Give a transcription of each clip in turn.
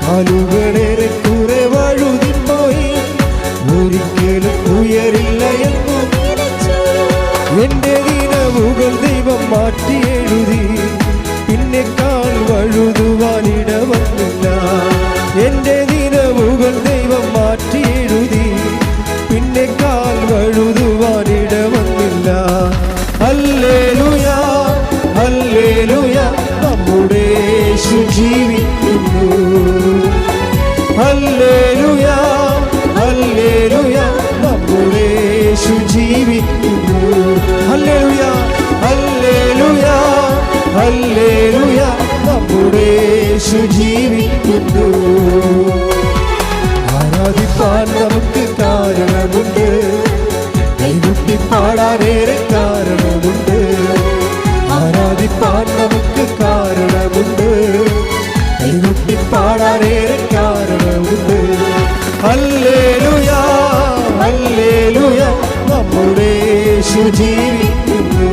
കാലുകളേറെ കുറെ വഴുതിപ്പോയി, ഒരിക്കലും ഉയരില്ല എന്നു എന്റെ ദിനവുകൾ ദൈവം മാറ്റി എഴുതി. പിന്നെക്കാൾ വഴുതുവാനിട വന്നില്ല. എന്റെ ദിനവുകൾ ദൈവം മാറ്റി എഴുതി. പിന്നെക്കാൾ വഴുതുവാനിട വന്നില്ല. ഹല്ലേലൂയ ഹല്ലേലൂയ, നമ്മുടെ യേശു ജീവിക്കുന്നു. ഹല്ലേലൂയ ഹല്ലേലൂയ, നമ്മുടെ യേശു ജീവിക്കുന്നു. ഹല്ലേലൂയ ഹല്ലേലൂയ ഹല്ലേലൂയ, നമ്മുടെ യേശു ജീവിക്കുന്നു. ആരാധിപ്പാൻ നമുക്ക് കാരണമുണ്ട്, കൈകൊട്ടി പാടാനേറെ കാരണമുണ്ട്. ആരാധിപ്പാൻ നമുക്ക് കാരണമുണ്ട്, കൈകൊട്ടി പാടാനേറെ കാരണമുണ്ട്. ഹല്ലേലൂയ ഹല്ലേലൂയ, നമ്മുടെ യേശു ജീവിക്കുന്നു.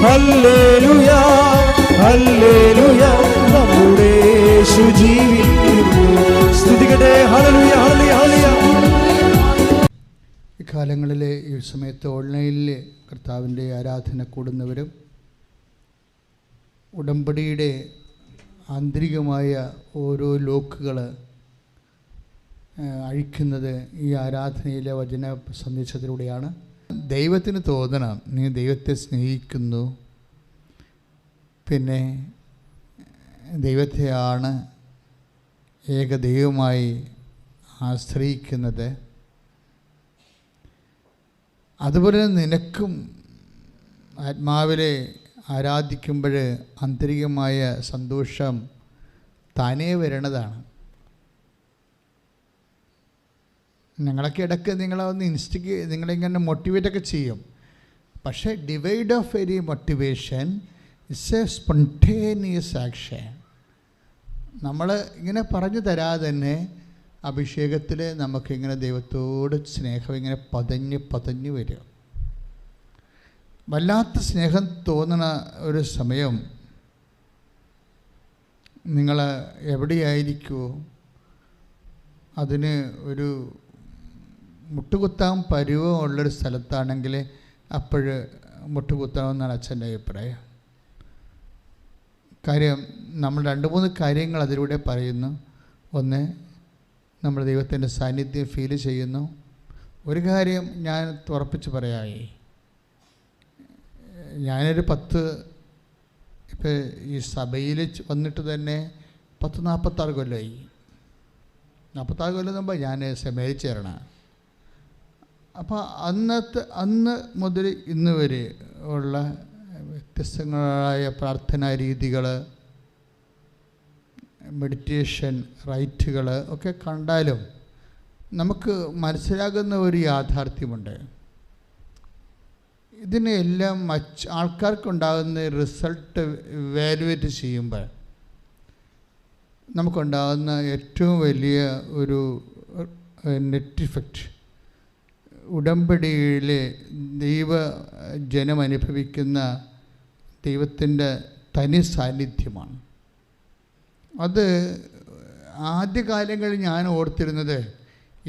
ഹല്ലേലൂയ ഹല്ലേലൂയ, നമ്മുടെ യേശു ജീവിക്കുന്നു. സ്തുതിക്കട്ടെ. Hallelujah hallelujah. ഈ കാലങ്ങളിൽ ഈ സമയത്ത് ഓൺലൈനിൽ കർത്താവിൻ്റെ ആരാധന കൂടുന്നവരും ഉടമ്പടിയുടെ ആന്തരികമായ ഓരോ ലോക്കുകൾ അഴിക്കുന്നത് ഈ ആരാധനയിലെ വചന സന്ദേശത്തിലൂടെയാണ്. ദൈവത്തിന് തോന്നണം നീ ദൈവത്തെ സ്നേഹിക്കുന്നു, പിന്നെ ദൈവത്തെയാണ് ഏകദൈവമായി ആശ്രയിക്കുന്നത്. അതുപോലെ നിനക്കും ആത്മാവിലെ ആരാധിക്കുമ്പോൾ ആന്തരികമായ സന്തോഷം താനേ വരണതാണ്. ഞങ്ങളൊക്കെ ഇടയ്ക്ക് നിങ്ങളൊന്ന് നിങ്ങളിങ്ങനെ മോട്ടിവേറ്റൊക്കെ ചെയ്യും. പക്ഷേ divide of any motivation it's A spontaneous action. നമ്മൾ ഇങ്ങനെ പറഞ്ഞു തരാതെ തന്നെ അഭിഷേകത്തിൽ നമുക്കിങ്ങനെ ദൈവത്തോട് സ്നേഹം ഇങ്ങനെ പതഞ്ഞ് വരും. വല്ലാത്ത സ്നേഹം തോന്നുന്ന ഒരു സമയം നിങ്ങൾ എവിടെയായിരിക്കുമോ അതിന് ഒരു മുട്ടുകുത്താൻ പരുവമുള്ളൊരു സ്ഥലത്താണെങ്കിൽ അപ്പോൾ മുട്ടുകുത്തണമെന്നാണ് അച്ഛൻ്റെ അഭിപ്രായം. കാര്യം നമ്മൾ 2-3 കാര്യങ്ങൾ അതിലൂടെ പറയുന്നു. ഒന്ന്, നമ്മൾ ദൈവത്തിൻ്റെ സാന്നിധ്യം ഫീൽ ചെയ്യുന്നു. ഒരു കാര്യം ഞാൻ ഉറപ്പിച്ച് പറയാമേ, ഞാനൊരു 10 ഇപ്പോൾ ഈ സഭയിൽ വന്നിട്ട് തന്നെ 46 കൊല്ലമായി. 46 കൊല്ലം മുമ്പ് ഞാൻ സെമിനാരിൽ ചേരണം. അപ്പോൾ അന്ന് മുതൽ ഇന്ന് വരെ ഉള്ള വ്യത്യസ്തങ്ങളായ പ്രാർത്ഥനാ രീതികൾ, മെഡിറ്റേഷൻ റൈറ്റുകൾ ഒക്കെ കണ്ടാലും നമുക്ക് മനസ്സിലാകുന്ന ഒരു യാഥാർത്ഥ്യമുണ്ട്. ഇതിനെല്ലാം ആൾക്കാർക്കുണ്ടാകുന്ന റിസൾട്ട് വാലുവേറ്റ് ചെയ്യുമ്പോൾ നമുക്കുണ്ടാകുന്ന ഏറ്റവും വലിയ ഒരു നെറ്റ് ഇഫക്റ്റ് ഉടമ്പടിയിലെ ദൈവജനം അനുഭവിക്കുന്ന ദൈവത്തിൻ്റെ തനി സാന്നിധ്യമാണ്. അത് ആദ്യകാലങ്ങളിൽ ഞാൻ ഓർത്തിരുന്നത്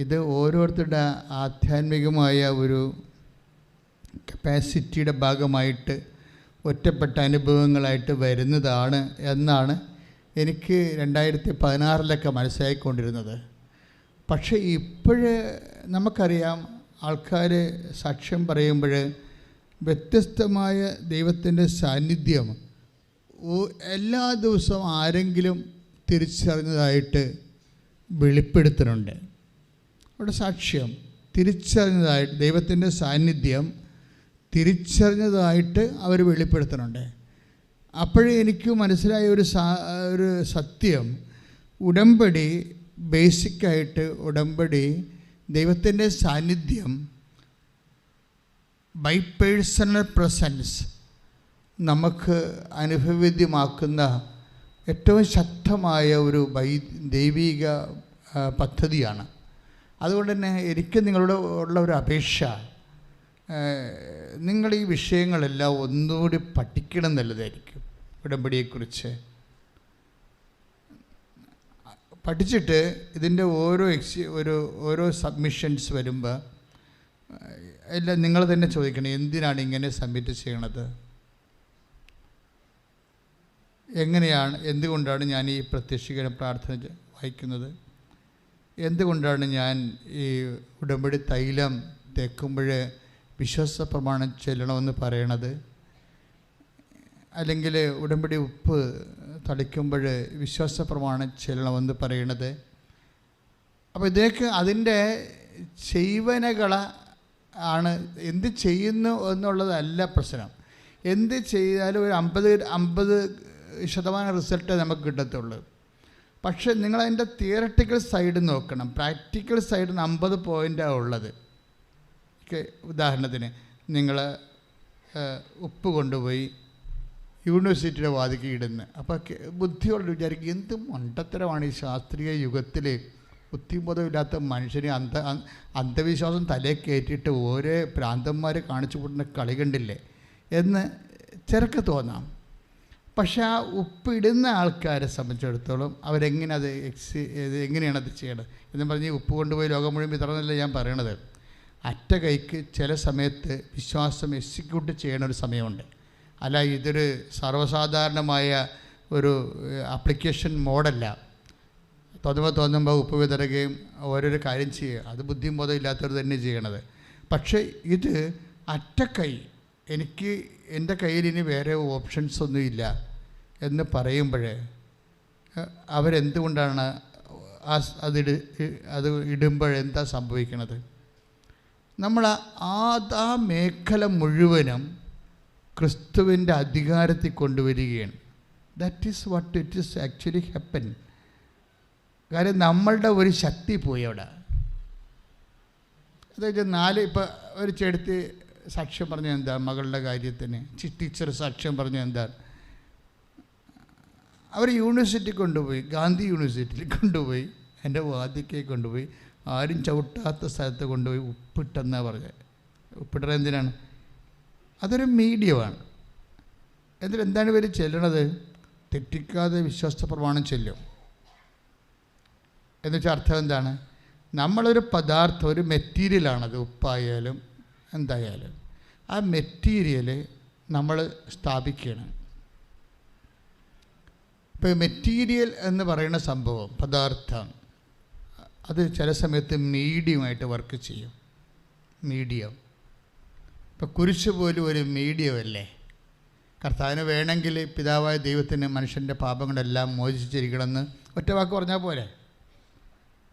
ഇത് ഓരോരുത്തരുടെ ആധ്യാത്മികമായ ഒരു കപ്പാസിറ്റിയുടെ ഭാഗമായിട്ട് ഒറ്റപ്പെട്ട അനുഭവങ്ങളായിട്ട് വരുന്നതാണ് എന്നാണ് എനിക്ക് 2016 മനസ്സിലായിക്കൊണ്ടിരുന്നത്. പക്ഷേ ഇപ്പോഴ് നമുക്കറിയാം, ആൾക്കാർ സാക്ഷ്യം പറയുമ്പോൾ വ്യത്യസ്തമായ ദൈവത്തിൻ്റെ സാന്നിധ്യം എല്ലാ ദിവസവും ആരെങ്കിലും തിരിച്ചറിഞ്ഞതായിട്ട് വെളിപ്പെടുത്തുന്നുണ്ട്. അവിടെ സാക്ഷ്യം തിരിച്ചറിഞ്ഞതായിട്ട് ദൈവത്തിൻ്റെ സാന്നിധ്യം തിരിച്ചറിഞ്ഞതായിട്ട് അവർ വെളിപ്പെടുത്തുന്നുണ്ട്. അപ്പോഴേ എനിക്ക് മനസ്സിലായ ഒരു സത്യം, ഉടമ്പടി ബേസിക്കായിട്ട് ഉടമ്പടി ദൈവത്തിൻ്റെ സാന്നിധ്യം ബൈ പേഴ്സണൽ പ്രസൻസ് നമുക്ക് അനുഭവവേദ്യമാക്കുന്ന ഏറ്റവും ശക്തമായ ഒരു ദൈവിക പദ്ധതിയാണ്. അതുകൊണ്ട് തന്നെ എനിക്ക് നിങ്ങളോട് ഉള്ള ഒരു അപേക്ഷ, നിങ്ങൾ ഈ വിഷയങ്ങളെല്ലാം ഒന്നുകൂടി പഠിക്കണം എന്നുള്ളതായിരിക്കും. ഉടമ്പടിയെക്കുറിച്ച് പഠിച്ചിട്ട് ഇതിൻ്റെ ഓരോ സബ്മിഷൻസ് വരുമ്പോൾ എല്ലാം നിങ്ങൾ തന്നെ ചോദിക്കണം, എന്തിനാണ് ഇങ്ങനെ സബ്മിറ്റ് ചെയ്യണത്, എങ്ങനെയാണ്, എന്തുകൊണ്ടാണ് ഞാൻ ഈ പ്രത്യക്ഷീകരണ പ്രാർത്ഥന വായിക്കുന്നത്, എന്തുകൊണ്ടാണ് ഞാൻ ഈ ഉടമ്പടി തൈലം തേക്കുമ്പോൾ വിശ്വാസ പ്രമാണം ചെല്ലണമെന്ന് പറയണത്, അല്ലെങ്കിൽ ഉടമ്പടി ഉപ്പ് തളിക്കുമ്പോൾ വിശ്വാസ പ്രമാണം ചെല്ലണമെന്ന് പറയണത്. അപ്പോൾ ഇതൊക്കെ അതിൻ്റെ ചെയ്വനകൾ ആണ്. എന്ത് ചെയ്യുന്നു എന്നുള്ളതല്ല പ്രശ്നം. എന്ത് ചെയ്താലും ഒരു 50% റിസൾട്ട് നമുക്ക് കിട്ടത്തുള്ളൂ. പക്ഷേ നിങ്ങളതിൻ്റെ തിയററ്റിക്കൽ സൈഡ് നോക്കണം. പ്രാക്ടിക്കൽ സൈഡിന് 50 പോയിൻ്റാണ് ഉള്ളത്. ഉദാഹരണത്തിന് നിങ്ങൾ ഉപ്പ് കൊണ്ടുപോയി യൂണിവേഴ്സിറ്റിയുടെ വാതിക്ക് ഇടുന്നു. അപ്പോൾ ബുദ്ധിയോട് വിചാരിക്കും, എന്ത് മണ്ടത്തരമാണ് ഈ ശാസ്ത്രീയ യുഗത്തിൽ ബുദ്ധിബോധമില്ലാത്ത മനുഷ്യനെ അന്ധവിശ്വാസം തലേ കയറ്റിയിട്ട് ഓരോ ഭ്രാന്തന്മാർ കാണിച്ചു കൂട്ടുന്ന കളി കണ്ടില്ലേ എന്ന് ചിലർക്ക് തോന്നാം. പക്ഷെ ആ ഉപ്പിടുന്ന ആൾക്കാരെ സംബന്ധിച്ചിടത്തോളം അവരെങ്ങനെ എങ്ങനെയാണ് അത് ചെയ്യേണ്ടത് എന്ന് പറഞ്ഞ് ഉപ്പ് കൊണ്ടുപോയി ലോകം മുഴുവൻ വിതറന്നല്ല ഞാൻ പറയണത്. അറ്റ കൈക്ക് ചില സമയത്ത് വിശ്വാസം എക്സിക്യൂട്ട് ചെയ്യണ ഒരു സമയമുണ്ട്. അല്ല, ഇതൊരു സർവ്വസാധാരണമായ ഒരു ആപ്ലിക്കേഷൻ മോഡല്ല. തോന്നുമ്പോൾ ഉപ്പ് വിതറുകയും ഓരോരോ കാര്യം ചെയ്യുക, അത് ബുദ്ധിയും ബോധം ഇല്ലാത്തവർ തന്നെ ചെയ്യണത്. പക്ഷേ ഇത് അറ്റക്കൈ, എനിക്ക് എൻ്റെ കയ്യിൽ ഇനി വേറെ ഓപ്ഷൻസ് ഒന്നുമില്ല എന്ന് പറയുമ്പോൾ അവരെന്തുകൊണ്ടാണ് അത് ഇടുമ്പോഴെന്താ സംഭവിക്കണത്? നമ്മൾ ആ മേഖല മുഴുവനും ക്രിസ്തുവിൻ്റെ അധികാരത്തിൽ കൊണ്ടുവരികയാണ്. That is what it is actually happen. കാര്യം നമ്മളുടെ ഒരു ശക്തി പോയി അവിടെ. അതായത് ഇപ്പോൾ ഒരു ചെടുത്ത് സാക്ഷ്യം പറഞ്ഞ എന്താ, മകളുടെ കാര്യത്തിന് ടീച്ചർ സാക്ഷ്യം പറഞ്ഞ എന്താ, അവർ യൂണിവേഴ്സിറ്റി കൊണ്ടുപോയി, ഗാന്ധി യൂണിവേഴ്സിറ്റിയിൽ കൊണ്ടുപോയി, എൻ്റെ വാതിക്കേ കൊണ്ടുപോയി, ആരും ചവിട്ടാത്ത സ്ഥലത്ത് കൊണ്ടുപോയി ഉപ്പിട്ടെന്നാണ് പറഞ്ഞത്. ഉപ്പിടുന്നത് എന്തിനാണ്? അതൊരു മീഡിയമാണ്. എന്നിട്ട് എന്താണ് ഇവർ ചെല്ലണത്? തെറ്റിക്കാതെ വിശ്വാസ പ്രമാണം ചെല്ലും. എന്നുവെച്ചാൽ അർത്ഥം എന്താണ്? നമ്മളൊരു പദാർത്ഥം, ഒരു മെറ്റീരിയലാണത്, ഉപ്പായാലും എന്തായാലും. ആ മെറ്റീരിയൽ നമ്മൾ സ്ഥാപിക്കണം. ഇപ്പോൾ മെറ്റീരിയൽ എന്ന് പറയുന്ന സംഭവം, പദാർത്ഥം, അത് ചില സമയത്ത് മീഡിയമായിട്ട് വർക്ക് ചെയ്യും. മീഡിയം, ഇപ്പോൾ കുരിശ് പോലും ഒരു മീഡിയമല്ലേ? കർത്താവിന് വേണമെങ്കിൽ പിതാവായ ദൈവത്തിന് മനുഷ്യൻ്റെ പാപങ്ങളെല്ലാം മോചിച്ചിരിക്കണമെന്ന് ഒറ്റ വാക്ക് പറഞ്ഞാൽ പോലെ.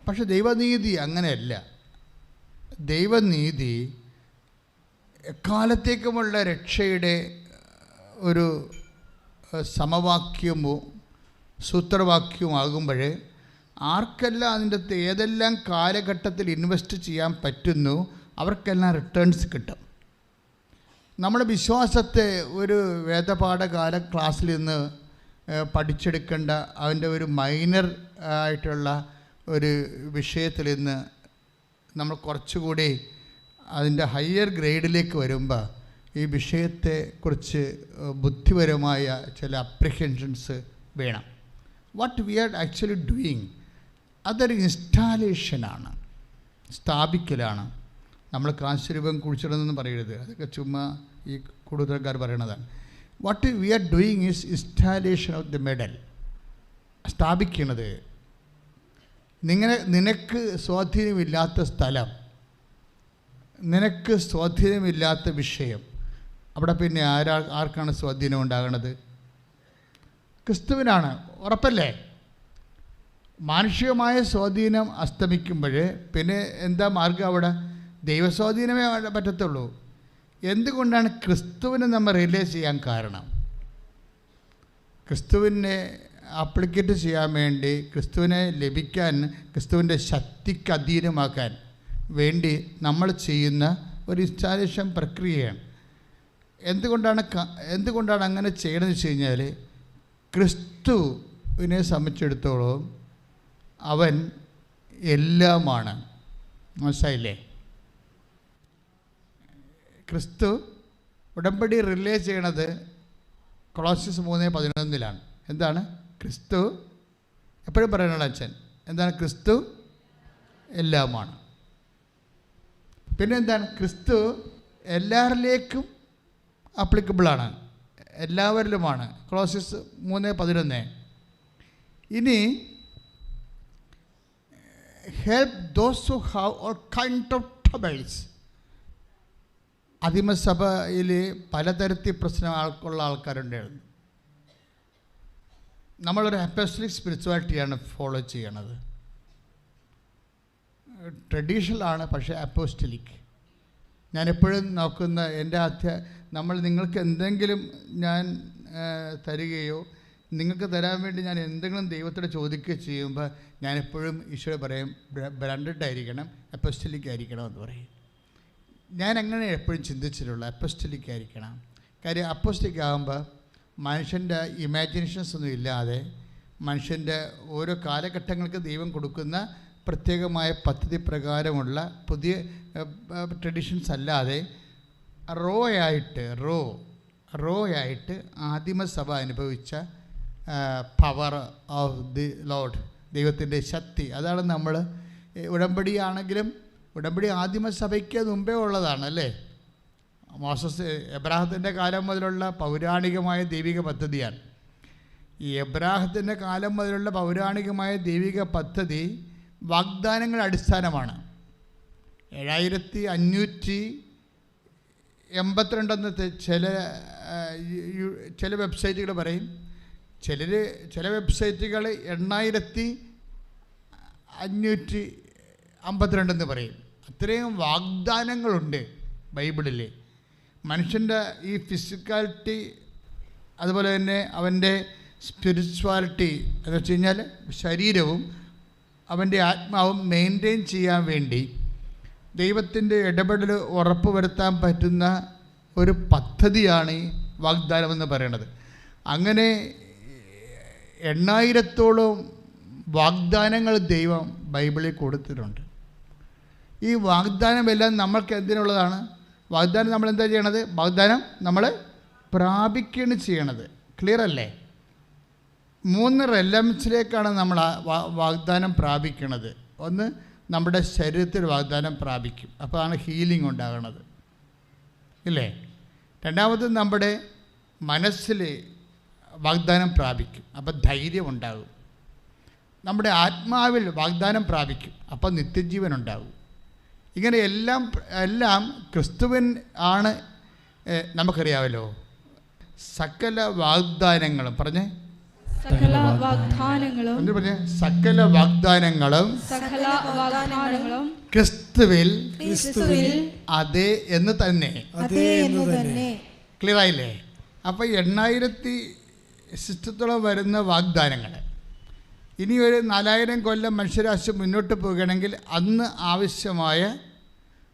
പക്ഷെ ദൈവനീതി അങ്ങനെയല്ല. ദൈവനീതി എക്കാലത്തേക്കുമുള്ള രക്ഷയുടെ ഒരു സമവാക്യമോ സൂത്രവാക്യമാകുമ്പോൾ ആർക്കെല്ലാം അതിൻ്റെ അകത്ത് ഏതെല്ലാം കാലഘട്ടത്തിൽ ഇൻവെസ്റ്റ് ചെയ്യാൻ പറ്റുന്നു അവർക്കെല്ലാം റിട്ടേൺസ് കിട്ടും. നമ്മുടെ വിശ്വാസത്തെ ഒരു വേദപാഠകാല ക്ലാസ്സിൽ നിന്ന് പഠിച്ചെടുക്കേണ്ട അതിൻ്റെ ഒരു മൈനർ ആയിട്ടുള്ള ഒരു വിഷയത്തിൽ നിന്ന് നമ്മൾ കുറച്ചുകൂടി അതിൻ്റെ ഹയർ ഗ്രേഡിലേക്ക് വരുമ്പോൾ ഈ വിഷയത്തെക്കുറിച്ച് ബുദ്ധിപരമായ ചില അപ്രിഹെൻഷൻസ് വേണം. What we are actually doing, അതൊരു ഇൻസ്റ്റാലേഷനാണ്, സ്ഥാപിക്കലാണ്. നമ്മൾ കാശുരൂപം കുഴിച്ചിടുന്നെന്ന് പറയരുത്, അതൊക്കെ ചുമ്മാ ഈ കൂടുതൽക്കാർ പറയണതാണ്. What we are doing is installation of the medal. സ്ഥാപിക്കണത് നിനക്ക് സ്വാധീനമില്ലാത്ത സ്ഥലം, നിനക്ക് സ്വാധീനമില്ലാത്ത വിഷയം, അവിടെ പിന്നെ ആർക്കാണ് സ്വാധീനം ഉണ്ടാകണത്? ക്രിസ്തുവിനാണ്. ഉറപ്പല്ലേ? മാനുഷികമായ സ്വാധീനം അസ്തമിക്കുമ്പോൾ പിന്നെ എന്താ മാർഗം? അവിടെ ദൈവസ്വാധീനമേ പറ്റത്തുള്ളൂ. എന്തുകൊണ്ടാണ് ക്രിസ്തുവിനെ നമ്മൾ റിയലൈസ് ചെയ്യാൻ കാരണം? ക്രിസ്തുവിനെ ആപ്ലിക്കേറ്റ് ചെയ്യാൻ വേണ്ടി, ക്രിസ്തുവിനെ ലഭിക്കാൻ, ക്രിസ്തുവിൻ്റെ ശക്തിക്ക് അധീനമാക്കാൻ വേണ്ടി നമ്മൾ ചെയ്യുന്ന ഒരു ഇൻസ്റ്റാലേഷൻ പ്രക്രിയയാണ്. എന്തുകൊണ്ടാണ് അങ്ങനെ ചെയ്യണമെന്ന് വെച്ച് കഴിഞ്ഞാൽ, ക്രിസ്തുവിനെ സംബന്ധിച്ചിടത്തോളം അവൻ എല്ലാമാണ്. മനസ്സിലായില്ലേ? ക്രിസ്തു ഉടമ്പടി റിലേ ചെയ്യണത് കൊളോസ്യസ് 3:11 എന്താണ്? ക്രിസ്തു എപ്പോഴും പറയണ അച്ഛൻ എന്താണ്? ക്രിസ്തു എല്ലാമാണ്. പിന്നെ എന്താണ്? ക്രിസ്തു എല്ലാവരിലേക്കും ആപ്ലിക്കബിളാണ്, എല്ലാവരിലുമാണ്. കൊളോസ്യസ് 3:11. ഇനി help those who have all kind of troubles. ആദിമസഭയിൽ പലതരത്തിൽ പ്രശ്നമുള്ള ആൾക്കാരുണ്ടായിരുന്നു. നമ്മളൊരു അപ്പോസ്റ്റലിക് സ്പിരിച്വാലിറ്റിയാണ് ഫോളോ ചെയ്യണത്. ട്രഡീഷണലാണ്, പക്ഷേ അപ്പോസ്റ്റലിക്. ഞാനെപ്പോഴും നോക്കുന്ന എൻ്റെ നമ്മൾ നിങ്ങൾക്ക് എന്തെങ്കിലും ഞാൻ തരികയോ നിങ്ങൾക്ക് തരാൻ വേണ്ടി ഞാൻ എന്തെങ്കിലും ദൈവത്തോട് ചോദിക്കുകയോ ചെയ്യുമ്പോൾ ഞാനെപ്പോഴും ഈശോയെ പറയും ബ്രാൻഡഡ് ആയിരിക്കണം, അപ്പോസ്റ്റലിക് ആയിരിക്കണം എന്ന് പറയും. ഞാൻ അങ്ങനെ എപ്പോഴും ചിന്തിച്ചിട്ടുള്ള അപ്പോസ്റ്റലിക് ആയിരിക്കണം. കാര്യം അപ്പോസ്റ്റലിക് ആകുമ്പോൾ മനുഷ്യൻ്റെ ഇമാജിനേഷൻസ് ഒന്നും ഇല്ലാതെ മനുഷ്യൻ്റെ ഓരോ കാലഘട്ടങ്ങൾക്ക് ദൈവം കൊടുക്കുന്ന പ്രത്യേകമായ പദ്ധതി പ്രകാരമുള്ള പുതിയ ട്രഡീഷൻസ് അല്ലാതെ റോ ആയിട്ട് ആദിമസഭ അനുഭവിച്ച പവർ ഓഫ് ദി ലോഡ്, ദൈവത്തിൻ്റെ ശക്തി. അതാണ് നമ്മൾ ഉടമ്പടിയാണെങ്കിലും ഉടമ്പടി ആദിമസഭയ്ക്ക് മുമ്പേ ഉള്ളതാണ് അല്ലേ. മോസസ് എബ്രാഹത്തിൻ്റെ കാലം മുതലുള്ള പൗരാണികമായ ദൈവിക പദ്ധതിയാണ്. ഈ എബ്രാഹത്തിൻ്റെ കാലം മുതലുള്ള പൗരാണികമായ ദൈവിക പദ്ധതി വാഗ്ദാനങ്ങളുടെ അടിസ്ഥാനമാണ്. 7582 ചില വെബ്സൈറ്റുകൾ പറയും, ചില വെബ്സൈറ്റുകൾ 8552 പറയും. അത്രയും വാഗ്ദാനങ്ങളുണ്ട് ബൈബിളിൽ. മനുഷ്യൻ്റെ ഈ ഫിസിക്കാലിറ്റി അതുപോലെ തന്നെ അവൻ്റെ സ്പിരിച്വാലിറ്റി എന്ന് വെച്ച് കഴിഞ്ഞാൽ ശരീരവും അവൻ്റെ ആത്മാവും മെയിൻറ്റെയിൻ ചെയ്യാൻ വേണ്ടി ദൈവത്തിൻ്റെ ഇടപെടൽ ഉറപ്പ് വരുത്താൻ പറ്റുന്ന ഒരു പദ്ധതിയാണ് ഈ വാഗ്ദാനം എന്ന് പറയുന്നത്. അങ്ങനെ 8000ഓളം വാഗ്ദാനങ്ങൾ ദൈവം ബൈബിളിൽ കൊടുത്തിട്ടുണ്ട്. ഈ വാഗ്ദാനമെല്ലാം നമ്മൾക്ക് എന്തിനുള്ളതാണ്? വാഗ്ദാനം നമ്മൾ എന്താ ചെയ്യണത്? വാഗ്ദാനം നമ്മൾ പ്രാപിക്കുകയാണ് ചെയ്യണത്. ക്ലിയർ അല്ലേ? 3 റെലംസിലേക്കാണ് നമ്മൾ വാഗ്ദാനം പ്രാപിക്കുന്നത്. ഒന്ന്, നമ്മുടെ ശരീരത്തിൽ വാഗ്ദാനം പ്രാപിക്കും, അപ്പോൾ ആണ് ഹീലിംഗ് ഉണ്ടാകുന്നത് ഇല്ലേ. രണ്ടാമത്, നമ്മുടെ മനസ്സിൽ വാഗ്ദാനം പ്രാപിക്കും, അപ്പോൾ ധൈര്യം ഉണ്ടാകും. നമ്മുടെ ആത്മാവിൽ വാഗ്ദാനം പ്രാപിക്കും, അപ്പോൾ നിത്യജീവൻ ഉണ്ടാകും. ഇങ്ങനെ എല്ലാം ക്രിസ്തുവിൻ ആണ്. നമുക്കറിയാമല്ലോ, സകല വാഗ്ദാനങ്ങളും പറഞ്ഞേ, സകല വാഗ്ദാനങ്ങളും ക്രിസ്തുവിൽ അതേ എന്ന് തന്നെ. ക്ലിയർ ആയില്ലേ? അപ്പോൾ 8000 വരുന്ന വാഗ്ദാനങ്ങൾ ഇനി ഒരു 4000 കൊല്ലം മനുഷ്യരാശി മുന്നോട്ട് പോകുകയാണെങ്കിൽ അന്ന് ആവശ്യമായ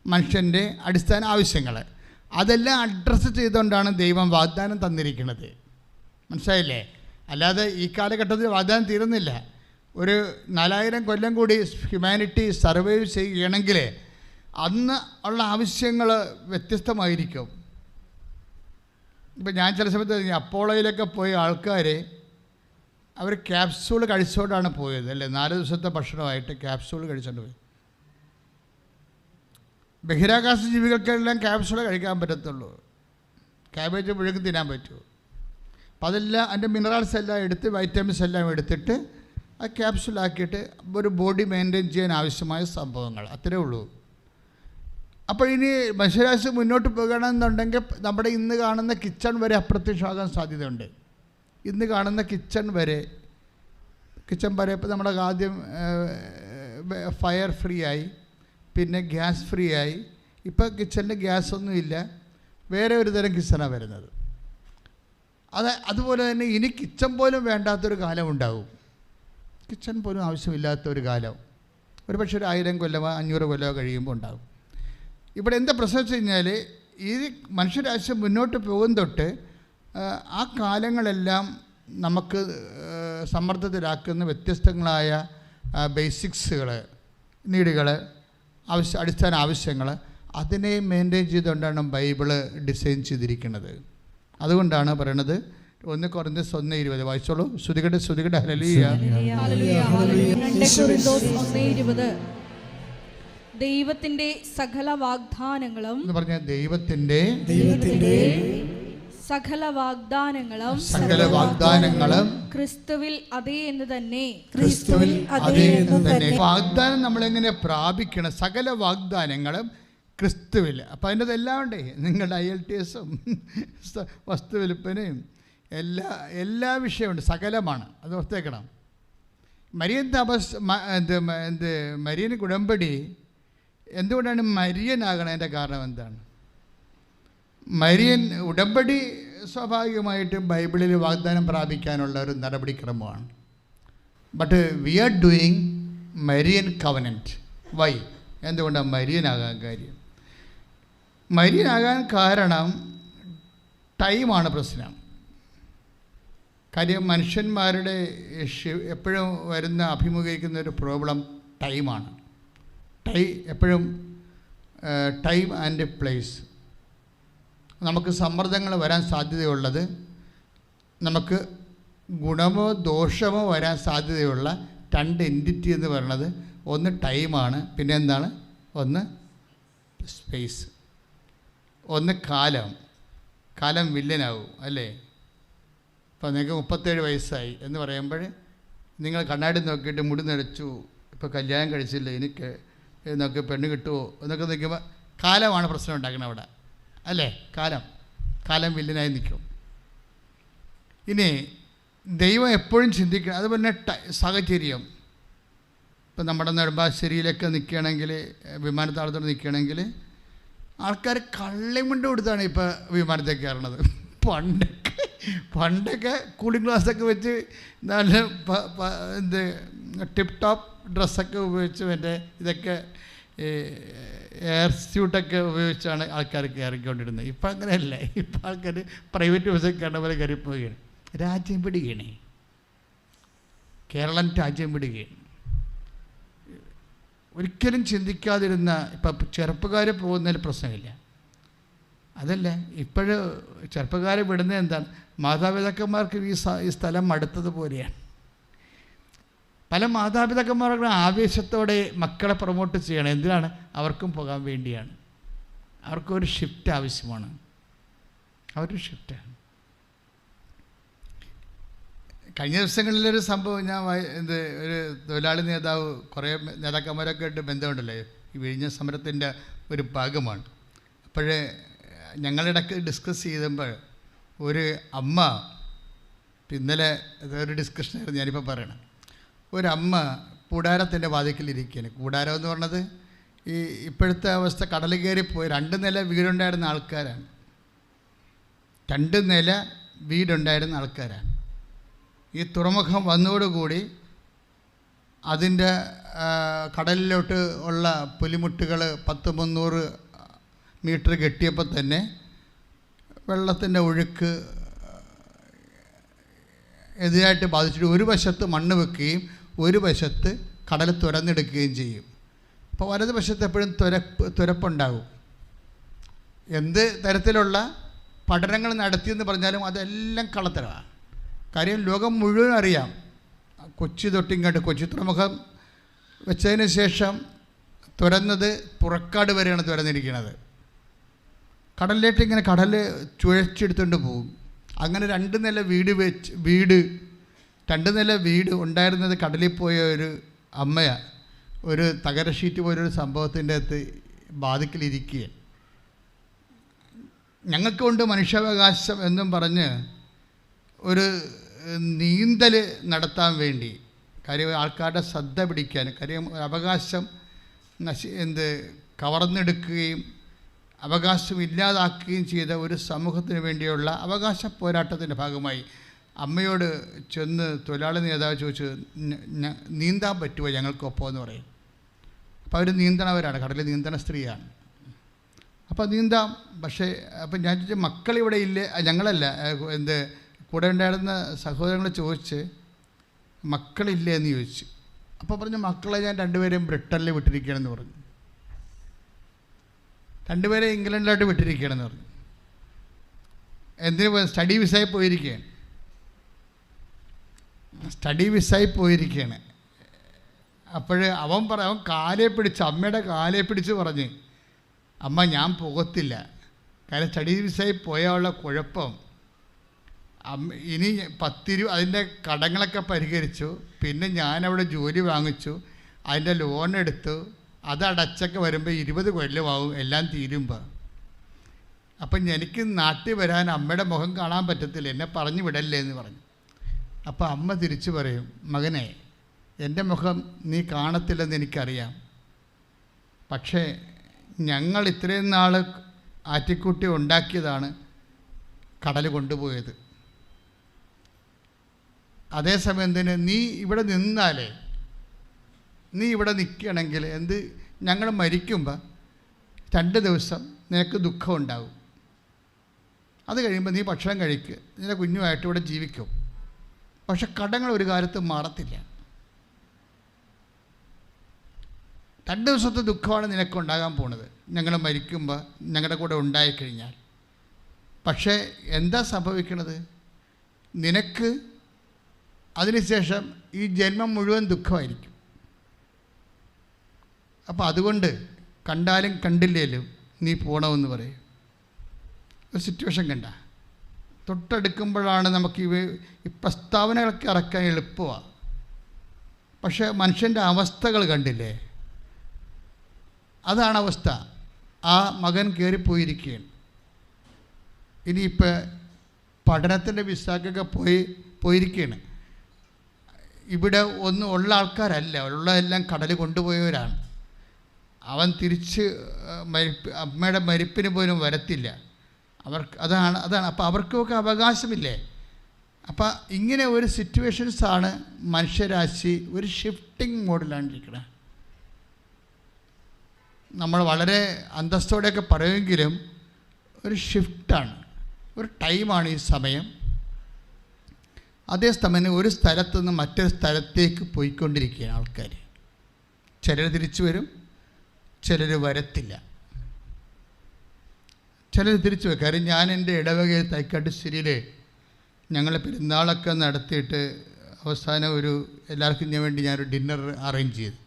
മനുഷ്യൻ്റെ അടിസ്ഥാന ആവശ്യങ്ങൾ അതെല്ലാം അഡ്രസ്സ് ചെയ്തുകൊണ്ടാണ് ദൈവം വാഗ്ദാനം തന്നിരിക്കുന്നത്. മനസ്സിലായില്ലേ? അല്ലാതെ ഈ കാലഘട്ടത്തിൽ വാഗ്ദാനം തീരുന്നില്ല. ഒരു 4000 കൊല്ലം കൂടി ഹ്യൂമാനിറ്റി സർവൈവ് ചെയ്യുകയാണെങ്കിൽ അന്ന് ഉള്ള ആവശ്യങ്ങൾ വ്യത്യസ്തമായിരിക്കും. ഇപ്പം ഞാൻ ചില സമയത്ത് അപ്പോളോയിലൊക്കെ പോയ ആൾക്കാർ അവർ ക്യാപ്സൂൾ കഴിച്ചുകൊണ്ടാണ് പോയത് അല്ലേ. 4 ദിവസത്തെ ഭക്ഷണമായിട്ട് ക്യാപ്സൂൾ കഴിച്ചുകൊണ്ട് പോയി. ബഹിരാകാശ ജീവികൾക്കെല്ലാം ക്യാപ്സൂൾ കഴിക്കാൻ പറ്റത്തുള്ളൂ, ക്യാബേജ് മുഴുവൻ തിന്നാൻ പറ്റുമോ. അപ്പം അതെല്ലാം അതിൻ്റെ മിനറൽസ് എല്ലാം എടുത്ത് വൈറ്റമിൻസ് എല്ലാം എടുത്തിട്ട് ആ ക്യാപ്സൂളാക്കിയിട്ട് ഒരു ബോഡി മെയിൻറ്റെയിൻ ചെയ്യാൻ ആവശ്യമായ സംഭവങ്ങൾ, അത്രേ ഉള്ളൂ. അപ്പോൾ ഇനി മനുഷ്യരാശി മുന്നോട്ട് പോകുകയാണെന്നുണ്ടെങ്കിൽ നമ്മുടെ ഇന്ന് കാണുന്ന കിച്ചൺ വരെ അപ്രത്യക്ഷമാകാൻ സാധ്യതയുണ്ട്. ഇന്ന് കാണുന്ന കിച്ചൺ വരെ ഇപ്പോൾ നമ്മുടെ ആദ്യം ഫയർ ഫ്രീ ആയി, പിന്നെ ഗ്യാസ് ഫ്രീ ആയി. ഇപ്പോൾ കിച്ചണിൽ ഗ്യാസൊന്നും ഇല്ല, വേറെ ഒരു തരം കിച്ചണാണ് വരുന്നത്. അതുപോലെ തന്നെ ഇനി കിച്ചൺ പോലും വേണ്ടാത്തൊരു കാലം ഉണ്ടാകും. കിച്ചൺ പോലും ആവശ്യമില്ലാത്തൊരു കാലം ഒരു പക്ഷേ 1000 കൊല്ലമോ 500 കൊല്ലമോ കഴിയുമ്പോൾ ഉണ്ടാകും. ഇവിടെ എന്താ പ്രശ്നം വെച്ച് കഴിഞ്ഞാൽ ഈ മനുഷ്യരാശി മുന്നോട്ട് പോകും തൊട്ട് ആ കാലങ്ങളെല്ലാം നമുക്ക് സമ്മർദ്ദത്തിലാക്കുന്ന വ്യത്യസ്തങ്ങളായ ബേസിക്സുകൾ, നീഡുകൾ, അടിസ്ഥാന ആവശ്യങ്ങൾ അതിനെ മെയിൻറ്റെയിൻ ചെയ്തുകൊണ്ടാണ് ബൈബിള് ഡിസൈൻ ചെയ്തിരിക്കുന്നത്. അതുകൊണ്ടാണ് പറയണത് 1 കൊരിന്ത്യസ് 1:20 വായിച്ചോളൂ. ശ്രുതികട്ടെ ഹല്ലേലൂയ. ദൈവത്തിന്റെ സകല വാഗ്ദാനങ്ങളും എന്ന് പറഞ്ഞ ദൈവത്തിന്റെ സകല വാഗ്ദാനങ്ങളും ക്രിസ്തുവിൽ അതേ എന്ന് തന്നെ. വാഗ്ദാനം നമ്മളെങ്ങനെ പ്രാപിക്കണം? സകല വാഗ്ദാനങ്ങളും ക്രിസ്തുവിൽ. അപ്പം അതിൻ്റെ എല്ലാം ഉണ്ടേ. നിങ്ങളുടെ IELTS-ഉം വസ്തു വിൽപ്പനയും എല്ലാ വിഷയമുണ്ട്, സകലമാണ്. അത് ഓർത്തേക്കണം. മരിയൻ ഉടമ്പടി എന്തുകൊണ്ടാണ് മരിയനാകണം? അതിൻ്റെ കാരണം എന്താണ്? മരിയൻ ഉടമ്പടി സ്വാഭാവികമായിട്ടും ബൈബിളിൽ വാഗ്ദാനം പ്രാപിക്കാനുള്ള ഒരു നടപടിക്രമമാണ്. But we are doing Marian covenant. Why? എന്തുകൊണ്ടാണ് മരിയനാകാൻ കാര്യം? മരിയനാകാൻ കാരണം ടൈമാണ് പ്രശ്നം. കാര്യം മനുഷ്യന്മാരുടെ എപ്പോഴും അഭിമുഖീകരിക്കുന്ന ഒരു പ്രോബ്ലം ടൈമാണ്. എപ്പോഴും ടൈം ആൻഡ് പ്ലേസ്. നമുക്ക് സമ്മർദ്ദങ്ങൾ വരാൻ സാധ്യതയുള്ളത്, നമുക്ക് ഗുണമോ ദോഷമോ വരാൻ സാധ്യതയുള്ള 2 എൻറ്റിറ്റി എന്ന് പറയുന്നത് ഒന്ന് ടൈമാണ്, പിന്നെ എന്താണ്, ഒന്ന് സ്പേസ്, ഒന്ന് കാലം വില്ലനാവും അല്ലേ? ഇപ്പോൾ നിങ്ങൾക്ക് 37 വയസ്സായി എന്ന് പറയുമ്പോൾ നിങ്ങൾ കണ്ണാടി നോക്കിയിട്ട് മുടി നരച്ചു, ഇപ്പോൾ കല്യാണം കഴിച്ചില്ല, എനിക്ക് നോക്കി പെണ്ണ് കിട്ടുമോ എന്നൊക്കെ നിൽക്കുമ്പോൾ കാലമാണ് പ്രശ്നം ഉണ്ടാക്കുന്നത് അവിടെ അല്ലേ? കാലം വില്ലനായി നിൽക്കും. ഇനി ദൈവം എപ്പോഴും ചിന്തിക്കണം. അതുപോലെ സാഹചര്യം. ഇപ്പം നമ്മുടെ നെടുമ്പാശ്ശേരിയിലൊക്കെ നിൽക്കുകയാണെങ്കിൽ, വിമാനത്താവളത്തിൽ നിൽക്കുകയാണെങ്കിൽ ആൾക്കാർ കള്ളിമുണ്ട് കൊടുത്താണ് ഇപ്പോൾ വിമാനത്തിൽ കയറണത്. പണ്ടൊക്കെ കൂളിംഗ് ഗ്ലാസ്സൊക്കെ വെച്ച് നല്ല ടിപ്പ് ടോപ്പ് ഡ്രസ്സൊക്കെ ഉപയോഗിച്ച് ഇതൊക്കെ എയർ സ്യൂട്ടൊക്കെ ഉപയോഗിച്ചാണ് ആൾക്കാർ കയറിക്കൊണ്ടിരുന്നത്. ഇപ്പം അങ്ങനെയല്ല. ഇപ്പം ആൾക്കാർ പ്രൈവറ്റ് ബസ്സൊക്കെ കയറുന്ന പോലെ കയറിപ്പോവുകയാണ്. രാജ്യം പിടിക്കുകയാണ്. കേരളം രാജ്യം പിടിക്കുകയാണ്. ഒരിക്കലും ചിന്തിക്കാതിരുന്ന ഇപ്പം ചെറുപ്പക്കാർ പോകുന്നതിൽ പ്രശ്നമില്ല. അതല്ല, ഇപ്പോഴും ചെറുപ്പക്കാർ വിടുന്നത് എന്താണ്? മാതാപിതാക്കന്മാർക്ക് ഈ സ്ഥലം മടുത്തതുപോലെയാണ്. പല മാതാപിതാക്കന്മാരുടെ ആവേശത്തോടെ മക്കളെ പ്രൊമോട്ട് ചെയ്യണം. എന്തിനാണ്? അവർക്കും പോകാൻ വേണ്ടിയാണ്. അവർക്കൊരു ഷിഫ്റ്റ് ആവശ്യമാണ്. അവരൊരു ഷിഫ്റ്റാണ്. കഴിഞ്ഞ ദിവസങ്ങളിലൊരു സംഭവം ഞാൻ ഒരു തൊഴിലാളി നേതാവ്, കുറേ നേതാക്കന്മാരൊക്കെ ആയിട്ട് ബന്ധമുണ്ടല്ലോ, ഈ വിഴിഞ്ഞ സമരത്തിൻ്റെ ഒരു ഭാഗമാണ്. അപ്പോഴേ ഞങ്ങളിടയ്ക്ക് ഡിസ്കസ് ചെയ്തപ്പോൾ ഒരു അമ്മ, ഇന്നലെ ഒരു ഡിസ്കഷനായിരുന്നു ഞാനിപ്പോൾ പറയണം. ഒരമ്മ കൂടാരത്തിൻ്റെ വാതിക്കലിരിക്കുകയാണ്. കൂടാരം എന്ന് പറഞ്ഞത് ഈ ഇപ്പോഴത്തെ അവസ്ഥ കടൽ കയറിപ്പോയി 2 നില വീടുണ്ടായിരുന്ന ആൾക്കാരാണ്. 2 നില വീടുണ്ടായിരുന്ന ആൾക്കാരാണ്. ഈ തുറമുഖം വന്നതോടുകൂടി അതിൻ്റെ കടലിലോട്ട് ഉള്ള പുലിമുട്ടുകൾ 10-300 മീറ്റർ കെട്ടിയപ്പോൾ തന്നെ വെള്ളത്തിൻ്റെ ഒഴുക്ക് എതിരായിട്ട് ബാധിച്ചിട്ട് ഒരു വശത്ത് മണ്ണ് വെക്കുകയും ഒരു വശത്ത് കടൽ തുരന്നെടുക്കുകയും ചെയ്യും. അപ്പോൾ വലതുവശത്ത് എപ്പോഴും തുരപ്പുണ്ടാകും. എന്ത് തരത്തിലുള്ള പഠനങ്ങൾ നടത്തിയെന്ന് പറഞ്ഞാലും അതെല്ലാം കള്ളത്തരമാണ്. കാര്യം ലോകം മുഴുവൻ അറിയാം. കൊച്ചി തൊട്ടിങ്ങോട്ട് കൊച്ചി തുറമുഖം വെച്ചതിന് ശേഷം തുരന്നത് പുറക്കാട് വരെയാണ് തുരന്നിരിക്കുന്നത്. കടലിലേക്ക് ഇങ്ങനെ കടൽ ചുഴച്ചെടുത്തുകൊണ്ട് പോകും. അങ്ങനെ 2 നില വീട് ഉണ്ടായിരുന്നത് കടലിൽ പോയ ഒരു അമ്മയാണ്. ഒരു തകര ഷീറ്റ് പോലൊരു സംഭവത്തിൻ്റെ അകത്ത് ബാധിക്കലിരിക്കുക. ഞങ്ങൾക്കുണ്ട് മനുഷ്യാവകാശം എന്നും പറഞ്ഞ് ഒരു നീന്തൽ നടത്താൻ വേണ്ടി, കാര്യം ആൾക്കാരുടെ ശ്രദ്ധ പിടിക്കാൻ, കാര്യം അവകാശം കവർന്നെടുക്കുകയും അവകാശം ഇല്ലാതാക്കുകയും ചെയ്ത ഒരു സമൂഹത്തിന് വേണ്ടിയുള്ള അവകാശ പോരാട്ടത്തിൻ്റെ ഭാഗമായി അമ്മയോട് ചെന്ന് തൊഴിലാളി നേതാവ് ചോദിച്ചു, നീന്താൻ പറ്റുമോ ഞങ്ങൾക്കൊപ്പം എന്ന് പറയും. അപ്പോൾ അവർ നീന്തണവരാണ്, കടലിൽ നീന്തണ സ്ത്രീയാണ്. അപ്പോൾ നീന്താം. പക്ഷേ അപ്പം ഞാൻ ചോദിച്ചു, മക്കളിവിടെ ഇല്ലേ? ഞങ്ങളല്ല, കൂടെ ഉണ്ടായിരുന്ന സഹോദരങ്ങൾ ചോദിച്ച് മക്കളില്ലേ എന്ന് ചോദിച്ചു. അപ്പോൾ പറഞ്ഞു, മക്കളെ ഞാൻ 2 പേരെയും ബ്രിട്ടനിൽ വിട്ടിരിക്കുകയാണെന്ന് പറഞ്ഞു. 2 പേരെ ഇംഗ്ലണ്ടിലോട്ട് വിട്ടിരിക്കുകയാണെന്ന് പറഞ്ഞു. എന്തിനു സ്റ്റഡി വിസയിൽ പോയിരിക്കുകയാണ്. സ്റ്റഡി വിസായി പോയിരിക്കുകയാണ്. അപ്പോൾ അവൻ കാലെ പിടിച്ച്, അമ്മയുടെ കാലെ പിടിച്ച് പറഞ്ഞ്, അമ്മ ഞാൻ പോകത്തില്ല. കാരണം സ്റ്റഡി വിസായി പോയാലുള്ള കുഴപ്പം, ഇനി 10-20 അതിൻ്റെ കടങ്ങളൊക്കെ പരിഹരിച്ചു. പിന്നെ ഞാനവിടെ ജോലി വാങ്ങിച്ചു, അതിൻ്റെ ലോൺ എടുത്തു, അതടച്ചൊക്കെ വരുമ്പോൾ 20 കൊല്ലമാവും എല്ലാം തീരുമ്പോൾ. അപ്പം എനിക്ക് നാട്ടിൽ വരാൻ അമ്മയുടെ മുഖം കാണാൻ പറ്റത്തില്ല, എന്നെ പറഞ്ഞു വിടല്ലേ എന്ന് പറഞ്ഞു. അപ്പോൾ അമ്മ തിരിച്ചു പറയും, മകനെ, എൻ്റെ മുഖം നീ കാണത്തില്ലെന്ന് എനിക്കറിയാം, പക്ഷേ ഞങ്ങൾ ഇത്രയും നാൾ ആറ്റിക്കുട്ടി ഉണ്ടാക്കിയതാണ് കടൽ കൊണ്ടുപോയത്. അതേസമയം തന്നെ നീ ഇവിടെ നിന്നാലേ, നീ ഇവിടെ നിൽക്കുകയാണെങ്കിൽ ഞങ്ങൾ മരിക്കുമ്പോൾ 2 ദിവസം നിനക്ക് ദുഃഖം ഉണ്ടാകും. അത് കഴിയുമ്പോൾ നീ ഭക്ഷണം കഴിക്കുക, നിന്റെ കുഞ്ഞുമായിട്ട് ഇവിടെ ജീവിക്കും. പക്ഷെ കടങ്ങൾ ഒരു കാലത്തും മാറത്തില്ല. 2 ദിവസത്തെ ദുഃഖമാണ് നിനക്കുണ്ടാകാൻ പോണത് ഞങ്ങൾ മരിക്കുമ്പോൾ, ഞങ്ങളുടെ കൂടെ ഉണ്ടായിക്കഴിഞ്ഞാൽ. പക്ഷേ എന്താ സംഭവിക്കണത്? നിനക്ക് അതിനുശേഷം ഈ ജന്മം മുഴുവൻ ദുഃഖമായിരിക്കും. അപ്പോൾ അതുകൊണ്ട് കണ്ടാലും കണ്ടില്ലേലും നീ പോകണമെന്ന് പറയും. ഒരു സിറ്റുവേഷൻ കണ്ട, തൊട്ടടുക്കുമ്പോഴാണ് നമുക്ക് ഈ പ്രസ്താവനകളൊക്കെ ഇറക്കാൻ എളുപ്പമാണ്. പക്ഷേ മനുഷ്യൻ്റെ അവസ്ഥകൾ കണ്ടില്ലേ? അതാണ് അവസ്ഥ. ആ മകൻ കയറിപ്പോയിരിക്കുകയാണ്. ഇനിയിപ്പോൾ പഠനത്തിൻ്റെ വിസാക്കൊക്കെ പോയിരിക്കുകയാണ്. ഇവിടെ ഒന്നും ഉള്ള ആൾക്കാരല്ല, ഉള്ളതെല്ലാം കടൽ കൊണ്ടുപോയവരാണ്. അവൻ തിരിച്ച് അമ്മയുടെ മരിപ്പിന് പോലും വരത്തില്ല. അതാണ്. അപ്പോൾ അവർക്കൊക്കെ അവകാശമില്ലേ? അപ്പോൾ ഇങ്ങനെ ഒരു സിറ്റുവേഷൻസാണ് മനുഷ്യരാശി ഒരു ഷിഫ്റ്റിംഗ് മോഡിലാണ് ഇരിക്കുന്നത്. നമ്മൾ വളരെ അന്തസ്സോടെയൊക്കെ പറയുമെങ്കിലും ഒരു ഷിഫ്റ്റാണ്, ഒരു ടൈമാണ് ഈ സമയം. അതേസമയം ഒരു സ്ഥലത്തു നിന്ന് മറ്റൊരു സ്ഥലത്തേക്ക് പോയിക്കൊണ്ടിരിക്കുകയാണ് ആൾക്കാർ. ചിലർ തിരിച്ചു വരും, ചിലർ വരത്തില്ല. ചിലർ തിരിച്ചു വരും. കാര്യം ഞാൻ എൻ്റെ ഇടവകയിൽ തൈക്കാട്ടുശ്ശേരിയിൽ ഞങ്ങൾ പെരുന്നാളൊക്കെ നടത്തിയിട്ട് അവസാനം എല്ലാവർക്കും വേണ്ടി ഞാനൊരു ഡിന്നർ അറേഞ്ച് ചെയ്തു.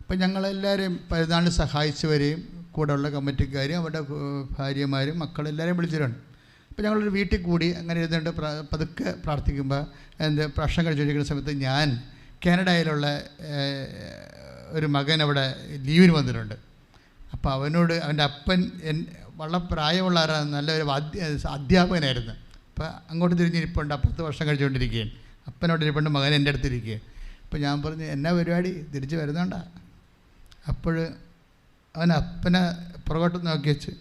അപ്പം ഞങ്ങളെല്ലാവരും പെരുന്നാളിന് സഹായിച്ചവരെയും കൂടെയുള്ള കമ്മിറ്റിക്കാരും അവരുടെ ഭാര്യമാരും മക്കളെല്ലാവരെയും വിളിച്ചിട്ടുണ്ട്. അപ്പോൾ ഞങ്ങളൊരു വീട്ടിൽ കൂടി അങ്ങനെ ഇരുന്നുകൊണ്ട് പതുക്കെ പ്രാർത്ഥിക്കുമ്പോൾ പ്രശ്നം കഴിച്ചുകൊണ്ടിരിക്കുന്ന സമയത്ത് ഞാൻ കാനഡയിലുള്ള ഒരു മകൻ അവിടെ ലീവിന് വന്നിട്ടുണ്ട്. അപ്പോൾ അവനോട് അവൻ്റെ അപ്പൻ വളരെ പ്രായമുള്ള നല്ലൊരു അധ്യാപകനായിരുന്നു. അപ്പോൾ അങ്ങോട്ട് തിരിഞ്ഞിരിപ്പുണ്ട്, അപ്പുറത്ത് വർഷം കഴിച്ചുകൊണ്ടിരിക്കുകയാണ്. അപ്പനോട് ഇരിപ്പുണ്ട്, മകൻ എൻ്റെ അടുത്തിരിക്കുകയാണ്. അപ്പോൾ ഞാൻ പറഞ്ഞു, എന്നാ പരിപാടി, തിരിച്ച് വരുന്നുണ്ടാ? അപ്പോൾ അവൻ അപ്പനെ പുറകോട്ട് നോക്കി വെച്ച്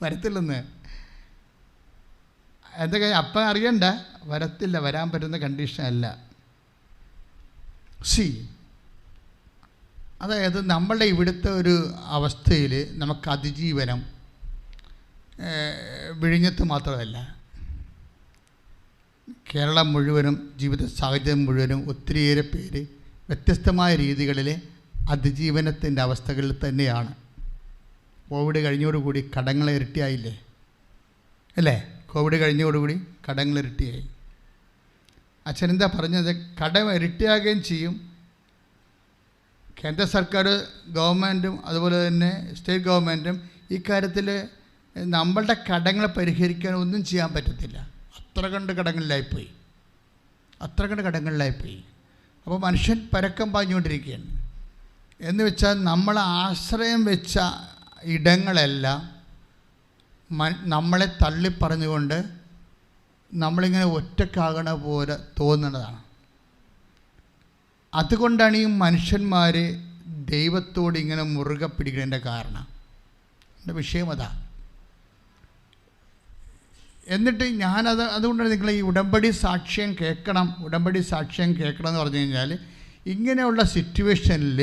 വരത്തില്ലെന്ന്. എന്തൊക്കെ അപ്പൻ അറിയണ്ട, വരത്തില്ല, വരാൻ പറ്റുന്ന കണ്ടീഷൻ അല്ല. അതായത് നമ്മളുടെ ഇവിടുത്തെ ഒരു അവസ്ഥയിൽ നമുക്ക് അതിജീവനം വിഴിഞ്ഞത്ത് മാത്രമല്ല, കേരളം മുഴുവനും ജീവിത സാഹചര്യം മുഴുവനും ഒത്തിരിയേറെ പേര് വ്യത്യസ്തമായ രീതികളിൽ അതിജീവനത്തിൻ്റെ അവസ്ഥകളിൽ തന്നെയാണ്. കോവിഡ് കഴിഞ്ഞോടുകൂടി കടങ്ങൾ ഇരട്ടിയായില്ലേ അല്ലേ? കോവിഡ് കഴിഞ്ഞോടുകൂടി കടങ്ങൾ ഇരട്ടിയായി. അച്ഛനെന്താ പറഞ്ഞത്? കടം ഇരട്ടിയാകുകയും ചെയ്യും. കേന്ദ്ര സർക്കാർ ഗവൺമെൻറ്റും അതുപോലെ തന്നെ സ്റ്റേറ്റ് ഗവൺമെൻറ്റും ഈ കാര്യത്തിൽ നമ്മളുടെ കടങ്ങളെ പരിഹരിക്കാൻ ഒന്നും ചെയ്യാൻ പറ്റത്തില്ല. അത്ര കണ്ട് കടങ്ങളിലായിപ്പോയി. അപ്പോൾ മനുഷ്യൻ പരക്കം പാഞ്ഞുകൊണ്ടിരിക്കുകയാണ്. എന്ന് വെച്ചാൽ നമ്മൾ ആശ്രയം വെച്ച ഇടങ്ങളെല്ലാം നമ്മളെ തള്ളിപ്പറഞ്ഞുകൊണ്ട് നമ്മളിങ്ങനെ ഒറ്റക്കാകണ പോലെ തോന്നുന്നതാണ്. അതുകൊണ്ടാണ് ഈ മനുഷ്യന്മാർ ദൈവത്തോട് ഇങ്ങനെ മുറുകെ പിടിക്കുന്നതിൻ്റെ കാരണം. എൻ്റെ വിഷയം അതാ. എന്നിട്ട് അതുകൊണ്ടാണ് നിങ്ങൾ ഈ ഉടമ്പടി സാക്ഷ്യം കേൾക്കണം എന്ന് പറഞ്ഞു കഴിഞ്ഞാൽ, ഇങ്ങനെയുള്ള സിറ്റുവേഷനിൽ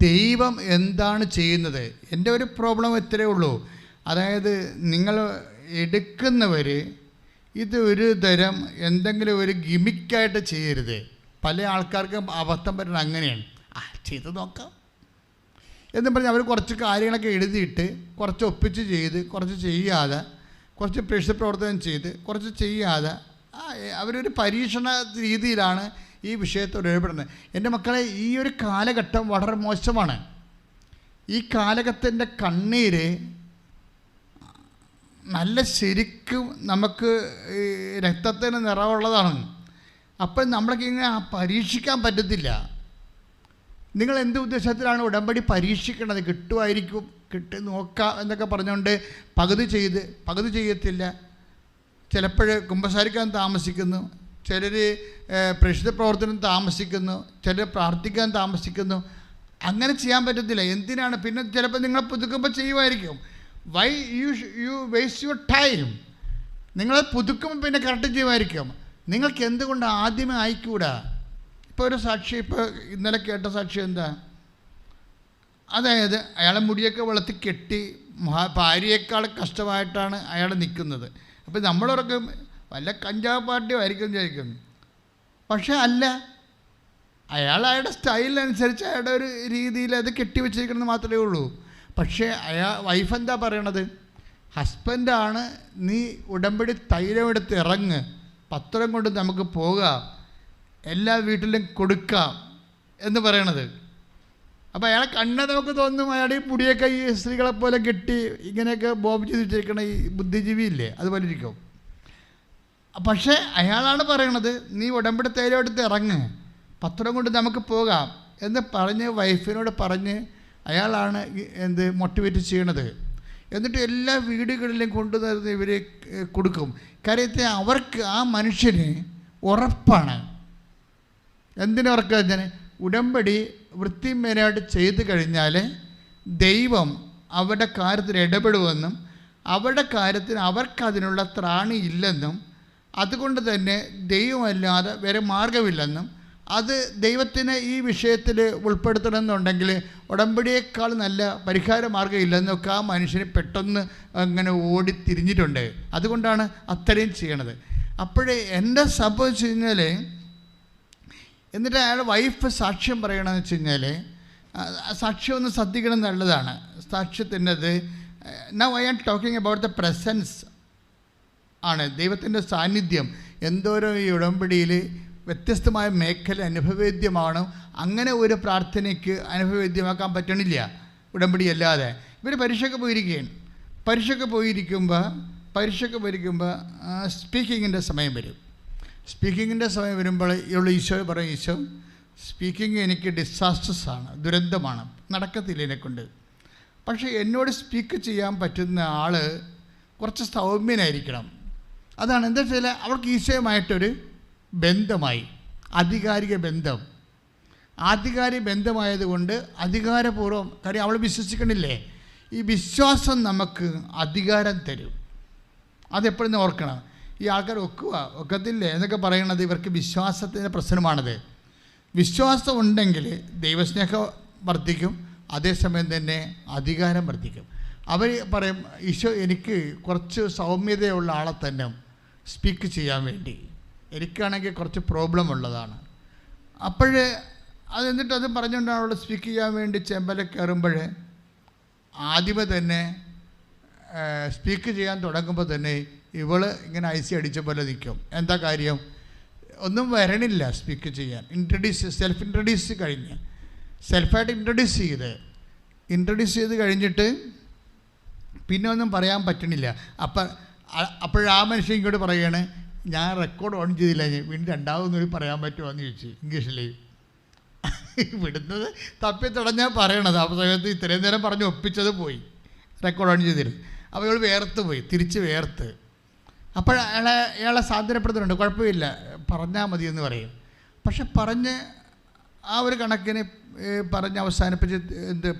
ദൈവം എന്താണ് ചെയ്യുന്നത്? എൻ്റെ ഒരു പ്രോബ്ലം ഇത്രയേ ഉള്ളൂ. അതായത് നിങ്ങൾ എടുക്കുന്നവർ ഇത് ഒരു തരം എന്തെങ്കിലും ഒരു ഗിമിക്കായിട്ട് ചെയ്യരുത്. പല ആൾക്കാർക്കും അബദ്ധം പറ്റുന്നത് അങ്ങനെയാണ്. ചെയ്ത് നോക്കാം എന്ന് പറഞ്ഞ് അവർ കുറച്ച് കാര്യങ്ങളൊക്കെ എഴുതിയിട്ട് കുറച്ച് ഒപ്പിച്ച് ചെയ്ത് കുറച്ച് ചെയ്യാതെ കുറച്ച് പ്രേക്ഷിത പ്രവർത്തനം ചെയ്ത് കുറച്ച് ചെയ്യാതെ അവരൊരു പരീക്ഷണ രീതിയിലാണ് ഈ വിഷയത്തോട് ഇടപെടുന്നത്. എൻ്റെ മക്കളെ, ഈ ഒരു കാലഘട്ടം വളരെ മോശമാണ്. ഈ കാലഘട്ടത്തിൻ്റെ കണ്ണീര് നല്ല ശരിക്കും നമുക്ക് രക്തത്തിന് നിറവുള്ളതാണ്. അപ്പം നമ്മളൊക്കെ ഇങ്ങനെ പരീക്ഷിക്കാൻ പറ്റത്തില്ല. നിങ്ങൾ എന്ത് ഉദ്ദേശത്തിലാണ് ഉടമ്പടി പരീക്ഷിക്കണത്? കിട്ടുമായിരിക്കും, നോക്കാം എന്നൊക്കെ പറഞ്ഞുകൊണ്ട് പകുതി ചെയ്യത്തില്ല. ചിലപ്പോൾ കുമ്പസാരിക്കാൻ താമസിക്കുന്നു, ചിലർ പ്രേക്ഷിത പ്രവർത്തനം താമസിക്കുന്നു, ചിലർ പ്രാർത്ഥിക്കാൻ താമസിക്കുന്നു. അങ്ങനെ ചെയ്യാൻ പറ്റത്തില്ല. എന്തിനാണ്? പിന്നെ ചിലപ്പോൾ നിങ്ങൾ പുതുക്കുമ്പോൾ ചെയ്യുമായിരിക്കും. Why you waste your time? നിങ്ങൾ പുതുക്കുമ്പോൾ പിന്നെ കറക്റ്റ് ചെയ്യുമായിരിക്കും. നിങ്ങൾക്ക് എന്തുകൊണ്ട് ആദ്യമേ ആയിക്കൂടാ? ഇപ്പോൾ ഒരു സാക്ഷി, ഇപ്പോൾ ഇന്നലെ കേട്ട സാക്ഷി എന്താ? അതായത് അയാളെ മുടിയൊക്കെ വെളുത്തി കെട്ടി ഭാര്യയേക്കാൾ കഷ്ടമായിട്ടാണ് അയാൾ നിൽക്കുന്നത്. അപ്പോൾ നമ്മളൊക്കെ വല്ല കഞ്ചാവ് പാർട്ടിയോ ആയിരിക്കും വിചാരിക്കുന്നു. പക്ഷേ അല്ല, അയാളുടെ സ്റ്റൈലിനനുസരിച്ച് അയാളുടെ ഒരു രീതിയിൽ അത് കെട്ടിവെച്ചിരിക്കുന്നത് മാത്രമേ ഉള്ളൂ. പക്ഷേ വൈഫ് എന്താ പറയണത്? ഹസ്ബൻഡാണ്, നീ ഉടമ്പടി തൈലമെടുത്ത് ഇറങ്ങ്, പത്രം കൊണ്ട് നമുക്ക് പോകാം, എല്ലാ വീട്ടിലും കൊടുക്കാം എന്ന് പറയണത്. അപ്പോൾ അയാളെ കണ്ണാൽ നമുക്ക് തോന്നും അയാളുടെ ഈ മുടിയൊക്കെ ഈ സ്ത്രീകളെപ്പോലെ കെട്ടി ഇങ്ങനെയൊക്കെ ബോബ് ചെയ്ത് വെച്ചിരിക്കണ ഈ ബുദ്ധിജീവിയില്ലേ, അതുപോലെ ഇരിക്കും. പക്ഷേ അയാളാണ് പറയണത്, നീ ഉടമ്പടി തൈലമെടുത്ത് ഇറങ്ങ്, പത്രം കൊണ്ട് നമുക്ക് പോകാം എന്ന് പറഞ്ഞ് വൈഫിനോട് പറഞ്ഞ് അയാളാണ് മോട്ടിവേറ്റ് ചെയ്യണത്. എന്നിട്ട് എല്ലാ വീടുകളിലും കൊണ്ടുവന്ന് ഇവർ കൊടുക്കും. കാര്യത്തിൽ അവർക്ക് ആ മനുഷ്യന് ഉറപ്പാണ്. എന്തിനുറക്കുക വെച്ചാൽ ഉടമ്പടി വൃത്തിമേനായിട്ട് ചെയ്ത് കഴിഞ്ഞാൽ ദൈവം അവരുടെ കാര്യത്തിൽ ഇടപെടുമെന്നും അവരുടെ കാര്യത്തിന് അവർക്കതിനുള്ള ത്രാണി ഇല്ലെന്നും അതുകൊണ്ട് തന്നെ ദൈവമല്ലാതെ വേറെ മാർഗമില്ലെന്നും അത് ദൈവത്തിന് ഈ വിഷയത്തിൽ ഉൾപ്പെടുത്തണമെന്നുണ്ടെങ്കിൽ ഉടമ്പടിയേക്കാൾ നല്ല പരിഹാര മാർഗ്ഗം ഇല്ലെന്നൊക്കെ ആ മനുഷ്യന് പെട്ടെന്ന് അങ്ങനെ ഓടിത്തിരിഞ്ഞിട്ടുണ്ട്. അതുകൊണ്ടാണ് അത്രയും ചെയ്യണത്. അപ്പോഴേ എന്താ സംഭവിച്ചു കഴിഞ്ഞാൽ, എന്നിട്ട് അയാളുടെ വൈഫ് സാക്ഷ്യം പറയണമെന്ന് വെച്ച് കഴിഞ്ഞാൽ, സാക്ഷ്യം ഒന്ന് ശ്രദ്ധിക്കണം എന്നുള്ളതാണ്. സാക്ഷ്യത്തിൻ്റെത് now I am talking about the presence ആണ്, ദൈവത്തിൻ്റെ സാന്നിധ്യം എന്തോരം ഈ ഉടമ്പടിയിൽ വ്യത്യസ്തമായ മേഖല അനുഭവവേദ്യമാണ്. അങ്ങനെ ഒരു പ്രാർത്ഥനയ്ക്ക് അനുഭവവേദ്യമാക്കാൻ പറ്റണില്ല ഉടമ്പടി അല്ലാതെ. ഇവർ പരീക്ഷയ്ക്ക് പോയിരിക്കുമ്പോൾ സ്പീക്കിങ്ങിൻ്റെ സമയം വരും. സ്പീക്കിങ്ങിൻ്റെ സമയം വരുമ്പോൾ ഇവൾ ഈശോ പറയും, ഈശോ സ്പീക്കിങ് എനിക്ക് ഡിസാസ്റ്റേഴ്സ് ആണ്, ദുരന്തമാണ്, നടക്കത്തില്ല എന്നെക്കൊണ്ട്. പക്ഷേ എന്നോട് സ്പീക്ക് ചെയ്യാൻ പറ്റുന്ന ആൾ കുറച്ച് സൗമ്യനായിരിക്കണം. അതാണ് എന്താ വെച്ചാൽ അവൾക്ക് ഈശോയുമായിട്ടൊരു ബന്ധമായി, ആധികാരിക ബന്ധമായതുകൊണ്ട് അധികാരപൂർവ്വം, കാര്യം അവൾ വിശ്വസിക്കണില്ലേ, ഈ വിശ്വാസം നമുക്ക് അധികാരം തരും. അതെപ്പോഴും ഓർക്കണം. ഈ ആൾക്കാർ ഒക്കത്തില്ലേ എന്നൊക്കെ പറയണത് ഇവർക്ക് വിശ്വാസത്തിൻ്റെ പ്രശ്നമാണത്. വിശ്വാസം ഉണ്ടെങ്കിൽ ദൈവസ്നേഹം വർദ്ധിക്കും, അതേസമയം തന്നെ അധികാരം വർദ്ധിക്കും. അവർ പറയും, ഈശോ എനിക്ക് കുറച്ച് സൗമ്യതയുള്ള ആളെ തന്നെ സ്പീക്ക് ചെയ്യാൻ വേണ്ടി, എനിക്കാണെങ്കിൽ കുറച്ച് പ്രോബ്ലം ഉള്ളതാണ്. അപ്പോഴേ എന്നിട്ട് അത് പറഞ്ഞുകൊണ്ടാണ് അവൾ സ്പീക്ക് ചെയ്യാൻ വേണ്ടി ചെമ്പല കയറുമ്പോൾ ആദ്യമേ തന്നെ സ്പീക്ക് ചെയ്യാൻ തുടങ്ങുമ്പോൾ തന്നെ ഇവൾ ഇങ്ങനെ ഐസി അടിച്ച പോലെ നിൽക്കും. എന്താ കാര്യം? ഒന്നും വരണില്ല സ്പീക്ക് ചെയ്യാൻ. സെൽഫ് ഇൻട്രൊഡ്യൂസ് ചെയ്ത് കഴിഞ്ഞിട്ട് പിന്നെ ഒന്നും പറയാൻ പറ്റണില്ല. അപ്പോഴാ മനുഷ്യൻ ഇങ്ങോട്ട് പറയുകയാണ്, ഞാൻ റെക്കോർഡ് ഓൺ ചെയ്തില്ല, വീണ്ടും രണ്ടാമതൊന്നും പറയാൻ പറ്റുമോ എന്ന് ചോദിച്ചു ഇംഗ്ലീഷിൽ. വിടുന്നത് തപ്പി തടഞ്ഞാൽ പറയണത്. ആ സമയത്ത് ഇത്രയും നേരം പറഞ്ഞ് ഒപ്പിച്ചത് പോയി, റെക്കോർഡ് ഓൺ ചെയ്തിരുന്നു. അപ്പോൾ ഇവൾ തിരിച്ച് വേർത്ത്. അപ്പോൾ അയാളെ സാന്ത്വനപ്പെടുത്തുന്നുണ്ട്, കുഴപ്പമില്ല പറഞ്ഞാൽ മതി എന്ന് പറയും. പക്ഷെ പറഞ്ഞ് ആ ഒരു കണക്കിന് പറഞ്ഞ് അവസാനിപ്പിച്ച്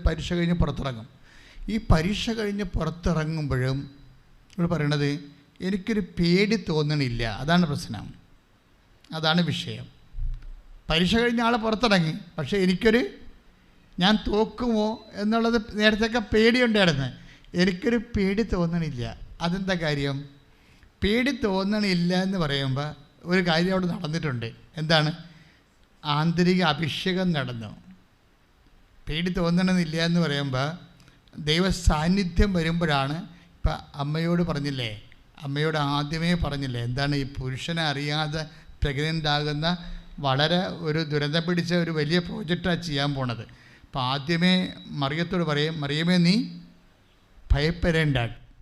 പരീക്ഷ കഴിഞ്ഞ് പുറത്തിറങ്ങും. ഈ പരീക്ഷ കഴിഞ്ഞ് പുറത്തിറങ്ങുമ്പോഴും ഇവൾ പറയണത്, എനിക്കൊരു പേടി തോന്നണില്ല. അതാണ് പ്രശ്നം, അതാണ് വിഷയം. പരീക്ഷ കഴിഞ്ഞ ആൾ പുറത്തിറങ്ങി, പക്ഷേ ഞാൻ തോക്കുമോ എന്നുള്ളത് നേരത്തെയൊക്കെ പേടിയുണ്ടായിരുന്നു. എനിക്കൊരു പേടി തോന്നണില്ല. അതെന്താ കാര്യം? പേടി തോന്നണില്ല എന്ന് പറയുമ്പോൾ ഒരു കാര്യം അവിടെ നടന്നിട്ടുണ്ട്. എന്താണ്? ആന്തരിക അഭിഷേകം നടന്നു. പേടി തോന്നണമെന്നില്ല എന്ന് പറയുമ്പോൾ ദൈവ സാന്നിധ്യം വരുമ്പോഴാണ്. ഇപ്പം അമ്മയോട് പറഞ്ഞില്ലേ, അമ്മയോട് ആദ്യമേ പറഞ്ഞില്ലേ എന്താണ് ഈ പുരുഷനെ അറിയാതെ പ്രഗ്നൻ്റ് ആകുന്ന വളരെ ഒരു ദുരന്തം പിടിച്ച ഒരു വലിയ പ്രോജക്റ്റാണ് ചെയ്യാൻ പോണത്. അപ്പോൾ ആദ്യമേ മറിയത്തോട് പറയും, മറിയമേ നീ ഭയപ്പെടേണ്ട.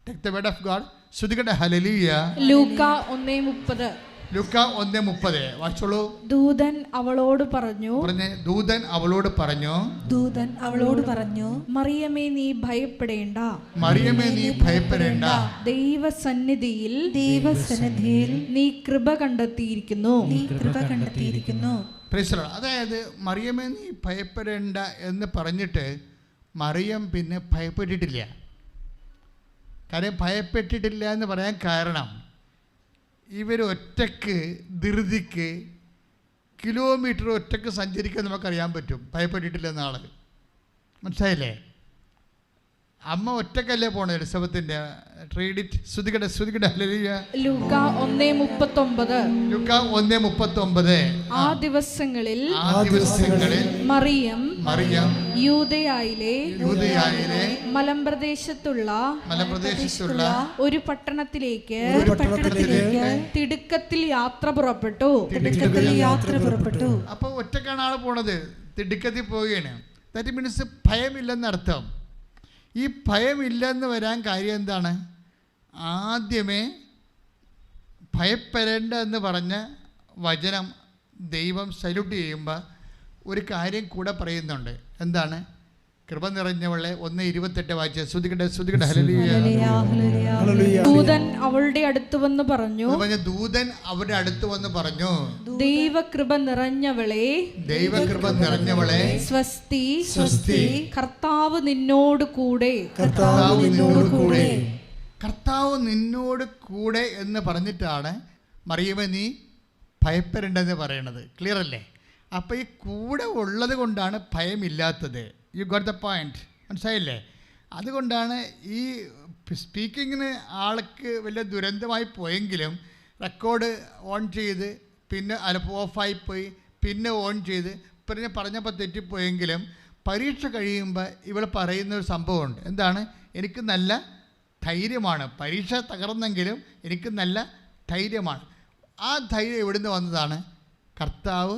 Take the word of God. ശ്രുതികട്ടെ ഹല്ലേലൂയ. ലൂക്ക 1:30. ലൂക്ക 1:30 വായിച്ചോളൂ. ദൂതൻ അവളോട് പറഞ്ഞു, ദൂതൻ അവളോട് പറഞ്ഞു, ദൂതൻ അവളോട് പറഞ്ഞു, മറിയമേ നീ ഭയപ്പെടേണ്ട, മറിയമേ നീ ഭയപ്പെടേണ്ട, ദൈവസന്നിധിയിൽ നീ കൃപ കണ്ടെത്തിയിരിക്കുന്നു. Praise the Lord. അതായത് മറിയമേ നീ ഭയപ്പെടേണ്ട എന്ന് പറഞ്ഞിട്ട് മറിയം പിന്നെ ഭയപ്പെട്ടിട്ടില്ല. കാര്യം ഭയപ്പെട്ടിട്ടില്ല എന്ന് പറയാൻ കാരണം ഇവർ ഒറ്റയ്ക്ക് ധൃതിക്ക് കിലോമീറ്റർ ഒറ്റയ്ക്ക് സഞ്ചരിക്കാൻ നമുക്കറിയാൻ പറ്റും. ഭയപ്പെട്ടിട്ടില്ലെന്ന ആൾ മനസ്സിലായില്ലേ? അമ്മ ഒറ്റക്കല്ലേ പോണത് എലിസബത്തിന്റെ. ശ്രുതികട്ടെ ഹല്ലേലൂയ. ലൂക്ക 1:39. ആ ദിവസങ്ങളിൽ മറിയം യൂദയായിലെ മലമ്പ്രദേശത്തുള്ള ഒരു പട്ടണത്തിലേക്ക് തിടുക്കത്തിൽ യാത്ര പുറപ്പെട്ടു. അപ്പോൾ ഒറ്റക്കാണ് ആൾ പോണത്, തിടുക്കത്തിൽ പോവുകയാണ്. ദാറ്റ് മീൻസ് ഭയമില്ലെന്നർത്ഥം. ഈ ഭയമില്ലെന്ന് വരാൻ കാര്യം എന്താണ്? ആദ്യമേ ഭയപ്പെടേണ്ട എന്ന് പറഞ്ഞ വചനം ദൈവം സല്യൂട്ട് ചെയ്യുമ്പോൾ ഒരു കാര്യം കൂടെ പറയുന്നുണ്ട്. എന്താണ്? കൃപ നിറഞ്ഞവളെ 1:28 വായിച്ച് ശ്രുതികട്ടെ ഹല്ലേലൂയ. ദൂതൻ അവളുടെ അടുത്ത് വന്ന് പറഞ്ഞു, ദൂതൻ അവരുടെ അടുത്ത് വന്ന് പറഞ്ഞു, ദൈവകൃപ നിറഞ്ഞവളെ സ്വസ്തി, കർത്താവ് നിന്നോട് കൂടെ. കർത്താവ് നിന്നോട് കൂടെ എന്ന് പറഞ്ഞിട്ടാണ് മറിയമേ നീ ഭയപ്പെടേണ്ടെന്ന് പറയണത്. ക്ലിയർ അല്ലേ? അപ്പോൾ ഈ കൂടെ ഉള്ളത് കൊണ്ടാണ് ഭയമില്ലാത്തത്. You got the point. മനസ്സിലായില്ലേ? അതുകൊണ്ടാണ് ഈ സ്പീക്കിങ്ങിന് ആൾക്ക് വലിയ ദുരന്തമായി പോയെങ്കിലും റെക്കോർഡ് ഓൺ ചെയ്ത് പിന്നെ അലപ്പോൾ ഓഫായിപ്പോയി, പിന്നെ ഓൺ ചെയ്ത് പിന്നെ പറഞ്ഞപ്പോൾ തെറ്റിപ്പോയെങ്കിലും പരീക്ഷ കഴിയുമ്പോൾ ഇവൾ പറയുന്നൊരു സംഭവമുണ്ട്. എന്താണ്? എനിക്ക് നല്ല ധൈര്യമാണ്. പരീക്ഷ തകർന്നെങ്കിലും എനിക്ക് നല്ല ധൈര്യമാണ്. ആ ധൈര്യം എവിടുന്ന് വന്നതാണ്? കർത്താവ്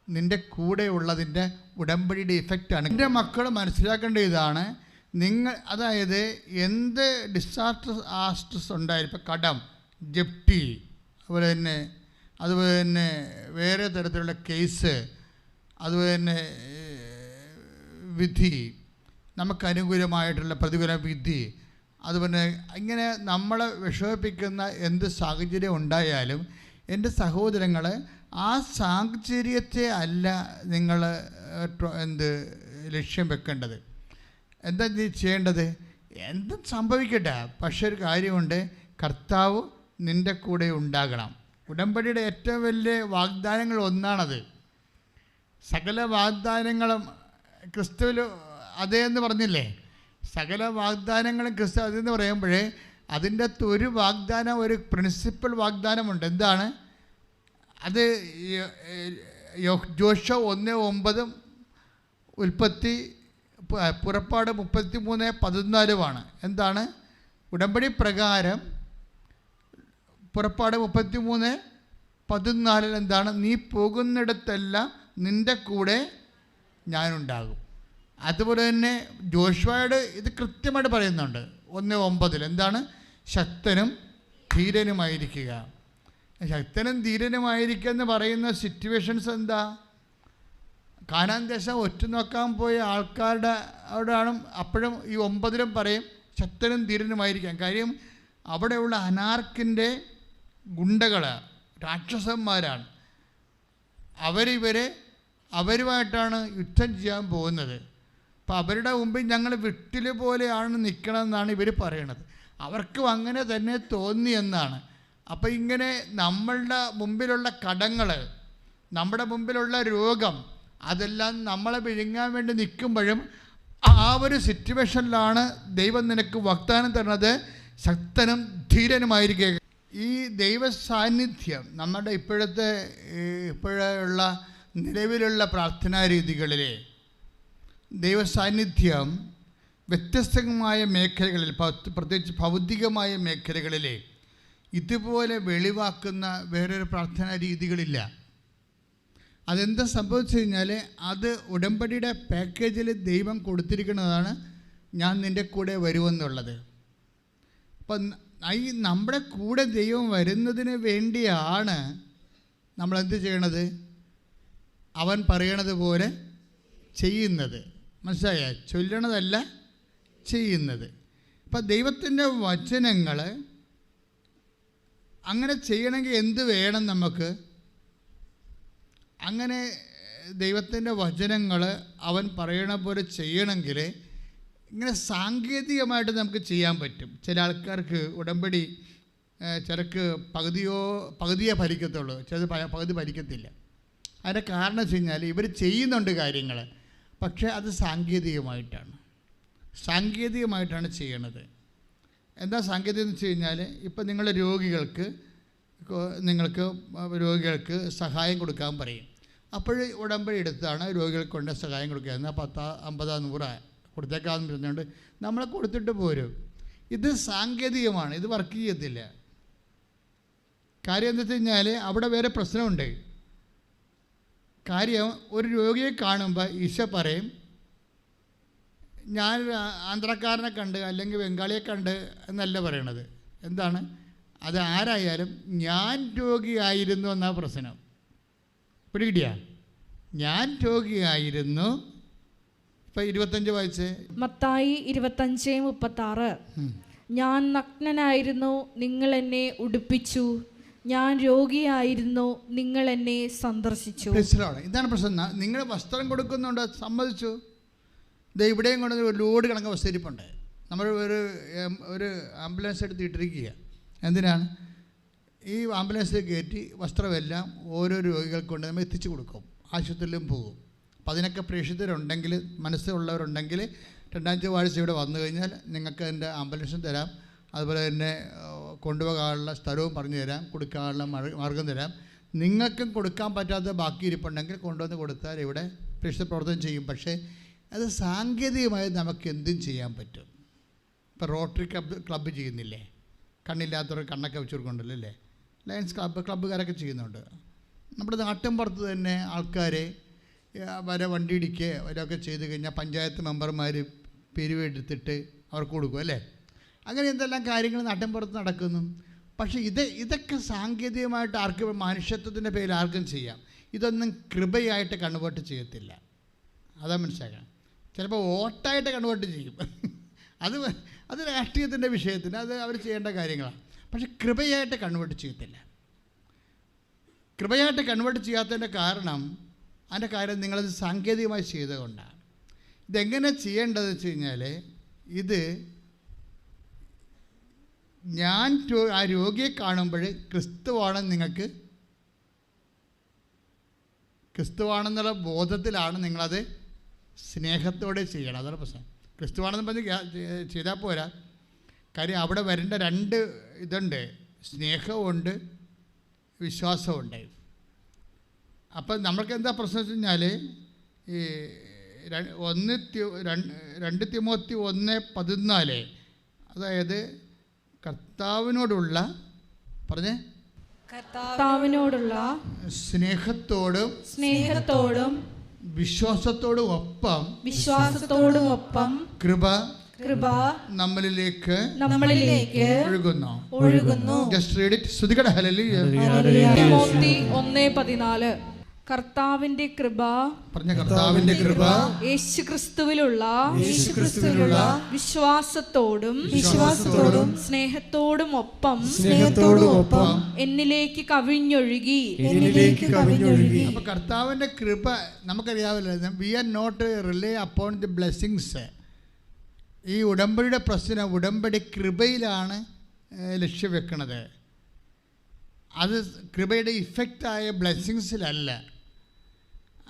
നിൻ്റെ കൂടെ ഉള്ളതിൻ്റെ ഉടമ്പടിയുടെ ഇഫക്റ്റാണ്. എൻ്റെ മക്കൾ മനസ്സിലാക്കേണ്ട ഇതാണ്, നിങ്ങൾ അതായത് എന്ത് ഡിസാസ്റ്റേഴ്സ് ഉണ്ടായാലും, ഇപ്പോൾ കടം, ജപ്തി, അതുപോലെ തന്നെ വേറെ തരത്തിലുള്ള കേസ്, അതുപോലെ തന്നെ വിധി, നമുക്ക് അനുകൂലമായിട്ടുള്ള പ്രതികൂല വിധി, അതുപോലെ ഇങ്ങനെ നമ്മളെ വിഷമിപ്പിക്കുന്ന എന്ത് സാഹചര്യം ഉണ്ടായാലും എൻ്റെ സഹോദരങ്ങൾ ആ സാഹചര്യത്തെ അല്ല നിങ്ങൾ ലക്ഷ്യം വെക്കേണ്ടത്. എന്താ ചെയ്യേണ്ടത്? എന്തും സംഭവിക്കട്ടെ, പക്ഷെ ഒരു കാര്യമുണ്ട്, കർത്താവ് നിൻ്റെ കൂടെ ഉണ്ടാകണം. ഉടമ്പടിയുടെ ഏറ്റവും വലിയ വാഗ്ദാനങ്ങൾ ഒന്നാണത്. സകല വാഗ്ദാനങ്ങളും ക്രിസ്തുവിൽ അതേ എന്ന് പറഞ്ഞില്ലേ? സകല വാഗ്ദാനങ്ങളും ക്രിസ്തു അതെന്ന് പറയുമ്പോഴേ അതിൻ്റെ ഒരു വാഗ്ദാനം, ഒരു പ്രിൻസിപ്പൽ വാഗ്ദാനമുണ്ട്. എന്താണ് അത്? ജോഷുവ 1:9, പുറപ്പാട് 33:14. എന്താണ്? ഉടമ്പടി പ്രകാരം പുറപ്പാട് 33:14 എന്താണ്? നീ പോകുന്നിടത്തെല്ലാം നിൻ്റെ കൂടെ ഞാനുണ്ടാകും. അതുപോലെ തന്നെ ജോഷുവയോട് ഇത് കൃത്യമായിട്ട് പറയുന്നുണ്ട് 1:9. എന്താണ്? ശക്തനും ധീരനുമായിരിക്കുക. ശക്തനും ധീരനുമായിരിക്കുക എന്ന് പറയുന്ന സിറ്റുവേഷൻസ് എന്താ? കാനാൻ ദേശം ഒറ്റുനോക്കാൻ പോയ ആൾക്കാരുടെ അവിടെയാണ്. അപ്പോഴും ഈ 9 പറയും ശക്തനും ധീരനുമായിരിക്കാം. കാര്യം അവിടെയുള്ള അനാർക്കിൻ്റെ ഗുണ്ടകൾ രാക്ഷസന്മാരാണ്. അവരുമായിട്ടാണ് യുദ്ധം ചെയ്യാൻ പോകുന്നത്. അപ്പോൾ അവരുടെ മുമ്പിൽ ഞങ്ങൾ വിട്ടിൽ പോലെയാണ് നിൽക്കണമെന്നാണ് ഇവർ പറയണത്. അവർക്കും അങ്ങനെ തന്നെ തോന്നിയെന്നാണ്. അപ്പോൾ ഇങ്ങനെ നമ്മളുടെ മുമ്പിലുള്ള കടങ്ങൾ, നമ്മുടെ മുമ്പിലുള്ള രോഗം, അതെല്ലാം നമ്മളെ വിഴുങ്ങാൻ വേണ്ടി നിൽക്കുമ്പോഴും ആ ഒരു സിറ്റുവേഷനിലാണ് ദൈവം നിനക്ക് വാഗ്ദാനം തരുന്നത്, ശക്തനും ധീരനുമായിരിക്കുക. ഈ ദൈവ സാന്നിധ്യം നമ്മുടെ ഇപ്പോഴുള്ള നിലവിലുള്ള പ്രാർത്ഥനാ രീതികളിലെ ദൈവസാന്നിധ്യം വ്യത്യസ്തമായ മേഖലകളിൽ, പ്രത്യേകിച്ച് ഭൗതികമായ മേഖലകളിലെ ഇതുപോലെ വെളിവാക്കുന്ന വേറൊരു പ്രാർത്ഥനാ രീതികളില്ല. അതെന്താ സംഭവിച്ചു കഴിഞ്ഞാൽ അത് ഉടമ്പടിയുടെ പാക്കേജിൽ ദൈവം കൊടുത്തിരിക്കുന്നതാണ്, ഞാൻ നിൻ്റെ കൂടെ വരുമെന്നുള്ളത്. അപ്പം ഈ നമ്മുടെ കൂടെ ദൈവം വരുന്നതിന് വേണ്ടിയാണ് നമ്മളെന്ത് ചെയ്യണത്? അവൻ പറയണത് പോലെ ചെയ്യുന്നത്. മനസ്സിലായ? ചൊല്ലണതല്ല, ചെയ്യുന്നത്. അപ്പം ദൈവത്തിൻ്റെ വചനങ്ങൾ അങ്ങനെ ചെയ്യണമെങ്കിൽ എന്ത് വേണം നമുക്ക്? അങ്ങനെ ദൈവത്തിൻ്റെ വചനങ്ങൾ അവൻ പറയണ പോലെ ചെയ്യണമെങ്കിൽ ഇങ്ങനെ സാങ്കേതികമായിട്ട് നമുക്ക് ചെയ്യാൻ പറ്റും. ചില ആൾക്കാർക്ക് ഉടമ്പടി ചിലർക്ക് പകുതിയേ ഫലിക്കത്തുള്ളൂ, ചിലത് പകുതി ഫലിക്കത്തില്ല. അതിൻ്റെ കാരണം വെച്ച് കഴിഞ്ഞാൽ ഇവർ ചെയ്യുന്നുണ്ട് കാര്യങ്ങൾ, പക്ഷേ അത് സാങ്കേതികമായിട്ടാണ് ചെയ്യണത്. എന്താ സാങ്കേതികം എന്ന് വെച്ച് കഴിഞ്ഞാൽ, ഇപ്പം നിങ്ങളുടെ രോഗികൾക്ക് സഹായം കൊടുക്കാൻ പറയും. അപ്പോൾ ഉടമ്പടി എടുത്താണ് രോഗികൾക്ക് കൊണ്ട് സഹായം കൊടുക്കുക. എന്നാൽ 10, 50, 100 കൊടുത്തേക്കാന്ന് പറഞ്ഞുകൊണ്ട് നമ്മളെ കൊടുത്തിട്ട് പോരും. ഇത് സാങ്കേതികമാണ്, ഇത് വർക്ക് ചെയ്യത്തില്ല. കാര്യം എന്താ വെച്ച് കഴിഞ്ഞാൽ അവിടെ വേറെ പ്രശ്നമുണ്ട്. കാര്യം, ഒരു രോഗിയെ കാണുമ്പോൾ ഈശോ പറയും, ഞാൻ ആന്ധ്രക്കാരനെ കണ്ട് അല്ലെങ്കിൽ ബംഗാളിയെ കണ്ട് എന്നല്ല പറയണത്. എന്താണ് അത്? ആരായാലും ഞാൻ രോഗിയായിരുന്നു എന്നാ പ്രശ്നം. പിടികിട്ടിയാ? ഞാൻ രോഗിയായിരുന്നു. ഇപ്പം 25 വായിച്ച്. മത്തായി 25:36. ഞാൻ നഗ്നനായിരുന്നു, നിങ്ങൾ എന്നെ ഉടുപ്പിച്ചു. ഞാൻ രോഗിയായിരുന്നു, നിങ്ങൾ എന്നെ സന്ദർശിച്ചു. ഇതാണ് പ്രശ്നം. നിങ്ങൾ വസ്ത്രം കൊടുക്കുന്നുണ്ട്, സമ്മതിച്ചു. ഇത് ഇവിടെയും കൊണ്ട് ഒരു ലോഡ് കണക്ക് വസ്തിരിപ്പുണ്ട്. നമ്മൾ ഒരു ആംബുലൻസ് എടുത്ത് ഇട്ടിരിക്കുക. എന്തിനാണ്? ഈ ആംബുലൻസിൽ കയറ്റി വസ്ത്രമെല്ലാം ഓരോ രോഗികൾക്ക് കൊണ്ട് നമ്മൾ എത്തിച്ചു കൊടുക്കും, ആശുപത്രിയിലും പോകും. അപ്പോൾ അതിനൊക്കെ പ്രേക്ഷിതരുണ്ടെങ്കിൽ, മനസ്സുള്ളവരുണ്ടെങ്കിൽ 2-ാം ചൊവ്വാഴ്ച ഇവിടെ വന്നു കഴിഞ്ഞാൽ നിങ്ങൾക്ക് അതിൻ്റെ ആംബുലൻസും തരാം, അതുപോലെ തന്നെ കൊണ്ടുപോകാനുള്ള സ്ഥലവും പറഞ്ഞു തരാം, കൊടുക്കാനുള്ള മാർഗം തരാം. നിങ്ങൾക്കും കൊടുക്കാൻ പറ്റാത്ത ബാക്കി ഇരിപ്പുണ്ടെങ്കിൽ കൊണ്ടുവന്ന് കൊടുത്താൽ ഇവിടെ പ്രേക്ഷിത പ്രവർത്തനം ചെയ്യും. പക്ഷേ അത് സാങ്കേതികമായി നമുക്ക് എന്തും ചെയ്യാൻ പറ്റും. ഇപ്പോൾ റോട്ടറി ക്ലബ്ബ് ചെയ്യുന്നില്ലേ? കണ്ണില്ലാത്തവർ കണ്ണൊക്കെ വെച്ച് കൊടുക്കുന്നുണ്ടല്ലോ അല്ലേ? ലയൺസ് ക്ലബ്ബുകാരൊക്കെ ചെയ്യുന്നുണ്ട്. നമ്മുടെ നാട്ടിൻ പുറത്ത് തന്നെ ആൾക്കാരെ വണ്ടി ഇടിക്കുക വരൊക്കെ ചെയ്ത് കഴിഞ്ഞാൽ പഞ്ചായത്ത് മെമ്പർമാർ പിരിവെടുത്തിട്ട് അവർക്ക് കൊടുക്കും അല്ലേ? അങ്ങനെ എന്തെല്ലാം കാര്യങ്ങൾ നാട്ടിൻ പുറത്ത് നടക്കുന്നു. പക്ഷേ ഇതൊക്കെ സാങ്കേതികമായിട്ട് ആർക്കും, മനുഷ്യത്വത്തിൻ്റെ പേരിൽ ആർക്കും ചെയ്യാം. ഇതൊന്നും കൃപയായിട്ട് കൺവേർട്ട് ചെയ്യത്തില്ല. അതാ മനസ്സിലാക്കണം. ചിലപ്പോൾ വോട്ടായിട്ട് കൺവേർട്ട് ചെയ്യും. അത് രാഷ്ട്രീയത്തിൻ്റെ വിഷയത്തിന് അത് അവർ ചെയ്യേണ്ട കാര്യങ്ങളാണ്. പക്ഷെ കൃപയായിട്ട് കൺവേർട്ട് ചെയ്യത്തില്ല. കൃപയായിട്ട് കൺവേർട്ട് ചെയ്യാത്തതിൻ്റെ കാരണം, അതിൻ്റെ കാര്യം നിങ്ങളത് സാങ്കേതികമായി ചെയ്തുകൊണ്ടാണ്. ഇതെങ്ങനെ ചെയ്യേണ്ടതെന്ന് വെച്ച് കഴിഞ്ഞാൽ, ഇത് ഞാൻ ആ രോഗിയെ കാണുമ്പോൾ ക്രിസ്തുവാണെന്നുള്ള ബോധത്തിലാണ് നിങ്ങളത് സ്നേഹത്തോടെ ചെയ്യണം. അതാണ് പ്രശ്നം. ക്രിസ്തുവാണെന്ന് പറഞ്ഞ് ചെയ്താൽ പോരാ. കാര്യം അവിടെ വരേണ്ട 2 ഇതുണ്ട്, സ്നേഹമുണ്ട്, വിശ്വാസമുണ്ട്. അപ്പം നമ്മൾക്ക് എന്താ പ്രശ്നം വെച്ച് കഴിഞ്ഞാൽ, ഈ 2 തിമോത്തി 1:14, അതായത് കർത്താവിനോടുള്ള സ്നേഹത്തോടും വിശ്വാസത്തോടും ഒപ്പം കൃപ നമ്മളിലേക്ക് ഒഴുകുന്നു. Just read it. സ്തുതിക്കട്ടെ. ഹല്ലേലൂയ. തിമോത്തി 1:14. കർത്താവിന്റെ കൃപ യേശുക്രിസ്തുവിലുള്ള വിശ്വാസത്തോടും സ്നേഹത്തോടും ഒപ്പം എന്നിലേക്ക് കവിഞ്ഞൊഴുകി. അപ്പോൾ കർത്താവിന്റെ കൃപ നമുക്കറിയാമല്ലോ. We are not rely upon the blessings. ഈ ഉടമ്പടിയുടെ പ്രശ്നം ഉടമ്പടി കൃപയിലാണ് ലക്ഷ്യം വെക്കുന്നത്. അത് കൃപയുടെ ഇഫക്റ്റായ ബ്ലെസ്സിങ്സിലല്ല.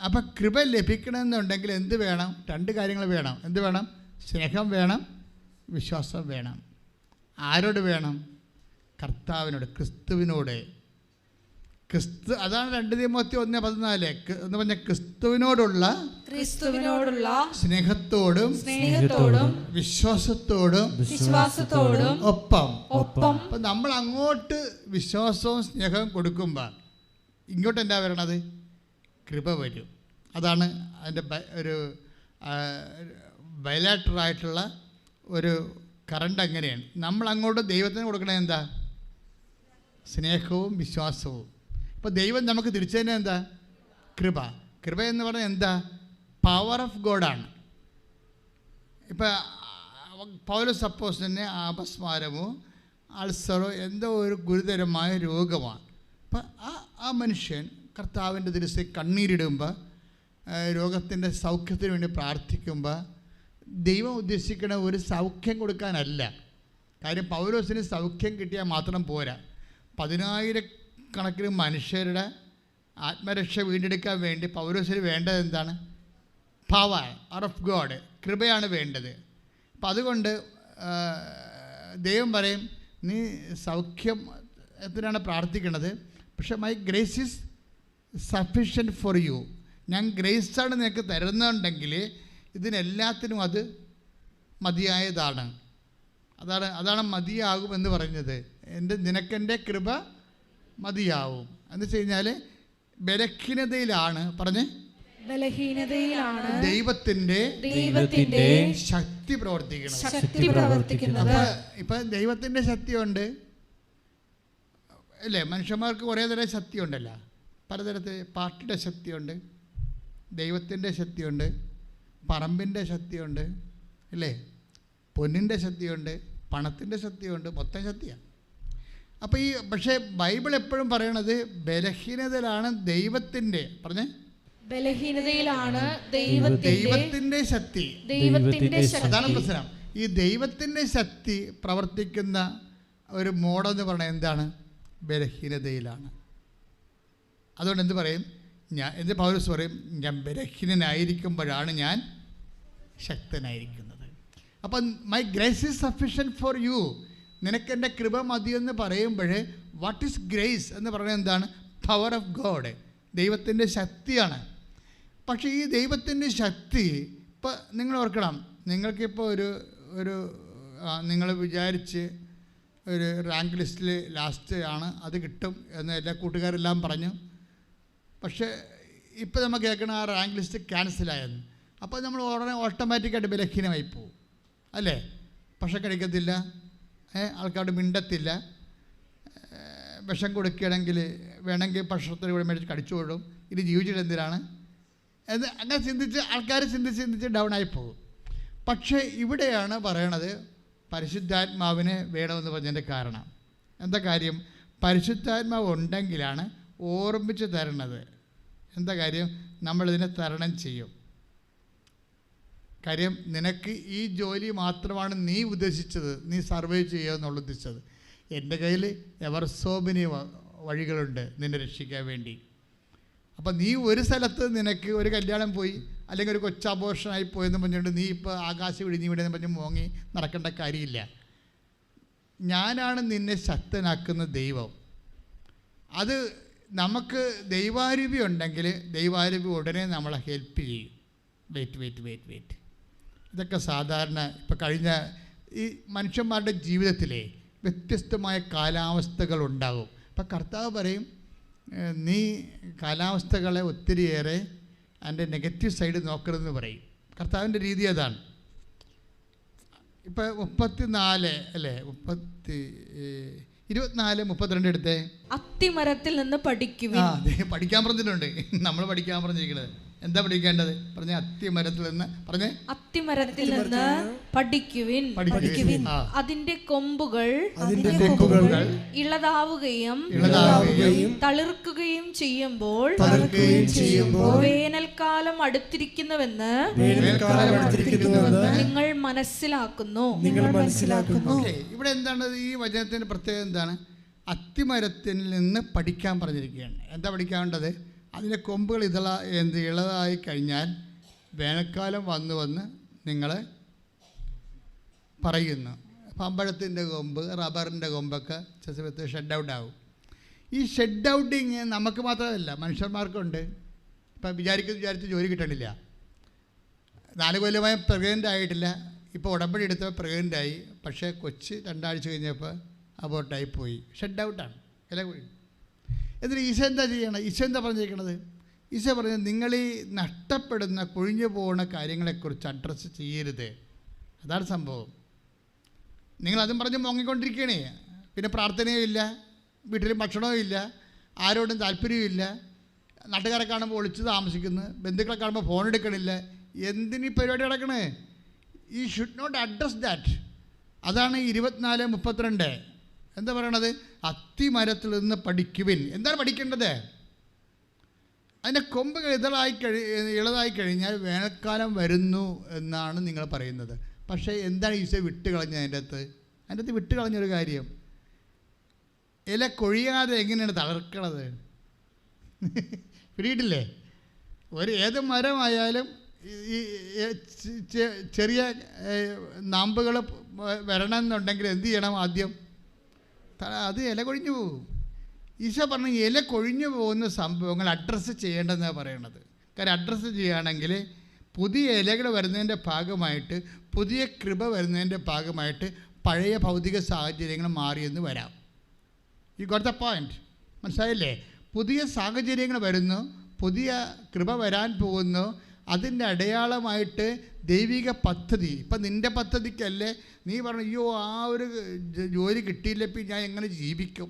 അപ്പം കൃപ ലഭിക്കണമെന്നുണ്ടെങ്കിൽ എന്ത് വേണം? 2 കാര്യങ്ങൾ വേണം. എന്ത് വേണം? സ്നേഹം വേണം, വിശ്വാസം വേണം. ആരോട് വേണം? കർത്താവിനോട്, ക്രിസ്തുവിനോട്. അതാണ് 2 തിമോത്തി 1:14 എന്ന് പറഞ്ഞ ക്രിസ്തുവിനോടുള്ള സ്നേഹത്തോടും വിശ്വാസത്തോടും ഒപ്പം. അപ്പം നമ്മൾ അങ്ങോട്ട് വിശ്വാസവും സ്നേഹവും കൊടുക്കുമ്പോൾ ഇങ്ങോട്ട് എന്താ വരണത്? കൃപ വരും. അതാണ് അതിൻ്റെ ഒരു ബയലാറ്ററായിട്ടുള്ള ഒരു കറണ്ട്. അങ്ങനെയാണ് നമ്മൾ അങ്ങോട്ട് ദൈവത്തിന് കൊടുക്കണത്. എന്താ? സ്നേഹവും വിശ്വാസവും. ഇപ്പോൾ ദൈവം നമുക്ക് തിരിച്ചു തന്നെ എന്താ? കൃപ. കൃപ എന്ന് പറഞ്ഞാൽ എന്താ? പവർ ഓഫ് ഗോഡാണ്. ഇപ്പം പൗലോസ് അപ്പോസ്തലന് അപസ്മാരമോ അൾസറോ എന്തോ ഒരു ഗുരുതരമായ രോഗമാണ്. അപ്പം ആ മനുഷ്യൻ കർത്താവിൻ്റെ ദിവസം കണ്ണീരിടുമ്പോൾ, രോഗത്തിൻ്റെ സൗഖ്യത്തിന് വേണ്ടി പ്രാർത്ഥിക്കുമ്പോൾ ദൈവം ഉദ്ദേശിക്കുന്ന ഒരു സൗഖ്യം കൊടുക്കാനല്ല. കാര്യം പൗലോസിന് സൗഖ്യം കിട്ടിയാൽ മാത്രം പോരാ. 10,000 മനുഷ്യരുടെ ആത്മരക്ഷ വീണ്ടെടുക്കാൻ വേണ്ടി പൗലോസിന് വേണ്ടത് എന്താണ്? പവർ ഓഫ് ഗോഡ്, കൃപയാണ് വേണ്ടത്. അപ്പം അതുകൊണ്ട് ദൈവം പറയും, നീ സൗഖ്യത്തിനാണ് പ്രാർത്ഥിക്കുന്നത്, പക്ഷെ my grace is sufficient for U. ഞാൻ ഗ്രേസാണ് നിനക്ക് തരുന്നുണ്ടെങ്കിൽ ഇതിനെല്ലാത്തിനും അത് മതിയായതാണ്. അതാണ് മതിയാകുമെന്ന് പറഞ്ഞത്. നിനക്കെൻ്റെ കൃപ മതിയാവും എന്ന് വെച്ച് കഴിഞ്ഞാൽ ബലഹീനതയിലാണ് ദൈവത്തിൻ്റെ ശക്തി പ്രവർത്തിക്കുന്നത്. ഇപ്പം ദൈവത്തിൻ്റെ ശക്തിയുണ്ട് അല്ലേ? മനുഷ്യന്മാർക്ക് കുറേ തരം ശക്തിയുണ്ടല്ലോ, പലതരത്തിൽ. പാർട്ടിയുടെ ശക്തിയുണ്ട്, ദൈവത്തിൻ്റെ ശക്തിയുണ്ട്, പറമ്പിൻ്റെ ശക്തിയുണ്ട് അല്ലേ, പൊന്നിൻ്റെ ശക്തിയുണ്ട്, പണത്തിൻ്റെ ശക്തിയുണ്ട്, മൊത്തം ശക്തിയാണ്. അപ്പോൾ പക്ഷേ ബൈബിൾ എപ്പോഴും പറയണത് ബലഹീനതയിലാണ് ദൈവത്തിൻ്റെ ബലഹീനതയിലാണ് ദൈവത്തിൻ്റെ ശക്തി. അതാണ് പ്രശ്നം. ഈ ദൈവത്തിൻ്റെ ശക്തി പ്രവർത്തിക്കുന്ന ഒരു മോഡെന്ന് പറയുന്നത് എന്താണ്? ബലഹീനതയിലാണ്. അതുകൊണ്ട് എന്ത് പറയും? എൻ്റെ പൗലോസ് പറയും, ഞാൻ ബലഹീനനായിരിക്കുമ്പോഴാണ് ഞാൻ ശക്തനായിരിക്കുന്നത്. അപ്പം my grace is sufficient for you. നിനക്കെൻ്റെ കൃപ മതിയെന്ന് പറയുമ്പോൾ വാട്ട് ഈസ് ഗ്രേസ് എന്ന് പറയുന്നത് എന്താണ്? പവർ ഓഫ് ഗോഡ്, ദൈവത്തിൻ്റെ ശക്തിയാണ്. പക്ഷേ ഈ ദൈവത്തിൻ്റെ ശക്തി ഇപ്പം നിങ്ങൾ ഓർക്കണം, നിങ്ങൾക്കിപ്പോൾ ഒരു നിങ്ങൾ വിചാരിച്ച് ഒരു റാങ്ക് ലിസ്റ്റിൽ ലാസ്റ്റ് ആണ്, അത് കിട്ടും എന്ന് എല്ലാ കൂട്ടുകാരെല്ലാം പറഞ്ഞു. പക്ഷേ ഇപ്പോൾ നമ്മൾ കേൾക്കണ ആ റാങ്ക് ലിസ്റ്റ് ക്യാൻസലായെന്ന്. അപ്പോൾ നമ്മൾ ഉടനെ ഓട്ടോമാറ്റിക്കായിട്ട് ബലഹീനമായി പോകും അല്ലേ? പക്ഷെ കഴിക്കത്തില്ല, ആൾക്കാരോട് മിണ്ടത്തില്ല, വിഷം കൊടുക്കുകയാണെങ്കിൽ വേണമെങ്കിൽ ഭക്ഷണത്തിന് കൂടെ മേടിച്ച് കടിച്ചു കൊള്ളും. ഇത് ജീവിച്ചിട്ട് എന്തിനാണ് എന്ന് അങ്ങനെ ആൾക്കാർ ചിന്തിച്ച് ഡൗൺ ആയി പോകും. പക്ഷേ ഇവിടെയാണ് പറയണത് പരിശുദ്ധാത്മാവിനെ വേണമെന്ന് പറഞ്ഞതിൻ്റെ കാരണം. എന്താ കാര്യം? പരിശുദ്ധാത്മാവ് ഉണ്ടെങ്കിലാണ് ഓർമ്മിച്ച് തരണത്. എന്താ കാര്യം? നമ്മളിതിനെ തരണം ചെയ്യും. കാര്യം നിനക്ക് ഈ ജോലി മാത്രമാണ് നീ ഉദ്ദേശിച്ചത്, നീ സർവൈവ് ചെയ്യുക എന്നുള്ള ഉദ്ദേശിച്ചത്. എൻ്റെ കയ്യിൽ എവർസോമിനി വഴികളുണ്ട് നിന്നെ രക്ഷിക്കാൻ വേണ്ടി. അപ്പം നീ ഒരു സ്ഥലത്ത് നിനക്ക് ഒരു കല്യാണം പോയി അല്ലെങ്കിൽ ഒരു കൊച്ചാഘോഷമായി പോയെന്ന് പറഞ്ഞുകൊണ്ട് നീ ഇപ്പോൾ ആകാശം ഇടിഞ്ഞ് വിടുന്ന പറഞ്ഞ് മോങ്ങി നടക്കേണ്ട കാര്യമില്ല. ഞാനാണ് നിന്നെ ശക്തനാക്കുന്ന ദൈവം. അത് നമുക്ക് ദൈവാരൂപി ഉണ്ടെങ്കിൽ ദൈവാരൂപി ഉടനെ നമ്മളെ ഹെൽപ്പ് ചെയ്യും. വെയിറ്റ് ഇതൊക്കെ സാധാരണ ഇപ്പോൾ കഴിഞ്ഞ ഈ മനുഷ്യന്മാരുടെ ജീവിതത്തിലെ വ്യത്യസ്തമായ കാലാവസ്ഥകൾ ഉണ്ടാകും. അപ്പം കർത്താവ് പറയും, നീ കാലാവസ്ഥകളെ ഒത്തിരിയേറെ അതിൻ്റെ നെഗറ്റീവ് സൈഡ് നോക്കരുതെന്ന് പറയും. കർത്താവിൻ്റെ രീതി അതാണ്. ഇപ്പം 34 അല്ലേ, 24-32 എടുത്തേ. അത്തിമരത്തിൽ നിന്ന് പഠിക്കുവിൻ. പഠിക്കാൻ പറഞ്ഞിട്ടുണ്ട്. നമ്മൾ പഠിക്കാൻ പറഞ്ഞിരിക്കുന്നത് എന്താ പഠിക്കേണ്ടത്? പറഞ്ഞ അത്തിമരത്തിൽ നിന്ന് പഠിക്കുവിൻ. അതിന്റെ കൊമ്പുകൾ ഇളതാവുകയും തളിർക്കുകയും ചെയ്യുമ്പോൾ വേനൽക്കാലം അടുത്തിരിക്കുന്നുവെന്ന് നിങ്ങൾ മനസ്സിലാക്കുന്നു. ഇവിടെ എന്താണ് ഈ വചനത്തിന്റെ പ്രത്യേകത? എന്താണ്? അത്തിമരത്തിൽ നിന്ന് പഠിക്കാൻ പറഞ്ഞിരിക്കുകയാണ്. എന്താ പഠിക്കാനുള്ളത്? അതിൻ്റെ കൊമ്പുകൾ ഇളതായി കഴിഞ്ഞാൽ വേനൽക്കാലം വന്ന് നിങ്ങൾ പറയുന്നു. പമ്പഴത്തിൻ്റെ കൊമ്പ്, റബ്ബറിൻ്റെ കൊമ്പൊക്കെ ചില സമയത്ത് ഷട്ട് ഔട്ട് ആവും. ഈ ഷെഡ് ഔട്ടിങ് നമുക്ക് മാത്രമല്ല, മനുഷ്യന്മാർക്കുണ്ട്. ഇപ്പം വിചാരിച്ച് ജോലി കിട്ടണില്ല, 4 കൊല്ലമായി പ്രഗ്നൻ്റ് ആയിട്ടില്ല, ഇപ്പോൾ ഉടമ്പടി എടുത്തപ്പോൾ പ്രഗ്നൻ്റായി, പക്ഷേ കൊച്ച് 2 ആഴ്ച കഴിഞ്ഞപ്പോൾ അബോർട്ടായി പോയി. ഷെഡ് ഔട്ടാണ്, ഇല പോയി. എന്നിട്ട് ഈശോ എന്താ ചെയ്യണം? ഈശോ എന്താ പറഞ്ഞിരിക്കണത്? ഈശോ പറഞ്ഞത്, നിങ്ങൾ ഈ നഷ്ടപ്പെടുന്ന കൊഴിഞ്ഞു പോകുന്ന കാര്യങ്ങളെക്കുറിച്ച് അഡ്രസ്സ് ചെയ്യരുത്. അതാണ് സംഭവം. നിങ്ങളതും പറഞ്ഞ് മുങ്ങിക്കൊണ്ടിരിക്കണേ. പിന്നെ പ്രാർത്ഥനയും ഇല്ല, വീട്ടിൽ ഭക്ഷണവും ഇല്ല, ആരോടും താല്പര്യവും, നാട്ടുകാരെ കാണുമ്പോൾ ഒളിച്ച് താമസിക്കുന്നു, ബന്ധുക്കളെ കാണുമ്പോൾ ഫോൺ എടുക്കണില്ല. എന്തിനീ പരിപാടി നടക്കണേ? ഈ ഷുഡ് നോട്ട് അഡ്രസ് ദാറ്റ്. അതാണ് 24:32 എന്താ പറയണത്? അത്തിമരത്തിൽ നിന്ന് പഠിക്കുവിൻ. എന്താണ് പഠിക്കേണ്ടത്? അതിൻ്റെ കൊമ്പ് ഇളതായി കഴിഞ്ഞാൽ വേനൽക്കാലം വരുന്നു എന്നാണ് നിങ്ങൾ പറയുന്നത്. പക്ഷേ എന്താണ് ഈശോ വിട്ട് കളഞ്ഞത്? അതിൻ്റെ അകത്ത് വിട്ട് കളഞ്ഞൊരു കാര്യം, ഇല കൊഴിയാതെ എങ്ങനെയാണ് തളർക്കണത്? പിടിയിട്ടില്ലേ? ഏത് മരമായാലും ഈ ചെറിയ നാമ്പുകൾ വരണമെന്നുണ്ടെങ്കിൽ എന്ത് ചെയ്യണം? ആദ്യം അത് ഇല കൊഴിഞ്ഞു പോകും. ഈശോ പറഞ്ഞ ഇല കൊഴിഞ്ഞു പോകുന്ന സംഭവങ്ങൾ അഡ്രസ്സ് ചെയ്യേണ്ടതെന്നാണ് പറയണത്. കാരണം അഡ്രസ്സ് ചെയ്യുകയാണെങ്കിൽ പുതിയ ഇലകൾ വരുന്നതിൻ്റെ ഭാഗമായിട്ട്, പുതിയ കൃപ വരുന്നതിൻ്റെ ഭാഗമായിട്ട് പഴയ ഭൗതിക സാഹചര്യങ്ങൾ മാറിയെന്ന് വരാം. ഈ ഗോട്ട് ദ പോയിന്റ്. മനസ്സിലായില്ലേ? പുതിയ സാഹചര്യങ്ങൾ വരുന്നു, പുതിയ കൃപ വരാൻ പോകുന്നു. അതിൻ്റെ അടയാളമായിട്ട് ദൈവിക പദ്ധതി. ഇപ്പം നിൻ്റെ പദ്ധതിക്കല്ലേ നീ പറഞ്ഞു, അയ്യോ ആ ഒരു ജോലി കിട്ടിയില്ലപ്പോൾ ഞാൻ എങ്ങനെ ജീവിക്കും?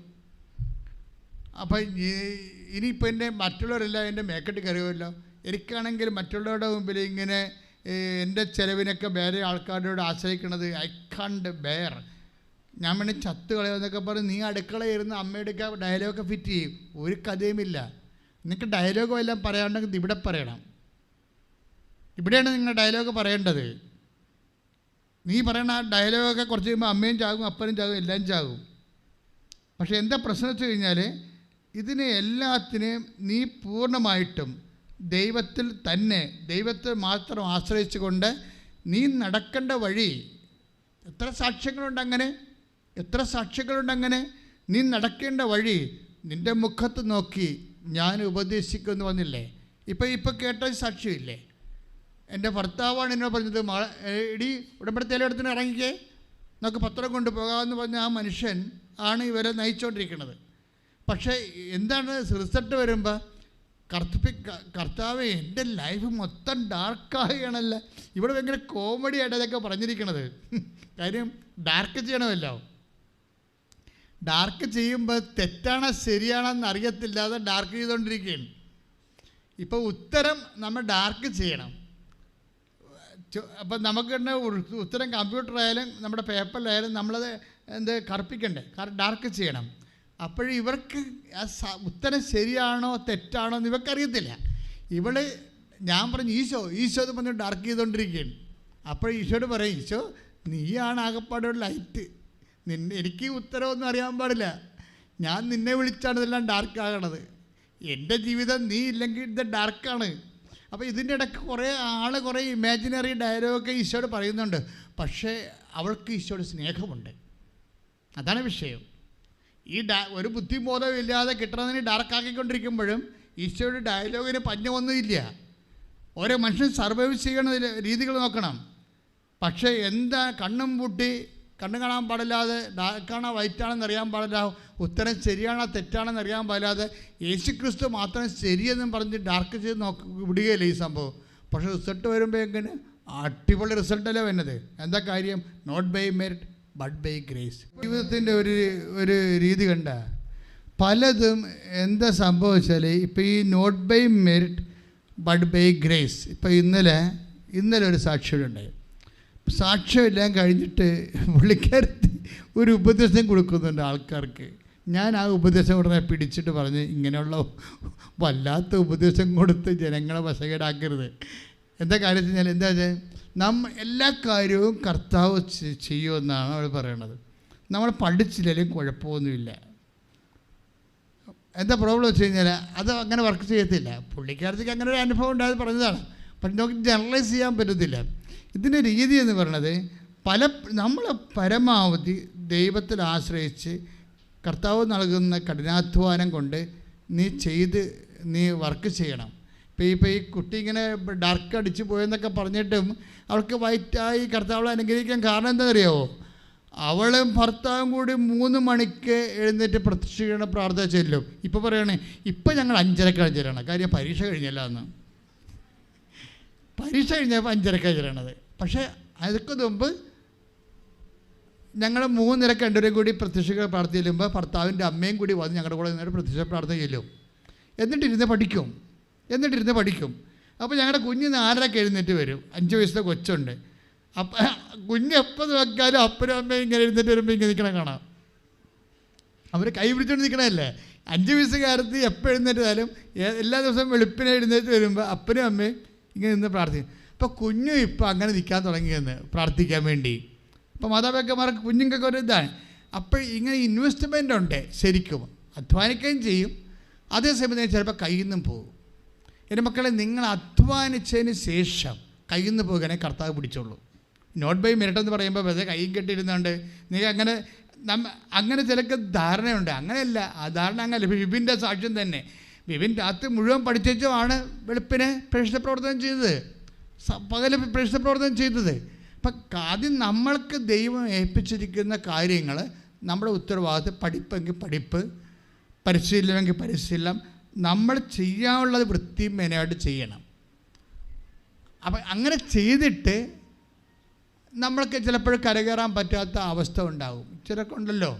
അപ്പം ഇനിയിപ്പോൾ എൻ്റെ മറ്റുള്ളവരെല്ലാം എൻ്റെ മേക്കെട്ട് കയറുമല്ലോ. എനിക്കാണെങ്കിൽ മറ്റുള്ളവരുടെ മുമ്പിൽ ഇങ്ങനെ എൻ്റെ ചിലവിനൊക്കെ വേറെ ആൾക്കാരോട് ആശ്രയിക്കണത് ഐ കാണ്ട് ബെയർ. ഞാൻ വേണേൽ ചത്ത് കളയുമെന്നൊക്കെ പറഞ്ഞ് നീ അടുക്കളയിരുന്ന് അമ്മയുടെയൊക്കെ ഡയലോഗൊക്കെ ഫിറ്റ് ചെയ്യും. ഒരു കഥയുമില്ല. നിങ്ങൾക്ക് ഡയലോഗും എല്ലാം പറയാനുണ്ടെങ്കിൽ ഇവിടെ പറയണം. ഇവിടെയാണ് നിങ്ങൾ ഡയലോഗ് പറയേണ്ടത്. നീ പറയണ ഡയലോഗൊക്കെ കുറച്ച് കഴിയുമ്പോൾ അമ്മയും ചാകും, അപ്പനും ചാകും, എല്ലാം ചാകും. പക്ഷേ എന്താ പ്രശ്നം വെച്ച് കഴിഞ്ഞാൽ ഇതിനെ എല്ലാത്തിനെയും നീ പൂർണ്ണമായിട്ടും ദൈവത്തിൽ തന്നെ, ദൈവത്തെ മാത്രം ആശ്രയിച്ചുകൊണ്ട് നീ നടക്കേണ്ട വഴി. എത്ര സാക്ഷ്യങ്ങളുണ്ടങ്ങനെ നീ നടക്കേണ്ട വഴി നിൻ്റെ മുഖത്ത് നോക്കി ഞാൻ ഉപദേശിക്കുമെന്ന് വന്നില്ലേ? ഇപ്പം കേട്ട സാക്ഷ്യമില്ലേ? എൻ്റെ ഭർത്താവാണ് എന്നോട് പറഞ്ഞത്, എടി ഉടമ്പടിത്തേലെടുത്തിന് ഇറങ്ങിക്കേ, നമുക്ക് പത്രം കൊണ്ടുപോകാമെന്ന് പറഞ്ഞ ആ മനുഷ്യൻ ആണ് ഇവരെ നയിച്ചുകൊണ്ടിരിക്കുന്നത്. പക്ഷേ എന്താണ് റിസൾട്ട് വരുമ്പോൾ? കർത്താവ് എൻ്റെ ലൈഫ് മൊത്തം ഡാർക്കാവുകയാണല്ലോ. ഇവിടെ ഭയങ്കര കോമഡി ആയിട്ട് അതൊക്കെ പറഞ്ഞിരിക്കണത്. കാര്യം ഡാർക്ക് ചെയ്യണമല്ലോ. ഡാർക്ക് ചെയ്യുമ്പോൾ തെറ്റാണോ ശരിയാണെന്ന് അറിയത്തില്ലാതെ ഡാർക്ക് ചെയ്തുകൊണ്ടിരിക്കുകയാണ്. ഇപ്പോൾ ഉത്തരം നമ്മൾ ഡാർക്ക് ചെയ്യണം. അപ്പം നമുക്ക് തന്നെ ഉത്തരം കമ്പ്യൂട്ടറായാലും നമ്മുടെ പേപ്പറിലായാലും നമ്മളത് കറുപ്പിക്കണ്ടേ? കാരണം ഡാർക്ക് ചെയ്യണം. അപ്പോഴും ഇവർക്ക് ഉത്തരം ശരിയാണോ തെറ്റാണോ എന്ന് ഇവർക്കറിയത്തില്ല. ഞാൻ പറഞ്ഞു ഈശോ എന്ന് പറഞ്ഞ് ഡാർക്ക് ചെയ്തുകൊണ്ടിരിക്കുകയാണ്. അപ്പോൾ ഈശോയോട് പറയും, ഈശോ നീയാണ് ആകപ്പാടുള്ള ലൈറ്റ്, എനിക്ക് ഉത്തരവൊന്നും അറിയാൻ പാടില്ല, ഞാൻ നിന്നെ വിളിച്ചാണ് ഇതെല്ലാം ഡാർക്കാകണത്. എൻ്റെ ജീവിതം നീ ഇല്ലെങ്കിൽ ഇത് ഡാർക്കാണ്. അപ്പോൾ ഇതിൻ്റെ ഇടയ്ക്ക് കുറേ ഇമാജിനറി ഡയലോഗൊക്കെ ഈശോയോട് പറയുന്നുണ്ട്. പക്ഷേ അവൾക്ക് ഈശോയോട് സ്നേഹമുണ്ട്. അതാണ് വിഷയം. ഒരു ബുദ്ധിബോധവും ഇല്ലാതെ കിട്ടണമെന്ന് ഡാർക്കാക്കിക്കൊണ്ടിരിക്കുമ്പോഴും ഈശോയുടെ ഡയലോഗിന് പഞ്ഞമൊന്നുമില്ല. ഓരോ മനുഷ്യൻ സർവൈവ് ചെയ്യണ രീതികൾ നോക്കണം. പക്ഷേ കണ്ണും പൂട്ടി കണ്ണു കാണാൻ പാടില്ലാതെ, ഡാർക്കാണോ വൈറ്റാണെന്ന് അറിയാൻ പാടില്ല, ഉത്തരം ശരിയാണോ തെറ്റാണെന്ന് അറിയാൻ പാടില്ലാതെ യേശുക്രിസ്തു മാത്രം ശരിയെന്നും പറഞ്ഞ് ഡാർക്ക് ചെയ്ത് വിടുകയല്ലേ ഈ സംഭവം. പക്ഷേ റിസൾട്ട് വരുമ്പോൾ എങ്ങനെ അടിപൊളി റിസൾട്ടല്ലേ വരുന്നത്? എന്താ കാര്യം? Not by merit but by grace. ജീവിതത്തിൻ്റെ ഒരു രീതി കണ്ട പലതും എന്താ സംഭവിച്ചാൽ ഇപ്പോൾ ഈ not by merit but by grace. ഇപ്പോൾ ഇന്നലെ ഒരു സാക്ഷ്യമുണ്ടായി. സാക്ഷ്യമെല്ലാം കഴിഞ്ഞിട്ട് പുള്ളിക്കാരത്തി ഒരു ഉപദേശം കൊടുക്കുന്നുണ്ട് ആൾക്കാർക്ക്. ഞാൻ ആ ഉപദേശം ഉടനെ പിടിച്ചിട്ട് പറഞ്ഞ് ഇങ്ങനെയുള്ള വല്ലാത്ത ഉപദേശം കൊടുത്ത് ജനങ്ങളെ വശകേടാക്കരുത്. എന്താ കാര്യം ഞാൻ എന്താ വെച്ചാൽ എല്ലാ കാര്യവും കർത്താവ് ചെയ്യുമെന്നാണ് അവൾ പറയണത്. നമ്മൾ പഠിച്ചില്ലെങ്കിലും കുഴപ്പമൊന്നുമില്ല. എന്താ പ്രോബ്ലം വെച്ച് കഴിഞ്ഞാൽ അത് അങ്ങനെ വർക്ക് ചെയ്യത്തില്ല. പുള്ളിക്കാരത്തേക്ക് അങ്ങനെ ഒരു അനുഭവം ഉണ്ടായത് പറഞ്ഞതാണ്. പക്ഷെ നമുക്ക് ജനറലൈസ് ചെയ്യാൻ പറ്റത്തില്ല. ഇതിൻ്റെ രീതി എന്ന് പറയുന്നത് നമ്മൾ പരമാവധി ദൈവത്തിൽ ആശ്രയിച്ച് കർത്താവ് നൽകുന്ന കഠിനാധ്വാനം കൊണ്ട് നീ വർക്ക് ചെയ്യണം. ഇപ്പോൾ ഈ കുട്ടി ഇങ്ങനെ ഡാർക്ക് അടിച്ച് പോയെന്നൊക്കെ പറഞ്ഞിട്ടും അവൾക്ക് വൈറ്റായി കർത്താവളെ അനുഗ്രഹിക്കാൻ കാരണം എന്താണെന്നറിയാമോ? അവളും ഭർത്താവും കൂടി 3 മണിക്ക് എഴുന്നേറ്റ് പ്രത്യക്ഷീകരണ പ്രാർത്ഥന ചെല്ലും. ഇപ്പോൾ പറയണേ, ഇപ്പം ഞങ്ങൾ 5:30 ചെല്ലണം, കാര്യം പരീക്ഷ കഴിഞ്ഞല്ലോ അന്ന്. പരീക്ഷ കഴിഞ്ഞപ്പോൾ 5:30 ചെല്ലണത്. പക്ഷേ അതൊക്കെ മുമ്പ് ഞങ്ങൾ 3:30 രണ്ടുപേരും കൂടി പ്രത്യക്ഷ പ്രാർത്ഥന ചെല്ലുമ്പോൾ ഭർത്താവിൻ്റെ അമ്മയും കൂടി വന്ന് ഞങ്ങളുടെ കൂടെ നിന്നിട്ട് പ്രത്യക്ഷ പ്രാർത്ഥന ചെല്ലും. എന്നിട്ടിരുന്ന് പഠിക്കും. അപ്പോൾ ഞങ്ങളുടെ കുഞ്ഞ് 4:30 എഴുന്നേറ്റ് വരും. 5 വയസ്സിലെ കൊച്ചുണ്ട്. അപ്പം കുഞ്ഞ് എപ്പോൾ നോക്കിയാലും അപ്പനും അമ്മയും ഇങ്ങനെ എഴുന്നേറ്റ് വരുമ്പോൾ ഇങ്ങനെ നിൽക്കണം കാണാം. അവർ കൈ പിടിച്ചുകൊണ്ട് നിൽക്കണമല്ലേ. 5 വയസ്സുകാരത്ത് എപ്പോൾ എഴുന്നേറ്റാലും എല്ലാ ദിവസവും വെളുപ്പിനെ എഴുന്നേറ്റ് വരുമ്പോൾ അപ്പനും അമ്മയും ഇങ്ങനെ നിന്ന് പ്രാർത്ഥിക്കും. അപ്പോൾ കുഞ്ഞും ഇപ്പം അങ്ങനെ നിൽക്കാൻ തുടങ്ങിയെന്ന് പ്രാർത്ഥിക്കാൻ വേണ്ടി. അപ്പോൾ മാതാപിതാക്കന്മാർക്ക് കുഞ്ഞുങ്ങൾക്ക് ഒരു ഇതാണ്. അപ്പോൾ ഇങ്ങനെ ഇൻവെസ്റ്റ്മെൻ്റ് ഉണ്ട്. ശരിക്കും അധ്വാനിക്കുകയും ചെയ്യും, അതേസമയം ചിലപ്പോൾ കയ്യിൽ നിന്നും പോകും. എൻ്റെ മക്കളെ, നിങ്ങൾ അധ്വാനിച്ചതിന് ശേഷം കയ്യിൽ നിന്ന് പോകുകയാണെങ്കിൽ കർത്താവ് പിടിച്ചോളൂ. നോട്ട് ബൈ മെറിറ്റ് എന്ന് പറയുമ്പോൾ വെറുതെ കൈയും കെട്ടിയിരുന്നുകൊണ്ട് നിങ്ങൾ അങ്ങനെ ചിലക്ക് ധാരണയുണ്ട്. അങ്ങനെയല്ല, ആ ധാരണ അങ്ങനെയല്ല. വിപിൻ്റെ സാക്ഷ്യം തന്നെ, വിപിൻ രാത്രി മുഴുവൻ പഠിച്ചുമാണ് വെളുപ്പിനെ പ്രേക്ഷിത പ്രവർത്തനം ചെയ്തത്, പകല് പ്രേക്ഷിത പ്രവർത്തനം ചെയ്തത്. അപ്പം ആദ്യം നമ്മൾക്ക് ദൈവം ഏൽപ്പിച്ചിരിക്കുന്ന കാര്യങ്ങൾ നമ്മുടെ ഉത്തരവാദിത്വം, പഠിപ്പെങ്കിൽ പഠിപ്പ്, പരിശീലനമെങ്കിൽ പരിശീലനം, നമ്മൾ ചെയ്യാനുള്ളത് വൃത്തിമേനയായിട്ട് ചെയ്യണം. അപ്പം അങ്ങനെ ചെയ്തിട്ട് നമ്മൾക്ക് ചിലപ്പോൾ കരകയറാൻ പറ്റാത്ത അവസ്ഥ ഉണ്ടാകും. ചിലർക്കുണ്ടല്ലോ,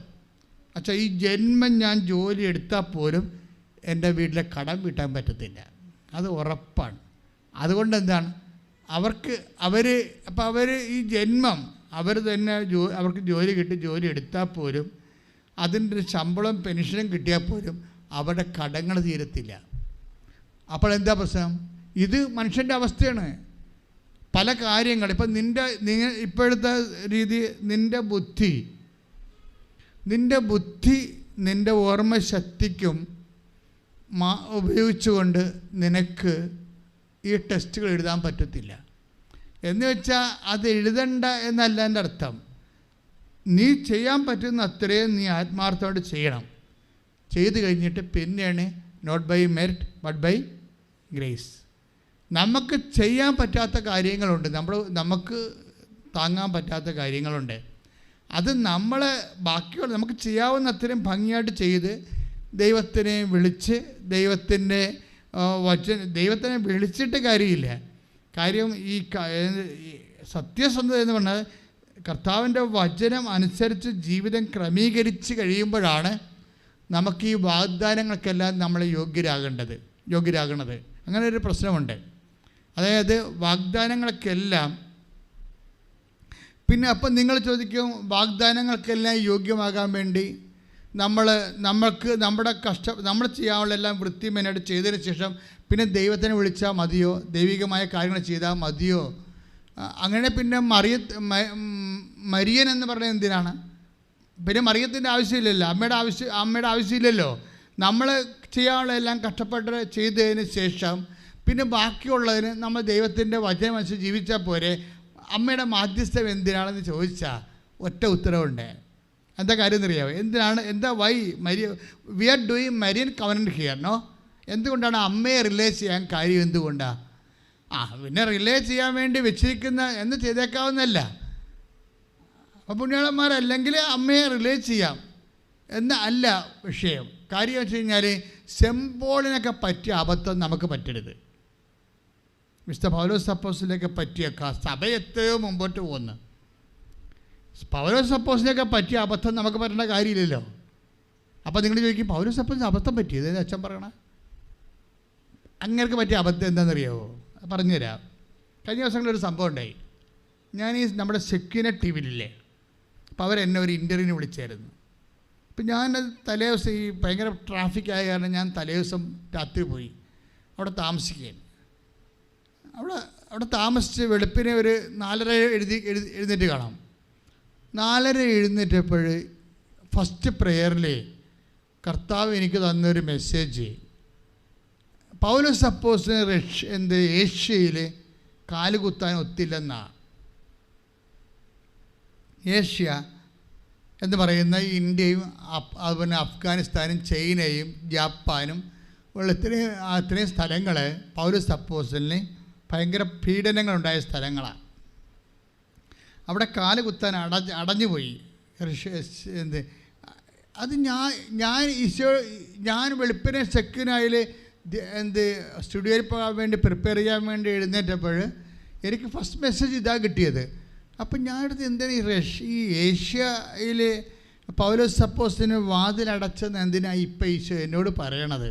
അച്ഛാ ഈ ജന്മം ഞാൻ ജോലി എടുത്താൽ പോലും എൻ്റെ വീട്ടിലെ കടം വീട്ടാൻ പറ്റത്തില്ല, അത് ഉറപ്പാണ്. അതുകൊണ്ട് എന്താണ് അവർ ഈ ജന്മം അവർ തന്നെ അവർക്ക് ജോലി കിട്ടി ജോലി എടുത്താൽ പോലും അതിൻ്റെ ഒരു ശമ്പളം പെൻഷനും കിട്ടിയാൽ പോലും അവരുടെ കടങ്ങൾ തീരത്തില്ല. അപ്പോൾ എന്താ പ്രശ്നം? ഇത് മനുഷ്യൻ്റെ അവസ്ഥയാണ്. പല കാര്യങ്ങൾ ഇപ്പം ഇപ്പോഴത്തെ രീതി, നിൻ്റെ ബുദ്ധി നിൻ്റെ ഓർമ്മശക്തിക്കും ഉപയോഗിച്ചുകൊണ്ട് നിനക്ക് ഈ ടെസ്റ്റുകൾ എഴുതാൻ പറ്റത്തില്ല. എന്ന് വെച്ചാൽ അത് എഴുതണ്ട എന്നല്ല എൻ്റെ അർത്ഥം. നീ ചെയ്യാൻ പറ്റുന്ന അത്രയും നീ ആത്മാർത്ഥമായിട്ട് ചെയ്യണം. ചെയ്ത് കഴിഞ്ഞിട്ട് പിന്നെയാണ് not by merit but by grace. നമുക്ക് ചെയ്യാൻ പറ്റാത്ത കാര്യങ്ങളുണ്ട്, നമുക്ക് താങ്ങാൻ പറ്റാത്ത കാര്യങ്ങളുണ്ട്. അത് ബാക്കിയുള്ള നമുക്ക് ചെയ്യാവുന്ന അത്രയും ഭംഗിയായിട്ട് ചെയ്ത് ദൈവത്തിനെ വിളിച്ച് ദൈവത്തിനെ വിളിച്ചിട്ട് കാര്യമില്ല. കാര്യം ഈ സത്യസന്ധത എന്ന് പറഞ്ഞാൽ കർത്താവിൻ്റെ വചനം അനുസരിച്ച് ജീവിതം ക്രമീകരിച്ച് കഴിയുമ്പോഴാണ് നമുക്ക് ഈ വാഗ്ദാനങ്ങൾക്കെല്ലാം നമ്മൾ യോഗ്യരാകണത്. അങ്ങനെ ഒരു പ്രശ്നമുണ്ട്. അതായത് വാഗ്ദാനങ്ങൾക്കെല്ലാം പിന്നെ അപ്പം നിങ്ങൾ ചോദിക്കും, വാഗ്ദാനങ്ങൾക്കെല്ലാം യോഗ്യമാകാൻ വേണ്ടി നമ്മൾ ചെയ്യാനുള്ള എല്ലാം വൃത്തിമേനായിട്ട് ചെയ്തതിന് ശേഷം പിന്നെ ദൈവത്തിനെ വിളിച്ചാൽ മതിയോ, ദൈവികമായ കാര്യങ്ങൾ ചെയ്താൽ മതിയോ? അങ്ങനെ പിന്നെ മരിയൻ എന്ന് പറഞ്ഞാൽ എന്തിനാണ്? പിന്നെ മറിയത്തിൻ്റെ ആവശ്യമില്ലല്ലോ, അമ്മയുടെ ആവശ്യമില്ലല്ലോ. നമ്മൾ ചെയ്യാനുള്ള എല്ലാം കഷ്ടപ്പെട്ട് ചെയ്തതിന് ശേഷം പിന്നെ ബാക്കിയുള്ളതിന് നമ്മൾ ദൈവത്തിൻ്റെ വചനം അനുസരിച്ച് ജീവിച്ചാൽ പോരെ. അമ്മയുടെ മാധ്യസ്ഥം എന്തിനാണെന്ന് ചോദിച്ചാൽ ഒറ്റ ഉത്തരവുണ്ട്. എന്താ കാര്യം എന്നറിയാമോ? We are doing Marian covenant here no. എന്തുകൊണ്ടാണ് അമ്മയെ റിലേ ചെയ്യാൻ കാര്യം? എന്തുകൊണ്ടാണ്? പിന്നെ റിലേ ചെയ്യാൻ വേണ്ടി വെച്ചിരിക്കുന്ന എന്ന് ചെയ്തേക്കാവുന്നല്ല. അപ്പോൾ പുണ്യാളന്മാരല്ലെങ്കിൽ അമ്മയെ റിലേ ചെയ്യാം എന്ന് അല്ല വിഷയം. കാര്യം വെച്ച് കഴിഞ്ഞാൽ സെമ്പോളിനൊക്കെ പറ്റിയ അബദ്ധം നമുക്ക് പറ്റരുത്. മിസ്റ്റർ പൗലോസ് അപ്പോസ്തലനൊക്കെ പറ്റിയേക്കാം, സഭ എത്രയോ മുമ്പോട്ട് പോകുന്നു. പൗലോസ് അപ്പോസ്തലനൊക്കെ പറ്റിയ അബദ്ധം നമുക്ക് പറ്റേണ്ട കാര്യമില്ലല്ലോ. അപ്പോൾ നിങ്ങൾ ചോദിക്കും, പൗലോസ് അപ്പോസ്തലന് അബദ്ധം പറ്റിയത് അച്ഛൻ പറയണ? അങ്ങനെയൊക്കെ പറ്റിയ അബദ്ധം എന്താണെന്നറിയാമോ? പറഞ്ഞുതരാം. കഴിഞ്ഞ ദിവസങ്ങളിലൊരു സംഭവം ഉണ്ടായി. ഞാൻ ഈ നമ്മുടെ സെക്യൂനെ ടി വിയിലില്ലേ, അപ്പോൾ അവരെന്നെ ഒരു ഇൻ്റർവ്യൂവിന് വിളിച്ചായിരുന്നു. അപ്പം ഞാൻ തലേ ദിവസം ഈ ഭയങ്കര ട്രാഫിക് ആയ കാരണം ഞാൻ തലേ ദിവസം രാത്രി പോയി അവിടെ താമസിക്കുകയാണ്. അവിടെ താമസിച്ച് വെളുപ്പിനെ ഒരു 4:30 എഴുന്നേറ്റ് കാണാം. 4:30 എഴുന്നേറ്റപ്പോൾ ഫസ്റ്റ് പ്രെയറിൽ കർത്താവ് എനിക്ക് തന്നൊരു മെസ്സേജ്, പൗലോസ് അപ്പോസ്തലന് ഏഷ്യയിൽ കാലുകുത്താൻ ഒത്തില്ലെന്നാണ്. ഏഷ്യ എന്ന് പറയുന്ന ഇന്ത്യയും അതുപോലെ അഫ്ഗാനിസ്ഥാനും ചൈനയും ജപ്പാനും ഉള്ള ഇത്രയും സ്ഥലങ്ങൾ പൗലോസ് അപ്പോസ്തലന് ഭയങ്കര പീഡനങ്ങളുണ്ടായ സ്ഥലങ്ങളാണ്. അവിടെ കാല് കുത്താൻ അടഞ്ഞുപോയി. എന്ത് അത് ഞാൻ വെളുപ്പിനെ സെക്കൻഡിൽ സ്റ്റുഡിയോയിൽ പോകാൻ വേണ്ടി പ്രിപ്പയർ ചെയ്യാൻ വേണ്ടി എഴുന്നേറ്റപ്പോൾ എനിക്ക് ഫസ്റ്റ് മെസ്സേജ് ഇതാ കിട്ടിയത്. അപ്പം ഞാനെടുത്ത് എന്താണ് ഈ ഏഷ്യയിൽ പൗലോസ് അപ്പോസ്തലന് വാതിലടച്ചെന്ന് എന്തിനാണ് ഇപ്പം ഈശോ എന്നോട് പറയണത്?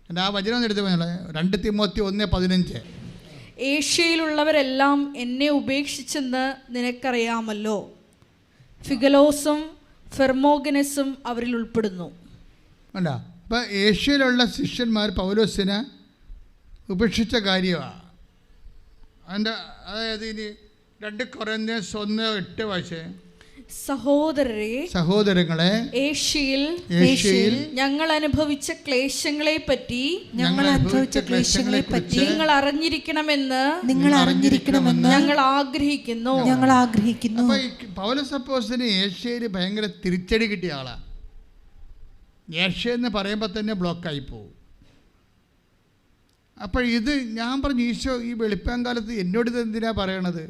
എൻ്റെ ആ വചനം എടുത്ത് പറഞ്ഞാൽ 2 തിമോത്തി 1:15. ഏഷ്യയിലുള്ളവരെല്ലാം എന്നെ ഉപേക്ഷിച്ചെന്ന് നിനക്കറിയാമല്ലോ. ഫിഗലോസും ഫെർമോഗനസും അവരിൽ ഉൾപ്പെടുന്നു. അല്ല, അപ്പം ഏഷ്യയിലുള്ള ശിഷ്യന്മാർ പൗലോസിനെ ഉപേക്ഷിച്ച കാര്യമാണ്. അതായത് ഇനി 2 കൊരിന്ത്യർ 1:8 വായിച്ചേ. സഹോദരങ്ങളെ, ഏഷ്യയിൽ ഞങ്ങൾ അനുഭവിച്ച ക്ലേശങ്ങളെ പറ്റി നിങ്ങൾ അറിഞ്ഞിരിക്കണമെന്ന് ഞങ്ങൾ ആഗ്രഹിക്കുന്നു. പൗലോസ് അപ്പോസ്തലന് ഏഷ്യയിൽ ഭയങ്കര തിരിച്ചടി കിട്ടിയ ആളാണ്. ഏഷ്യ എന്ന് പറയുമ്പോൾ തന്നെ ബ്ലോക്കായി പോകും. അപ്പോൾ ഇത് ഞാൻ പറഞ്ഞു, ഈശോ ഈ വെളുപ്പാങ്കാലത്ത് എന്നോട് ഇത് എന്തിനാ പറയണത്?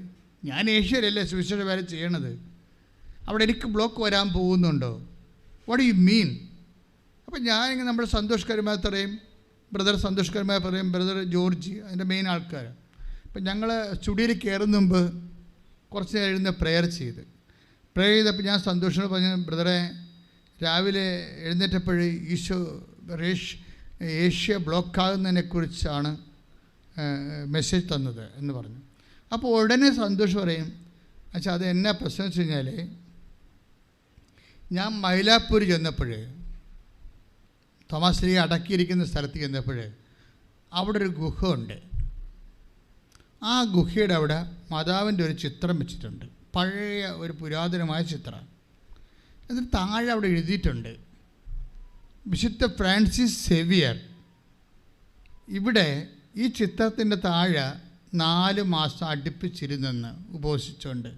ഞാൻ ഏഷ്യയിലല്ലേ സുവിശേഷ വേല ചെയ്യണത്, അവിടെ എനിക്ക് ബ്ലോക്ക് വരാൻ പോകുന്നുണ്ടോ? What you mean? അപ്പം ഞാനിങ്ങനെ നമ്മുടെ സന്തോഷ് കരുമാൽ പറയും, ബ്രദർ സന്തോഷ് കരുമാൽ പറയും, ബ്രദർ ജോർജ്, അതിൻ്റെ മെയിൻ ആൾക്കാർ. അപ്പം ഞങ്ങൾ സ്റ്റുഡിയോയിൽ കയറുന്ന മുമ്പ് കുറച്ച് നേരം എഴുന്ന പ്രെയർ ചെയ്തപ്പോൾ ഞാൻ സന്തോഷത്തോട് പറഞ്ഞു, ബ്രദറെ രാവിലെ എഴുന്നേറ്റപ്പോൾ ഈശോ ഏഷ്യ ബ്ലോക്കാകുന്നതിനെക്കുറിച്ചാണ് മെസ്സേജ് തന്നത് എന്ന് പറഞ്ഞു. അപ്പോൾ ഉടനെ സന്തോഷ് പറയും, അച്ഛാ അത് എന്നാ പ്രശ്നം വെച്ച് കഴിഞ്ഞാൽ, ഞാൻ മൈലാപ്പൂർ ചെന്നപ്പോൾ, തോമാസ് ലീഗ അടക്കിയിരിക്കുന്ന സ്ഥലത്ത് ചെന്നപ്പോൾ അവിടെ ഒരു ഗുഹ ഉണ്ട്. ആ ഗുഹയുടെ അവിടെ മാതാവിൻ്റെ ഒരു ചിത്രം വെച്ചിട്ടുണ്ട്, പഴയ ഒരു പുരാതനമായ ചിത്രം. എന്നിട്ട് താഴെ അവിടെ എഴുതിയിട്ടുണ്ട്, വിശുദ്ധ ഫ്രാൻസിസ് സേവിയർ ഇവിടെ ഈ ചിത്രത്തിൻ്റെ താഴെ 4 മാസം അടുപ്പിച്ചിരുന്നെന്ന് ഉപവസിച്ചുകൊണ്ട്.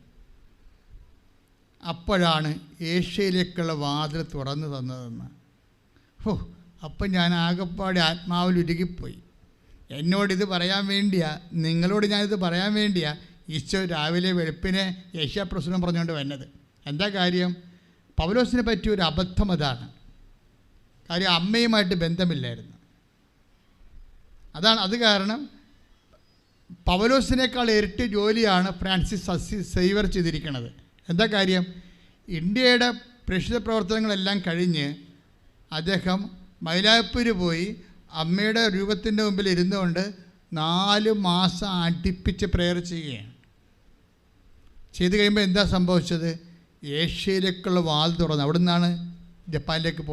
അപ്പോഴാണ് ഏഷ്യയിലേക്കുള്ള വാതിൽ തുറന്നു തന്നതെന്ന്. അപ്പം ഞാൻ ആകെപ്പാടെ ആത്മാവിൽ ഉരുകിപ്പോയി. എന്നോടിത് പറയാൻ വേണ്ടിയാ, നിങ്ങളോട് ഞാനിത് പറയാൻ വേണ്ടിയാ ഈശോ രാവിലെ വെളുപ്പിനെ ഏഷ്യ പ്രശ്നം പറഞ്ഞുകൊണ്ട് വന്നത്. എന്താ കാര്യം? പൗലോസിനെ പറ്റിയ ഒരു അബദ്ധം അതാണ്. കാര്യം അമ്മയുമായിട്ട് ബന്ധമില്ലായിരുന്നു. അത് കാരണം പൗലോസിനേക്കാൾ ഇരട്ടി ജോലിയാണ് ഫ്രാൻസിസ് സേവിയർ ചെയ്തിരിക്കുന്നത്. എന്താ കാര്യം? ഇന്ത്യയുടെ പ്രേക്ഷിത പ്രവർത്തനങ്ങളെല്ലാം കഴിഞ്ഞ് അദ്ദേഹം മൈലാപ്പൂര് പോയി അമ്മയുടെ രൂപത്തിൻ്റെ മുമ്പിൽ ഇരുന്നുകൊണ്ട് 4 മാസം അടുപ്പിച്ച് പ്രെയർ ചെയ്യുകയാണ്. ചെയ്ത് കഴിയുമ്പോൾ എന്താ സംഭവിച്ചത്? ഏഷ്യയിലേക്കുള്ള വാതിൽ തുറന്നു. അവിടെ നിന്നാണ് ജപ്പാനിലേക്ക്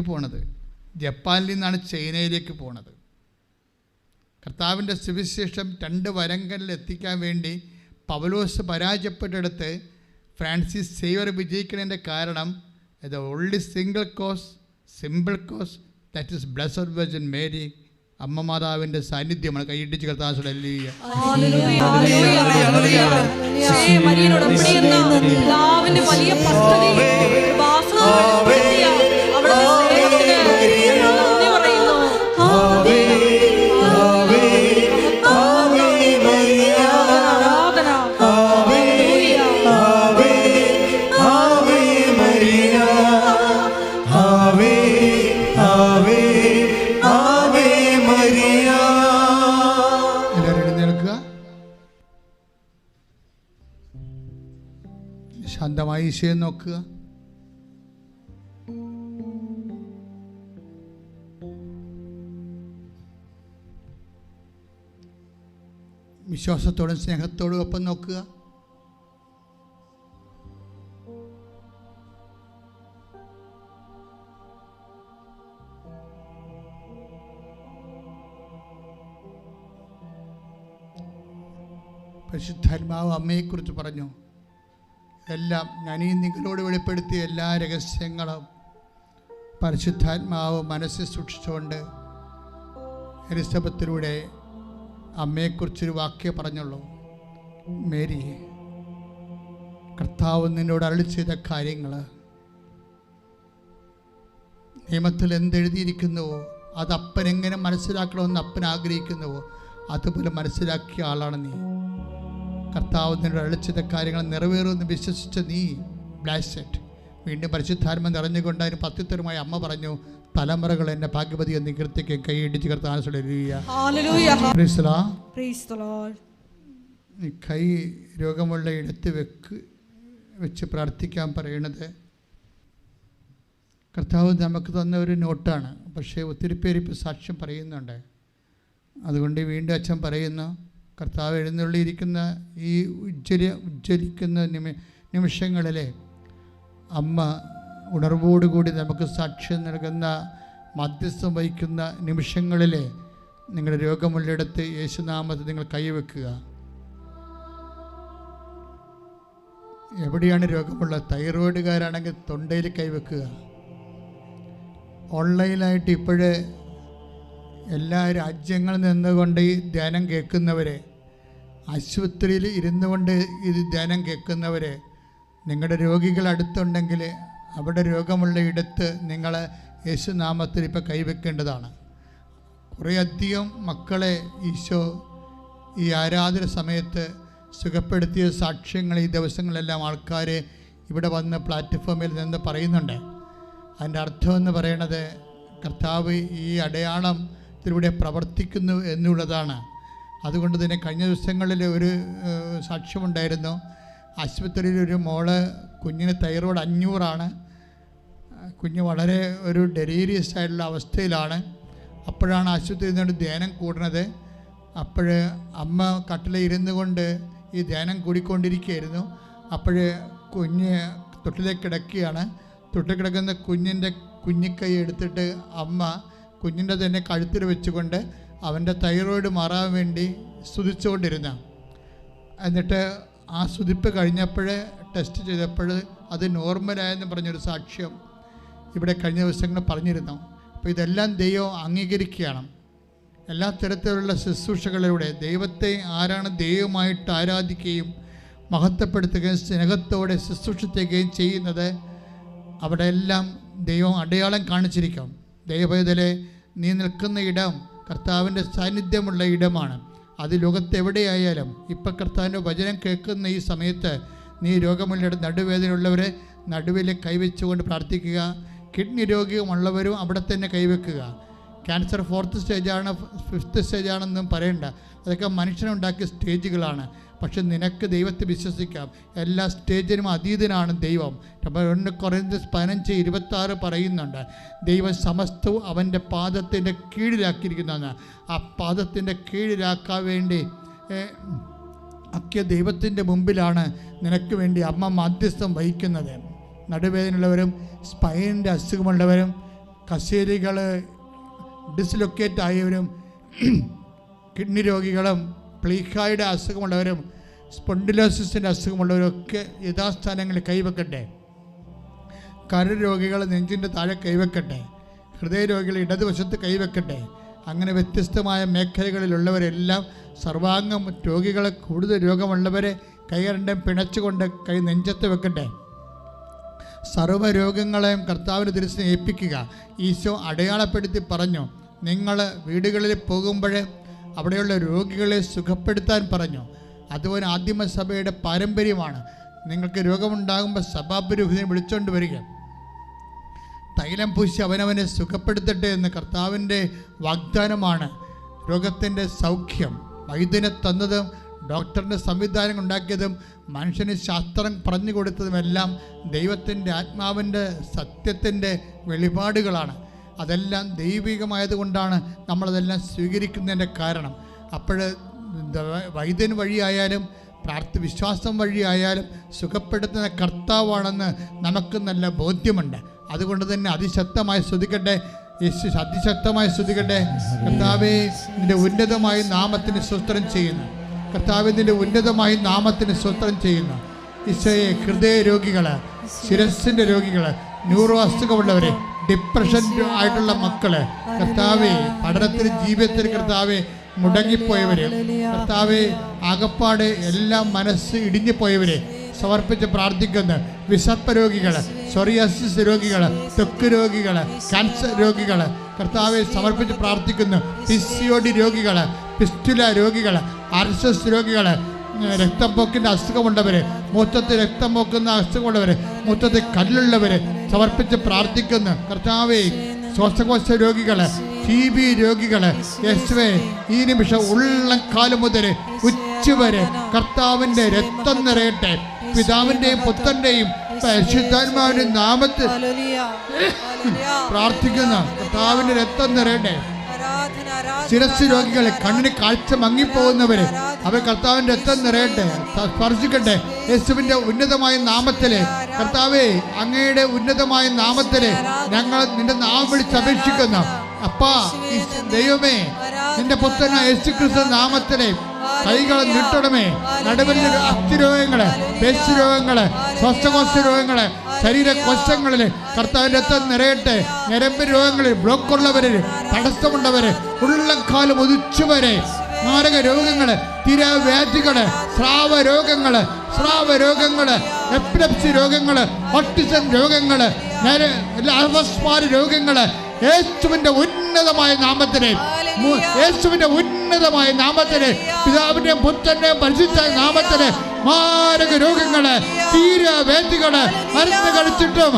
പോണത്, ജപ്പാനിൽ നിന്നാണ് ചൈനയിലേക്ക് പോണത്. കർത്താവിൻ്റെ സുവിശേഷം 2 വരങ്ങളിൽ എത്തിക്കാൻ വേണ്ടി പൗലോസ് പരാജയപ്പെട്ടെടുത്ത് ഫ്രാൻസിസ് സേവിയർ വിജയിക്കുന്നതിൻ്റെ കാരണം the only simple cause that is Blessed Virgin Mary, അമ്മ മാതാവിൻ്റെ സാന്നിധ്യമാണ്. കൈയിട്ടിച്ച് കർത്താവ് ശാന്തമായി ഈശോയെ നോക്കുക. വിശ്വാസത്തോടും സ്നേഹത്തോടും ഒപ്പം നോക്കുക. പരിശുദ്ധാത്മാവ് അമ്മയെക്കുറിച്ച് പറഞ്ഞു, എല്ലാം ഞാനീ നിങ്ങളോട് വെളിപ്പെടുത്തിയ എല്ലാ രഹസ്യങ്ങളും പരിശുദ്ധാത്മാവ് മനസ്സിൽ സൂക്ഷിച്ചുകൊണ്ട് എലിസബത്തിലൂടെ അമ്മയെക്കുറിച്ചൊരു വാക്യം പറഞ്ഞുള്ളൂ. മേരി കർത്താവ് നിന്നോട് അരുളി ചെയ്ത കാര്യങ്ങൾ, നിയമത്തിൽ എന്തെഴുതിയിരിക്കുന്നുവോ അത് അപ്പൻ എങ്ങനെ മനസ്സിലാക്കണമെന്ന് അപ്പൻ ആഗ്രഹിക്കുന്നുവോ അതുപോലെ മനസ്സിലാക്കിയ ആളാണ് നീ. കർത്താവ് നിന്നോട് അരുളി ചെയ്ത കാര്യങ്ങൾ നിറവേറുമെന്ന് വിശ്വസിച്ച നീ ബ്ലാസ്റ്റഡ്. വീണ്ടും പരിശുദ്ധാത്മ നിറഞ്ഞുകൊണ്ട് അതിന് പ്രത്യുത്തരമായി അമ്മ പറഞ്ഞു, തലമുറകൾ എന്നെ ഭാഗ്യവതി എന്ന് കീർത്തിക്ക് കൈയിടിച്ച് ഈ കൈ രോഗമുള്ള ഇടത്ത് വെച്ച് പ്രാർത്ഥിക്കാൻ പറയണത് കർത്താവ് നമുക്ക് തന്ന ഒരു നോട്ടാണ്. പക്ഷേ ഒത്തിരി പേര് ഇപ്പോൾ സാക്ഷ്യം പറയുന്നുണ്ട്. അതുകൊണ്ട് വീണ്ടും അച്ഛൻ പറയുന്നു, കർത്താവ് എഴുന്നള്ളിയിരിക്കുന്ന ഈ ഉജ്ജ്വലിക്കുന്ന നിമിഷങ്ങളിൽ അമ്മ ഉണർവോടുകൂടി നമുക്ക് സാക്ഷ്യം നൽകുന്ന, മധ്യസ്ഥം വഹിക്കുന്ന നിമിഷങ്ങളിൽ നിങ്ങളുടെ രോഗമുള്ളിടത്ത് യേശുനാമത്തിൽ നിങ്ങൾ കൈവെക്കുക. എവിടെയാണ് രോഗമുള്ളത്? തൈറോയിഡുകാരാണെങ്കിൽ തൊണ്ടയിൽ കൈവെക്കുക. ഓൺലൈനായിട്ട് ഇപ്പോഴേ എല്ലാ രാജ്യങ്ങളിൽ നിന്നുകൊണ്ട് ഈ ധ്യാനം കേൾക്കുന്നവരെ, ആശുപത്രിയിൽ ഇരുന്നു കൊണ്ട് ഇത് ധ്യാനം കേൾക്കുന്നവരെ, നിങ്ങളുടെ രോഗികൾ അടുത്തുണ്ടെങ്കിൽ അവിടെ രോഗമുള്ള ഇടത്ത് നിങ്ങൾ യേശുനാമത്തിൽ ഇപ്പോൾ കൈവെക്കേണ്ടതാണ്. കുറേയധികം മക്കളെ ഈശോ ഈ ആരാധന സമയത്ത് സുഖപ്പെടുത്തിയ സാക്ഷ്യങ്ങൾ ഈ ദിവസങ്ങളെല്ലാം ആൾക്കാർ ഇവിടെ വന്ന് പ്ലാറ്റ്ഫോമിൽ നിന്ന് പറയുന്നുണ്ട്. അതിൻ്റെ അർത്ഥമെന്ന് പറയണത് കർത്താവ് ഈ അടയാളത്തിലൂടെ പ്രവർത്തിക്കുന്നു എന്നുള്ളതാണ്. അതുകൊണ്ട് തന്നെ കഴിഞ്ഞ ദിവസങ്ങളിൽ ഒരു സാക്ഷ്യമുണ്ടായിരുന്നു. ആശുപത്രിയിൽ ഒരു മോള്, കുഞ്ഞിന് തൈറോയ്ഡ് 500 കുഞ്ഞ് വളരെ ഒരു ഡെലീരിയസ് ആയിട്ടുള്ള അവസ്ഥയിലാണ്. അപ്പോഴാണ് ആശുപത്രിയിൽ നിന്നുകൊണ്ട് ധ്യാനം കൂടുന്നത്. അപ്പോൾ അമ്മ കട്ടിലിരുന്നു കൊണ്ട് ഈ ധ്യാനം കൂടിക്കൊണ്ടിരിക്കുകയായിരുന്നു. അപ്പോൾ കുഞ്ഞ് തൊട്ടിലേക്ക് കിടക്കുകയാണ്. തൊട്ടിൽ കിടക്കുന്ന കുഞ്ഞിൻ്റെ കുഞ്ഞിക്കൈ എടുത്തിട്ട് അമ്മ കുഞ്ഞിൻ്റെ തന്നെ കഴുത്തിൽ വെച്ചുകൊണ്ട് അവൻ്റെ തൈറോയ്ഡ് മാറാൻ വേണ്ടി സ്തുതിച്ചുകൊണ്ടിരുന്നു. എന്നിട്ട് ആ സ്തുതിപ്പ് കഴിഞ്ഞപ്പോൾ ടെസ്റ്റ് ചെയ്തപ്പോൾ അത് നോർമലായെന്ന് പറഞ്ഞൊരു സാക്ഷ്യം ഇവിടെ കഴിഞ്ഞ ദിവസങ്ങൾ പറഞ്ഞിരുന്നു. അപ്പോൾ ഇതെല്ലാം ദൈവം അംഗീകരിക്കുകയാണ്. എല്ലാ തരത്തിലുള്ള ശുശ്രൂഷകളിലൂടെ ദൈവത്തെ ആരാണ് ദൈവമായിട്ട് ആരാധിക്കുകയും മഹത്വപ്പെടുത്തുകയും സ്നേഹത്തോടെ ശുശ്രൂഷിക്കുകയും ചെയ്യുന്നത്, അവിടെ എല്ലാം ദൈവം അടയാളം കാണിച്ചിരിക്കും. ദൈവവേദലെ നീ നിൽക്കുന്ന ഇടം കർത്താവിൻ്റെ സാന്നിധ്യമുള്ള ഇടമാണ്. അത് ലോകത്തെവിടെയായാലും ഇപ്പം കർത്താവിൻ്റെ വചനം കേൾക്കുന്ന ഈ സമയത്ത് നീ രോഗമുള്ള നടുവേദനയുള്ളവരെ നടുവിൽ കൈവച്ചുകൊണ്ട് പ്രാർത്ഥിക്കുക. കിഡ്നി രോഗമുള്ളവരും അവിടെ തന്നെ കൈവെക്കുക. ക്യാൻസർ 4th സ്റ്റേജാണ് 5th സ്റ്റേജാണെന്നും പറയണ്ട. അതൊക്കെ മനുഷ്യനുണ്ടാക്കിയ സ്റ്റേജുകളാണ്. പക്ഷെ നിനക്ക് ദൈവത്തെ വിശ്വസിക്കാം. എല്ലാ സ്റ്റേജിനും അതീതനാണ് ദൈവം. 1 കൊറിന്ത്യർ 15:26 പറയുന്നുണ്ട്, ദൈവം സമസ്തവും അവൻ്റെ പാദത്തിൻ്റെ കീഴിലാക്കിയിരിക്കുന്നതെന്ന്. ആ പാദത്തിൻ്റെ കീഴിലാക്കാൻ വേണ്ടി ഒക്കെ ദൈവത്തിൻ്റെ മുമ്പിലാണ് നിനക്ക് വേണ്ടി അമ്മ മധ്യസ്ഥം വഹിക്കുന്നത്. നടുവേദനയുള്ളവരും സ്പൈനിൻ്റെ അസുഖമുള്ളവരും കശേരികൾ ഡിസ്ലൊക്കേറ്റ് ആയവരും കിഡ്നി രോഗികളും പ്ലീഹായുടെ അസുഖമുള്ളവരും സ്പോണ്ടിലോസിസിൻ്റെ അസുഖമുള്ളവരൊക്കെ യഥാസ്ഥാനങ്ങളിൽ കൈവെക്കട്ടെ. കരൾ രോഗികൾ നെഞ്ചിൻ്റെ താഴെ കൈവെക്കട്ടെ. ഹൃദയരോഗികൾ ഇടതുവശത്ത് കൈവെക്കട്ടെ. അങ്ങനെ വ്യത്യസ്തമായ മേഖലകളിലുള്ളവരെല്ലാം സർവാംഗം രോഗികളെ, കൂടുതൽ രോഗമുള്ളവരെ കൈ രണ്ടും പിണച്ചുകൊണ്ട് കൈ നെഞ്ചത്ത് വെക്കട്ടെ. സർവ്വരോഗങ്ങളെയും കർത്താവിന് തിരുസിനെ ഏൽപ്പിക്കുക. ഈശോ അടയാളപ്പെടുത്തി പറഞ്ഞു, നിങ്ങൾ വീടുകളിൽ പോകുമ്പോൾ അവിടെയുള്ള രോഗികളെ സുഖപ്പെടുത്താൻ പറഞ്ഞു. അതുപോലെ ആദിമസഭയുടെ പാരമ്പര്യമാണ്. നിങ്ങൾക്ക് രോഗമുണ്ടാകുമ്പോൾ സഭാപുരോഹിതനെ വിളിച്ചുകൊണ്ട് വരിക, തൈലം പൂശി അവനവനെ സുഖപ്പെടുത്തട്ടെ എന്ന് കർത്താവിൻ്റെ വാഗ്ദാനമാണ്. രോഗത്തിൻ്റെ സൗഖ്യം വൈദ്യനെ തന്നതും ഡോക്ടറിൻ്റെ സംവിധാനം ഉണ്ടാക്കിയതും മനുഷ്യന് ശാസ്ത്രം പറഞ്ഞു കൊടുത്തതുമെല്ലാം ദൈവത്തിൻ്റെ ആത്മാവിൻ്റെ സത്യത്തിൻ്റെ വെളിപാടുകളാണ്. അതെല്ലാം ദൈവികമായതുകൊണ്ടാണ് നമ്മളതെല്ലാം സ്വീകരിക്കുന്നതിൻ്റെ കാരണം. അപ്പോൾ വൈദ്യൻ വഴിയായാലും വിശ്വാസം വഴിയായാലും സുഖപ്പെടുത്തുന്ന കർത്താവാണെന്ന് നമുക്ക് നല്ല ബോധ്യമുണ്ട്. അതുകൊണ്ട് തന്നെ അതിശക്തമായി സ്തുതിക്കട്ടെ, അതിശക്തമായി സ്തുതിക്കട്ടെ. കർത്താവേ, നിൻ്റെ ഉന്നതമായ നാമത്തിന് സ്തോത്രം ചെയ്യുന്നു. കർത്താവേ, നിൻ്റെ ഉന്നതമായ നാമത്തിന് സ്തോത്രം ചെയ്യുന്നു. ഈശോയെ, ഹൃദയ രോഗികൾ, ശിരസിൻ്റെ രോഗികൾ, ന്യൂറോ അസുഖമുള്ളവരെ, ഡിപ്രഷൻ ആയിട്ടുള്ള മക്കള്, കർത്താവേ, പഠനത്തിന് ജീവിതത്തിന് കർത്താവേ മുടങ്ങിപ്പോയവരെ, കർത്താവേ, ആകപ്പാടെ എല്ലാം മനസ്സ് ഇടിഞ്ഞുപോയവരെ, സമർപ്പിച്ച് പ്രാർത്ഥിക്കുന്നു. വിസർപ്പ രോഗികൾ, സോറിയാസിസ് രോഗികൾ, ത്വക്ക് രോഗികൾ, ക്യാൻസർ രോഗികൾ കർത്താവെ സമർപ്പിച്ച് പ്രാർത്ഥിക്കുന്നു. PCOD രോഗികൾ, പിസ്റ്റുല രോഗികൾ, RSS രോഗികൾ, രക്തം പോക്കിൻ്റെ അസുഖമുള്ളവർ, മൂത്രത്തിൽ രക്തം പോക്കുന്ന അസുഖമുള്ളവർ, മൂത്രത്തിൽ കല്ലുള്ളവർ സമർപ്പിച്ച് പ്രാർത്ഥിക്കുന്നു. കർത്താവെ ശ്വാസകോശ രോഗികൾ, TB രോഗികൾ യേശുവേ ഈ നിമിഷം ഉള്ളംകാലം മുതൽ ഉച്ചവരെ കർത്താവിൻ്റെ രക്തം നിറയട്ടെ. പിതാവിൻ്റെയും പുത്രൻ്റെയും പരിശുദ്ധാത്മാവിൻ്റെയും നാമത്തിൽ പ്രാർത്ഥിക്കുന്ന കർത്താവിൻ്റെ രക്തം നിറയട്ടെ. ശിരസ് രോഗികളെ, കണ്ണിന് കാഴ്ച മങ്ങിപ്പോകുന്നവരെ അവർ കർത്താവിൻ്റെ രക്തം നിറയട്ടെ, സ്പർശിക്കട്ടെ. യേശുവിൻ്റെ ഉന്നതമായ നാമത്തിലെ കർത്താവേ, അങ്ങയുടെ ഉന്നതമായ നാമത്തിലെ ഞങ്ങൾ നിന്റെ നാമം വിളിച്ച് അപേക്ഷിക്കുന്നു. അപ്പാ ദൈവമേ, നിന്റെ പുത്രനായ യേശുക്രിസ്തു നാമത്തിലെ കൈകളെ നീട്ടണമേ. നടുവിലെ അസ്ഥിരോഗങ്ങള്, പേശിരോഗങ്ങള്, ശ്വാസകോശ രോഗങ്ങള്, ശരീരകോശങ്ങളിൽ കർത്താവിൻ്റെ രക്തം നിറയട്ടെ. ഞരമ്പ് രോഗങ്ങളിൽ ബ്ലോക്കുള്ളവര്, തടസ്സമുള്ളവര്, ഉള്ളംകാലം ഒതിച്ചുവരെ മാരക രോഗങ്ങള്, തിരവ്യാധികള്, സ്രാവരോഗങ്ങള്, എപ്പിലെപ്സി രോഗങ്ങള്, ഓട്ടിസം രോഗങ്ങള്, അപസ്മാര രോഗങ്ങള് യേശുവിന്റെ ഉന്നതമായ നാമത്തിലെ, യേശുവിന്റെ ഉന്നതമായ നാമത്തിലെ, പിതാവിന്റെയും പുത്രന്റെയും പരിശുദ്ധ നാമത്തിലെ മാരക രോഗങ്ങള്, തീരവേദികള്, മരുന്ന് കഴിച്ചിട്ടും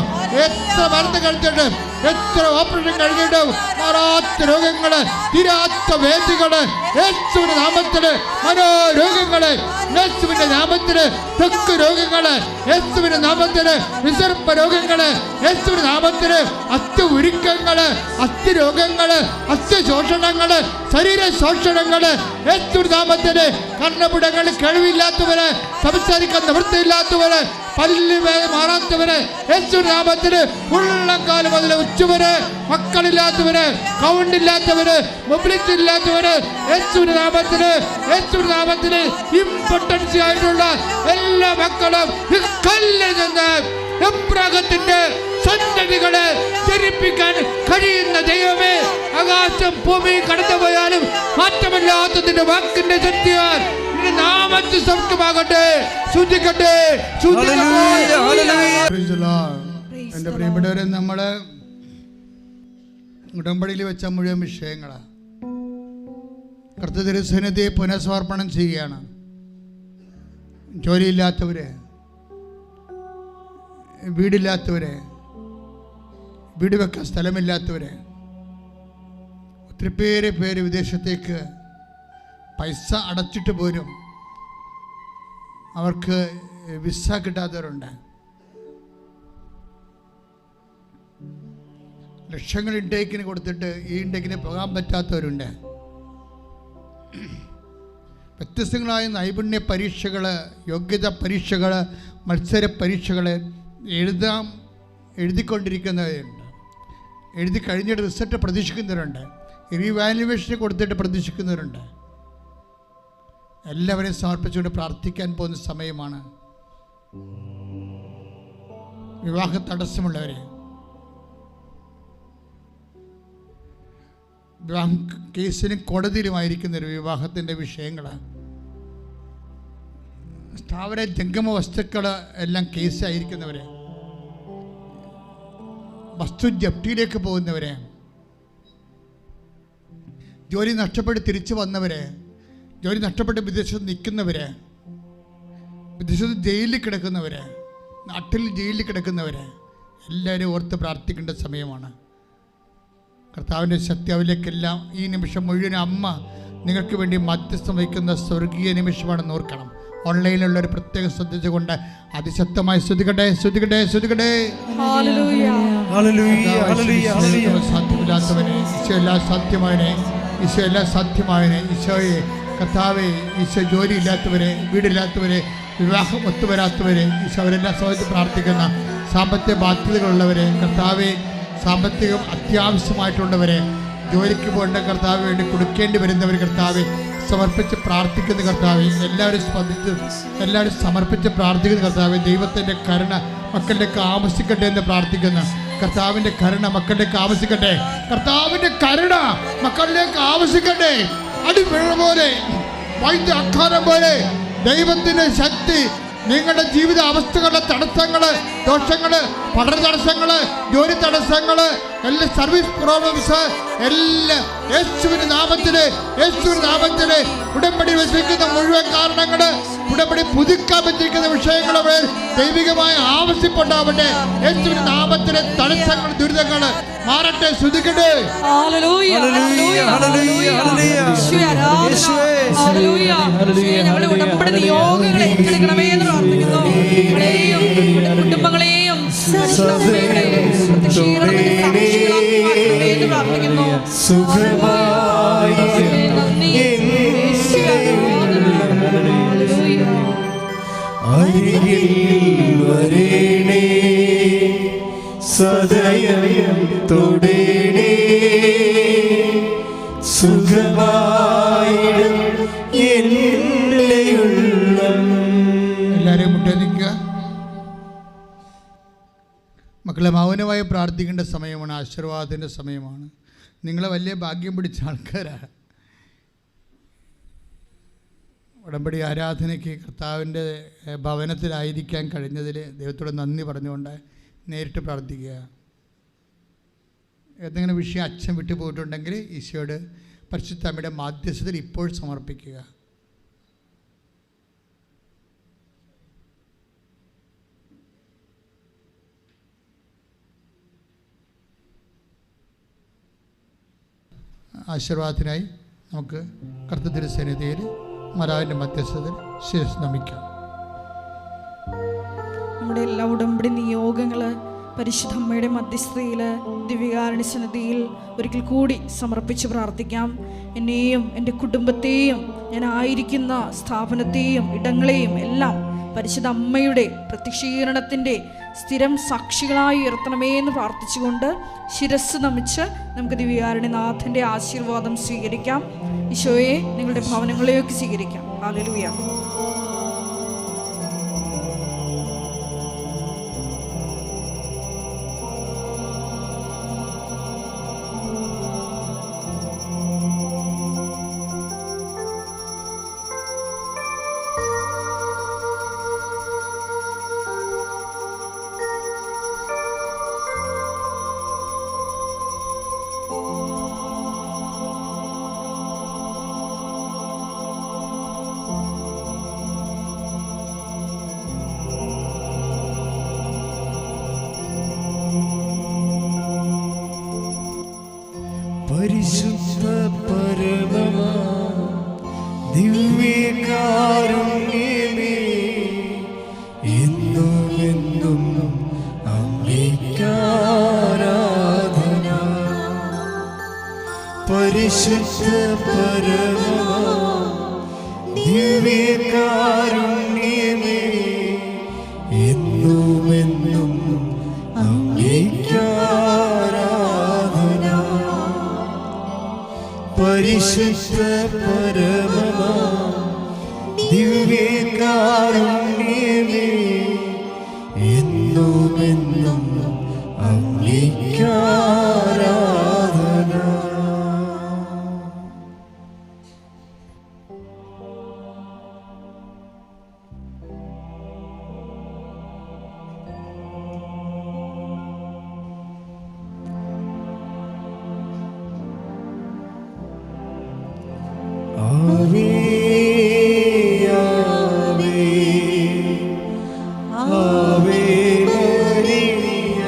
എത്ര ഓപ്പറേഷൻ കഴിഞ്ഞിട്ടും മാറാത്ത രോഗങ്ങള്, തീരാത്ത വേദികള് യേശുവിന്റെ നാമത്തില്, മനോരോഗങ്ങള് യേശുവിന്റെ നാമത്തില്, ത്വക്ക് രോഗങ്ങള് യേശുവിന്റെ നാമത്തില്, വിസർപ്പ രോഗങ്ങള് യേശുവിന്റെ നാമത്തില്, അസ്ഥി ഉരുക്കങ്ങള്, അസ്ഥി രോഗങ്ങള്, അസ്ഥി ശോഷണങ്ങള്, ശരീര ശോഷണങ്ങള് യേശുവിന്റെ നാമത്തില്, കർണപുടങ്ങൾ കഴിവില്ലാത്തവര്, സംസാരിക്കാൻ നിവൃത്തിയില്ലാത്തവര്, പല്ല് മാറാത്തവര് യേശുവിന്റെ നാമത്തില്, ഉള്ളംകാലം മുതൽ ഉച്ചവര്, മക്കളില്ലാത്തവര്, കൗണ്ടില്ലാത്തവര്, മൊബിലിറ്റി ഇല്ലാത്തവര് യേശുവിന്റെ നാമത്തില് ഇമ്പോർട്ടൻസി ആയിട്ടുള്ള എല്ലാ മക്കളും ഈ കല്ലിൽ നിന്ന് എബ്രാഹത്തിന്റെ സന്തതികളെ ജനിപ്പിക്കാൻ കഴിയുന്ന ദൈവമേ, ആകാശം ഭൂമി കടന്നുപോയാലും മാറ്റമില്ലാത്തതിന്റെ വാക്കിന്റെ ശക്തിയാൽ നാമത്തിൽ സൗഖ്യമാകട്ടെ. ശ്രദ്ധിക്കട്ടെ. എൻ്റെ പ്രിയപ്പെട്ടവരെ, നമ്മള് ഉടമ്പടിയിൽ വെച്ച മുഴുവൻ വിഷയങ്ങളാണ്. കർത്തൃസന്നിധിയെ പുനഃസമർപ്പണം ചെയ്യുകയാണ്. ജോലിയില്ലാത്തവരെ, വീടില്ലാത്തവരെ, വീട് വെക്കാൻ സ്ഥലമില്ലാത്തവരെ, ഒത്തിരി പേര് വിദേശത്തേക്ക് പൈസ അടച്ചിട്ട് പോലും അവർക്ക് വിസ കിട്ടാത്തവരുണ്ട്. ലക്ഷങ്ങൾ ഇൻടേക്കിന് കൊടുത്തിട്ട് ഈ ഇൻടേക്കിന് പോകാൻ പറ്റാത്തവരുണ്ട്. വ്യത്യസ്തങ്ങളായ നൈപുണ്യ പരീക്ഷകൾ, യോഗ്യത പരീക്ഷകൾ, മത്സര പരീക്ഷകൾ എഴുതിക്കൊണ്ടിരിക്കുന്നവരുണ്ട്. എഴുതി കഴിഞ്ഞിട്ട് റിസൾട്ട് പ്രതീക്ഷിക്കുന്നവരുണ്ട്. റീവാലുവേഷന് കൊടുത്തിട്ട് പ്രതീക്ഷിക്കുന്നവരുണ്ട്. എല്ലാവരെയും സമർപ്പിച്ചുകൊണ്ട് പ്രാർത്ഥിക്കാൻ പോകുന്ന സമയമാണ്. വിവാഹ തടസ്സമുള്ളവരെ, വിവാഹ കേസിലും കോടതിയിലുമായിരിക്കുന്നൊരു വിവാഹത്തിൻ്റെ വിഷയങ്ങൾ, സ്ഥാവര ജംഗമ വസ്തുക്കൾ എല്ലാം കേസായിരിക്കുന്നവരെ, വസ്തു ജപ്തിയിലേക്ക് പോകുന്നവരെ, ജോലി നഷ്ടപ്പെട്ട് തിരിച്ചു വന്നവരെ, ജോലി നഷ്ടപ്പെട്ട് വിദേശത്ത് നിൽക്കുന്നവരെ, വിദേശത്ത് ജയിലിൽ കിടക്കുന്നവരെ, നാട്ടിൽ ജയിലിൽ കിടക്കുന്നവരെ എല്ലാവരും ഓർത്ത് പ്രാർത്ഥിക്കേണ്ട സമയമാണ്. കർത്താവിൻ്റെ സത്യാവിലേക്കെല്ലാം ഈ നിമിഷം മുഴുവൻ അമ്മ നിങ്ങൾക്ക് വേണ്ടി മധ്യസ്ഥം വഹിക്കുന്ന സ്വർഗീയ നിമിഷമാണെന്ന് ഓർക്കണം. ഓൺലൈനിലുള്ളൊരു പ്രത്യേകം ശ്രദ്ധിച്ചുകൊണ്ട് അതിശക്തമായി സ്തുതിക്കട്ടെ. സാധ്യമില്ലാത്തവനെ ഈശോ എല്ലാം സാധ്യമായവനെ ഈശോയെ കർത്താവെ, ഈശോ ജോലി ഇല്ലാത്തവരെ, വീടില്ലാത്തവരെ, വിവാഹം ഒത്തുവരാത്തവരെ ഈശോ അവരെല്ലാം സമയത്ത് പ്രാർത്ഥിക്കുന്ന, സാമ്പത്തിക ബാധ്യതകളുള്ളവരെ കർത്താവെ, സാമ്പത്തികം അത്യാവശ്യമായിട്ടുള്ളവരെ, ജോലിക്ക് പോകേണ്ട കർത്താവ് വേണ്ടി കൊടുക്കേണ്ടി വരുന്നവർ കർത്താവെ സമർപ്പിച്ച് പ്രാർത്ഥിക്കുന്ന കർത്താവെ, എല്ലാവരും സമർപ്പിച്ച് പ്രാർത്ഥിക്കുന്ന കർത്താവെ, ദൈവത്തിൻ്റെ കരുണ മക്കളിലേക്ക് ആവശ്യിക്കട്ടെ എന്ന് പ്രാർത്ഥിക്കുന്നു. കർത്താവിൻ്റെ കരുണ മക്കളിലേക്ക് ആവശ്യിക്കട്ടെ. കർത്താവിൻ്റെ കരുണ മക്കളിലേക്ക് ആവശ്യിക്കട്ടെ. അടിമഴ പോലെ, വൈദ്യ അക്കാരം പോലെ ദൈവത്തിൻ്റെ ശക്തി നിങ്ങളുടെ ജീവിത അവസ്ഥകളുടെ തടസ്സങ്ങള്, ദോഷങ്ങള്, പഠന തടസ്സങ്ങള്, ജോലി തടസ്സങ്ങള്, എല്ലാ സർവീസ് പ്രോബ്ലംസ് എല്ലാം യേശുവിന്റെ നാമത്തില് ഉടമ്പടി വെച്ചിരിക്കുന്ന മുഴുവൻ കാരണങ്ങള്, ഉടമ്പടി പുതുക്കാൻ വെച്ചിരിക്കുന്ന വിഷയങ്ങളെ ദൈവികമായ ആവശ്യപ്പെടാവട്ടെ. യേശുവിന്റെ നാമത്തിലെ തടസ്സങ്ങൾ, ദുരിതങ്ങള് മാറട്ടെ. ശ്രുതിക്കട്ടെ. ഞങ്ങളുടെ ഉടമ്പടി നിയോഗങ്ങളെ ഏറ്റെടുക്കണമേ എന്ന് പ്രാർത്ഥിക്കുന്നു. കുടുംബങ്ങളെയും പ്രാർത്ഥിക്കുന്നു. സദയം തൊടേണേ സുഖമായിടും എൻ്റെ ഉള്ളം. എല്ലാവരെയും മുട്ടേദിക്കുക. മക്കളെ, മൗനമായി പ്രാർത്ഥിക്കേണ്ട സമയമാണ്, ആശീർവാദത്തിൻ്റെ സമയമാണ്. നിങ്ങളെ വലിയ ഭാഗ്യം പിടിച്ച ആൾക്കാരാണ്. ഉടമ്പടി ആരാധനയ്ക്ക് കർത്താവിൻ്റെ ഭവനത്തിലായിരിക്കാൻ കഴിഞ്ഞതിൽ ദൈവത്തോട് നന്ദി പറഞ്ഞുകൊണ്ട് നേരിട്ട് പ്രാർത്ഥിക്കുക. ഏതെങ്കിലും വിഷയം അച്ഛൻ വിട്ടു പോയിട്ടുണ്ടെങ്കിൽ ഈശോയോട് പരിശുദ്ധ അമ്മയുടെ മാധ്യസ്ഥതയിൽ ഇപ്പോൾ സമർപ്പിക്കുക. ആശീർവാദത്തിനായി നമുക്ക് കർത്തൃസന്നിധിയിൽ മാതാവിൻ്റെ മധ്യസ്ഥതയിൽ ശിരസ്സ് നമിക്കാം. നമ്മുടെ എല്ലാ ഉടമ്പടി നിയോഗങ്ങള് പരിശുദ്ധ അമ്മയുടെ മധ്യസ്ഥതയിൽ ദിവ്യകാരുണ്യ സന്നിധിയിൽ ഒരിക്കൽ കൂടി സമർപ്പിച്ച് പ്രാർത്ഥിക്കാം. എന്നെയും എൻ്റെ കുടുംബത്തെയും ഞാൻ ആയിരിക്കുന്ന സ്ഥാപനത്തെയും ഇടങ്ങളെയും എല്ലാം പരിശുദ്ധ അമ്മയുടെ പ്രത്യക്ഷീകരണത്തിൻ്റെ സ്ഥിരം സാക്ഷികളായി ഉയർത്തണമേ എന്ന് പ്രാർത്ഥിച്ചുകൊണ്ട് ശിരസ്സ് നമിച്ച് നമുക്ക് ദിവ്യകാരുണ്യനാഥൻ്റെ ആശീർവാദം സ്വീകരിക്കാം. ഈശോയെ നിങ്ങളുടെ ഭവനങ്ങളിലേക്ക് സ്വീകരിക്കാം. ഹല്ലേലൂയ. പരിശുദ്ധ പരമമാ ദിവ്യകാരുണ്യമേ എന്നും അങ്ങേക്കാരാധന. പരിശുദ്ധ പരമമാ ദിവ്യകാരുണ്യമേ എന്നും അങ്ങേക്കാരാധന. പരിശുദ്ധ പരമമാ ദിവ്യകാരുണ്യമേ എന്നും അങ്ങേക്കാരാധന. ആവേ ആവേ ആവേ മരിയ.